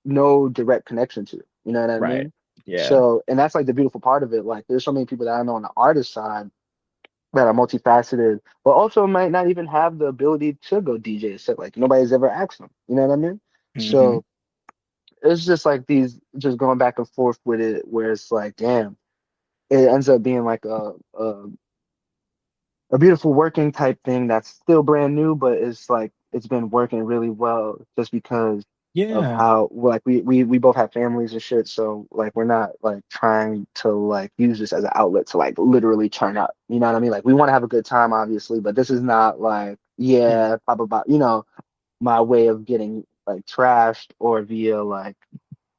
no direct connection to. You know what I Right. mean? Yeah. So, and that's like the beautiful part of it. Like, there's so many people that I know on the artist side that are multifaceted, but also might not even have the ability to go DJ a set. Like, nobody's ever asked them. You know what I mean? Hmm. So it's just like these, just going back and forth with it, where it's like, damn, it ends up being like a beautiful working type thing that's still brand new, but it's like it's been working really well just because of Yeah. how like we both have families and shit. So like we're not like trying to like use this as an outlet to like literally turn up. You know what I mean? Like we want to have a good time, obviously, but this is not like yeah, blah blah blah. You know, my way of getting like trashed or via like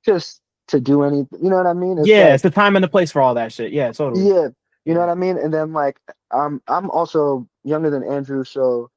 just to do anything. You know what I mean? It's Yeah. like It's the time and the place for all that shit. Yeah. Totally. yeah, you know Yeah. what I mean? And then like I'm also younger than Andrew, so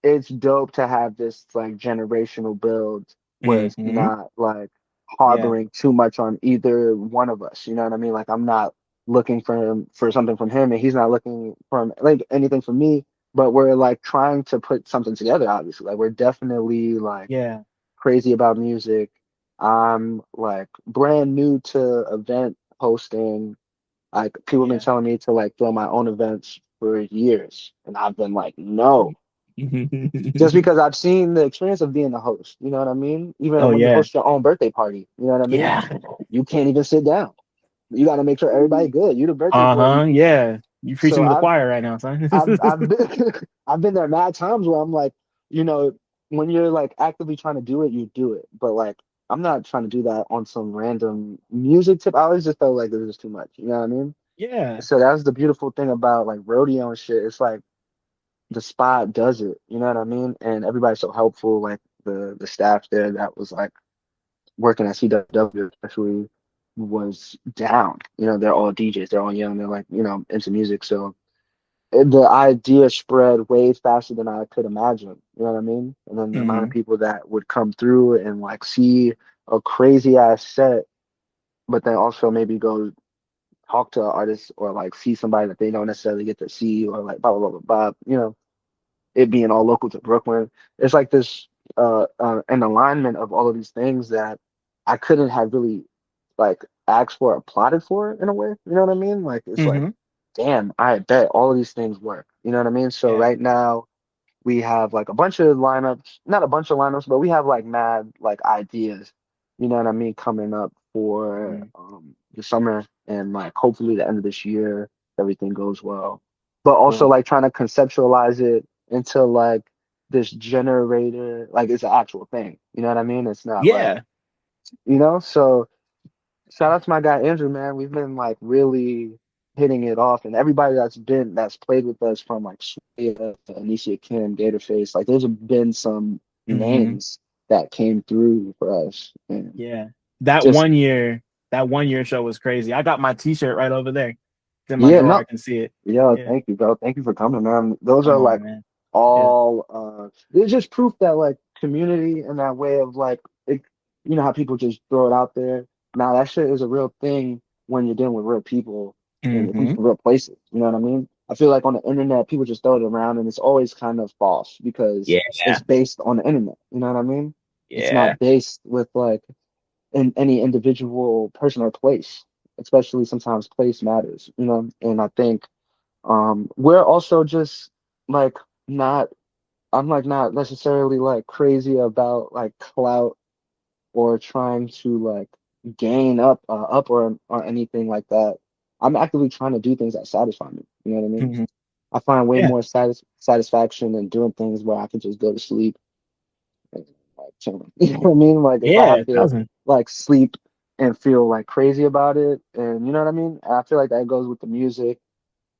it's dope to have this like generational build where it's Hmm. not like Yeah. harboring too much on either one of us. You know what I mean? Like I'm not looking for something from him and he's not looking for like anything from me. but we're like trying to put something together. Obviously, like we're definitely like Yeah. crazy about music. I'm like brand new to event hosting. Like people have been Yeah. telling me to like throw my own events for years, and I've been like, no, just because I've seen the experience of being the host. You know what I mean? Oh Even when you yeah. host your own birthday party, you know what I mean? Yeah. You can't even sit down. You got to make sure everybody good. You the birthday boy. Uh-huh. Yeah. You preaching So to the choir right now, son. I've been I've been there mad times where I'm like, you know, when you're like actively trying to do it, you do it. But like I'm not trying to do that on some random music tip. I always just felt like it was just too much. You know what I mean? Yeah. So that's the beautiful thing about like rodeo and shit. It's like the spot does it. You know what I mean? And everybody's so helpful. Like the staff there that was like working at CW especially was down. You know, they're all DJs. They're all young. They're like, you know, into music. So the idea spread way faster than I could imagine. You know what I mean? And then the amount of Hmm. people that would come through and like see a crazy ass set, but then also maybe go talk to an artist or like see somebody that they don't necessarily get to see or like blah blah blah blah blah. You know, it being all local to Brooklyn. It's like this an alignment of all of these things that I couldn't have really like asked for or plotted for in a way. You know what I mean? Like it's like, Hmm. damn, I bet all of these things work. You know what I mean? So Yeah. right now we have like a bunch of lineups, not a bunch of lineups, but we have like mad like ideas, you know what I mean, coming up for Mhm. the summer and like hopefully the end of this year, everything goes well. But also Cool. like trying to conceptualize it into like this generator, like it's an actual thing. You know what I mean? It's not like, Yeah. you know, so shout out to my guy Andrew, man. We've been like really hitting it off, and everybody that's played with us from like Swaya to Anisha Kim, Gatorface, like there's been some Hmm. names that came through for us, and Yeah. That just one year, that 1 year show was crazy. I got my t-shirt right over there. It's in my yeah, drawer. I no, can see it. yeah, Yeah. thank you, bro. Thank you for coming, man. Those are Come like on, man. Yeah. all it's just proof that like community and that way of like it, you know how people just throw it out there. Now that shit is a real thing when you're dealing with real people and it comes Hmm. from real places. You know what I mean? I feel like on the internet people just throw it around and it's always kind of false because Yeah. it's based on the internet. You know what I mean? It's Yeah. not based with like in any individual person or place. Especially sometimes place matters, you know, and I think we're also just like not I'm like not necessarily like crazy about like clout or trying to like gain up or anything like that. I'm actively trying to do things that satisfy me. You know what I mean? Hmm. I find way Yeah. more satisfaction in doing things where I can just go to sleep and like chilling. You know what I mean? Like if I Yeah. have to 1,000. like sleep and feel like crazy about it, and you know what I mean? I feel like that goes with the music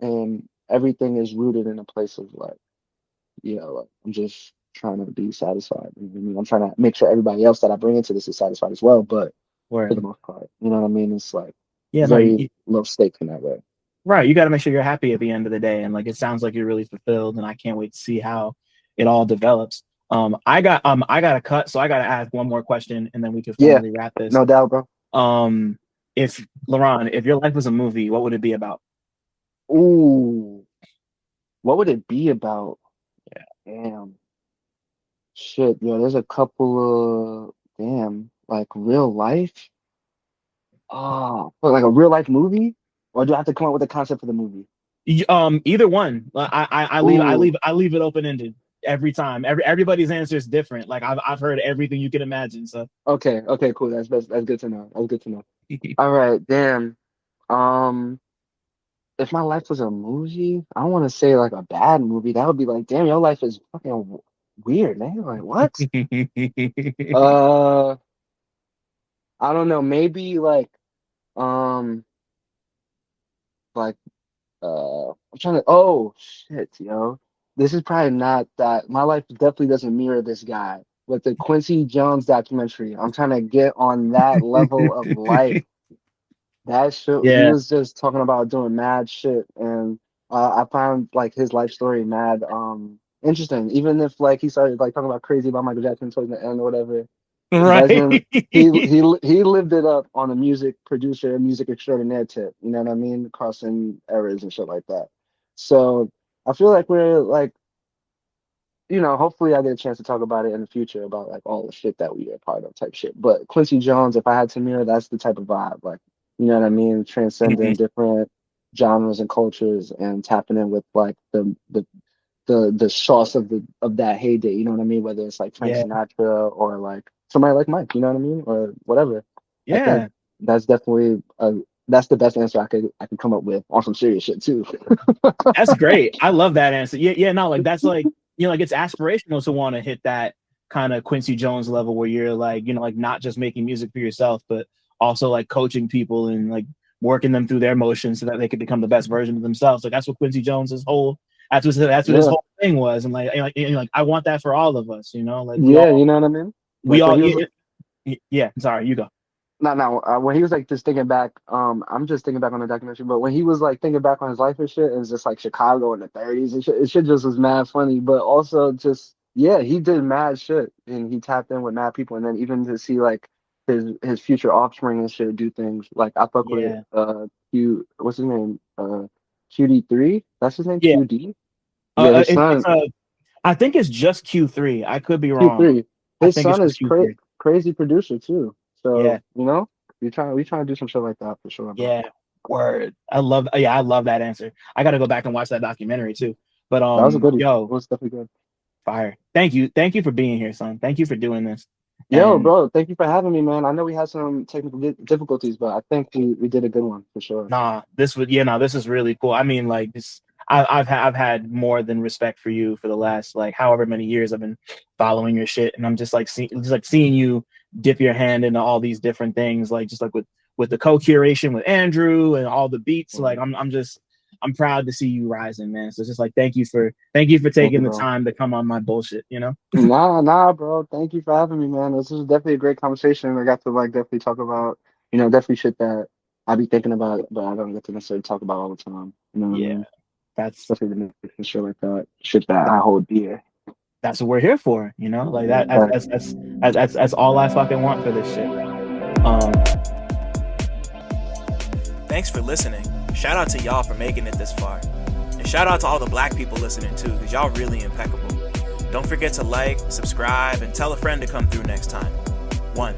and everything is rooted in a place of like like I'm just trying to be satisfied. You know what I mean? I'm trying to make sure everybody else that I bring into this is satisfied as well. But for the Word. most part, you know what I mean? It's like Yeah. No. very low stakes in that way. Right. You got to make sure you're happy at the end of the day, and like it sounds like you're really fulfilled, and I can't wait to see how it all develops. I got a cut, so I got to ask one more question, and then we can Yeah, formally wrap this. no doubt, bro. Um, if Laron, if your life was a movie, what would it be about? Ooh, what would it be about? Damn, shit, yo, there's a couple of damn like real life. But like a real life movie, or do I have to come up with a concept for the movie? Either one. Ooh, I leave it open ended every time. Everybody's answer is different. Like I've heard everything you can imagine. So okay, okay, cool. That's good to know. That's good to know. All right, damn. Um. If my life was a movie, I don't want to say like a bad movie. That would be like, damn, your life is fucking weird, man. Like, what? Uh, I don't know. Maybe um, like, I'm trying to. Oh shit, yo, this is probably not that. My life definitely doesn't mirror this guy. With the Quincy Jones documentary, I'm trying to get on that level of life. That shit, he Yeah. was just talking about doing mad shit, and I found like his life story mad interesting. Even if like he started like talking about crazy about Michael Jackson towards the end or whatever, it doesn't. Right. He lived it up on a music producer, music extraordinaire tip. You know what I mean? Crossing errors and shit like that. So I feel like we're like you know, hopefully I get a chance to talk about it in the future about like all the shit that we are part of type shit. But Quincy Jones, if I had to mirror, that's the type of vibe. Like, you know what I mean? Mhm. Transcending different genres and cultures and tapping in with like the sauce of that heyday. You know what I mean? Whether it's like Frank Yeah, Sinatra or like somebody like Mike. You know what I mean? Or whatever. I think yeah, that's definitely that's the best answer I could come up with on some serious shit too. that's great. I love that answer. Yeah, yeah, no, like that's like, like it's aspirational to want to hit that kind of Quincy Jones level where you're like, like not just making music for yourself, but also like coaching people and like working them through their motions so that they could become the best version of themselves. Like that's what Quincy Jones's whole that's what his Yeah, whole thing was. And like I want that for all of us, like we yeah, all you know what I mean? we Like when all he was yeah, sorry, you go. no, when he was like just thinking back, I'm just thinking back on the documentary, but when he was like thinking back on his life and shit, and it's just like Chicago in the 30s and shit, it shit just was mad funny, but also just yeah, he did mad shit and he tapped in with mad people, and then even to see like his future offspring and shit do things like I fuck with Yeah. Q, what's his name, QD3, that's his name, Yeah. QD, yeah, his It's son I think it's just Q3. I could be wrong. Q3, I his think it's son just is Q3. crazy producer too, Yeah. so you know we trying to do some shit like that for sure, bro. Yeah. Word. I love that answer. I got to go back and watch that documentary too. But That was a goodie. It yo, was definitely good. fire. Thank you. Thank you for being here, son. Thank you for doing this. Yo, And bro, thank you for having me, man. I know we had some technical difficulties, but I think we did a good one for sure. this is really cool. I mean, like this, I've had more than respect for you for the last like however many years I've been following your shit, and I'm just like seeing you dip your hand into all these different things, like just like with the co-curation with Andrew and all the beats. Like Um, I'm proud to see you rising, man. So it's just like thank you for Thank you, taking the bro. time to come on my bullshit. Nah, bro. Thank you for having me, man. This was definitely a great conversation. I got to like definitely talk about, definitely shit that I be thinking about, but I don't get to necessarily talk about all the time. You know what I Yeah, mean? that's Especially the music and shit like that. Shit that I hold dear. that's what we're here for. Like that. Yeah, That's all I fucking want for this shit. Um, Thanks for listening. Shout out to y'all for making it this far. And shout out to all the black people listening too, because y'all really impeccable. Don't forget to like, subscribe, and tell a friend to come through next time. 1.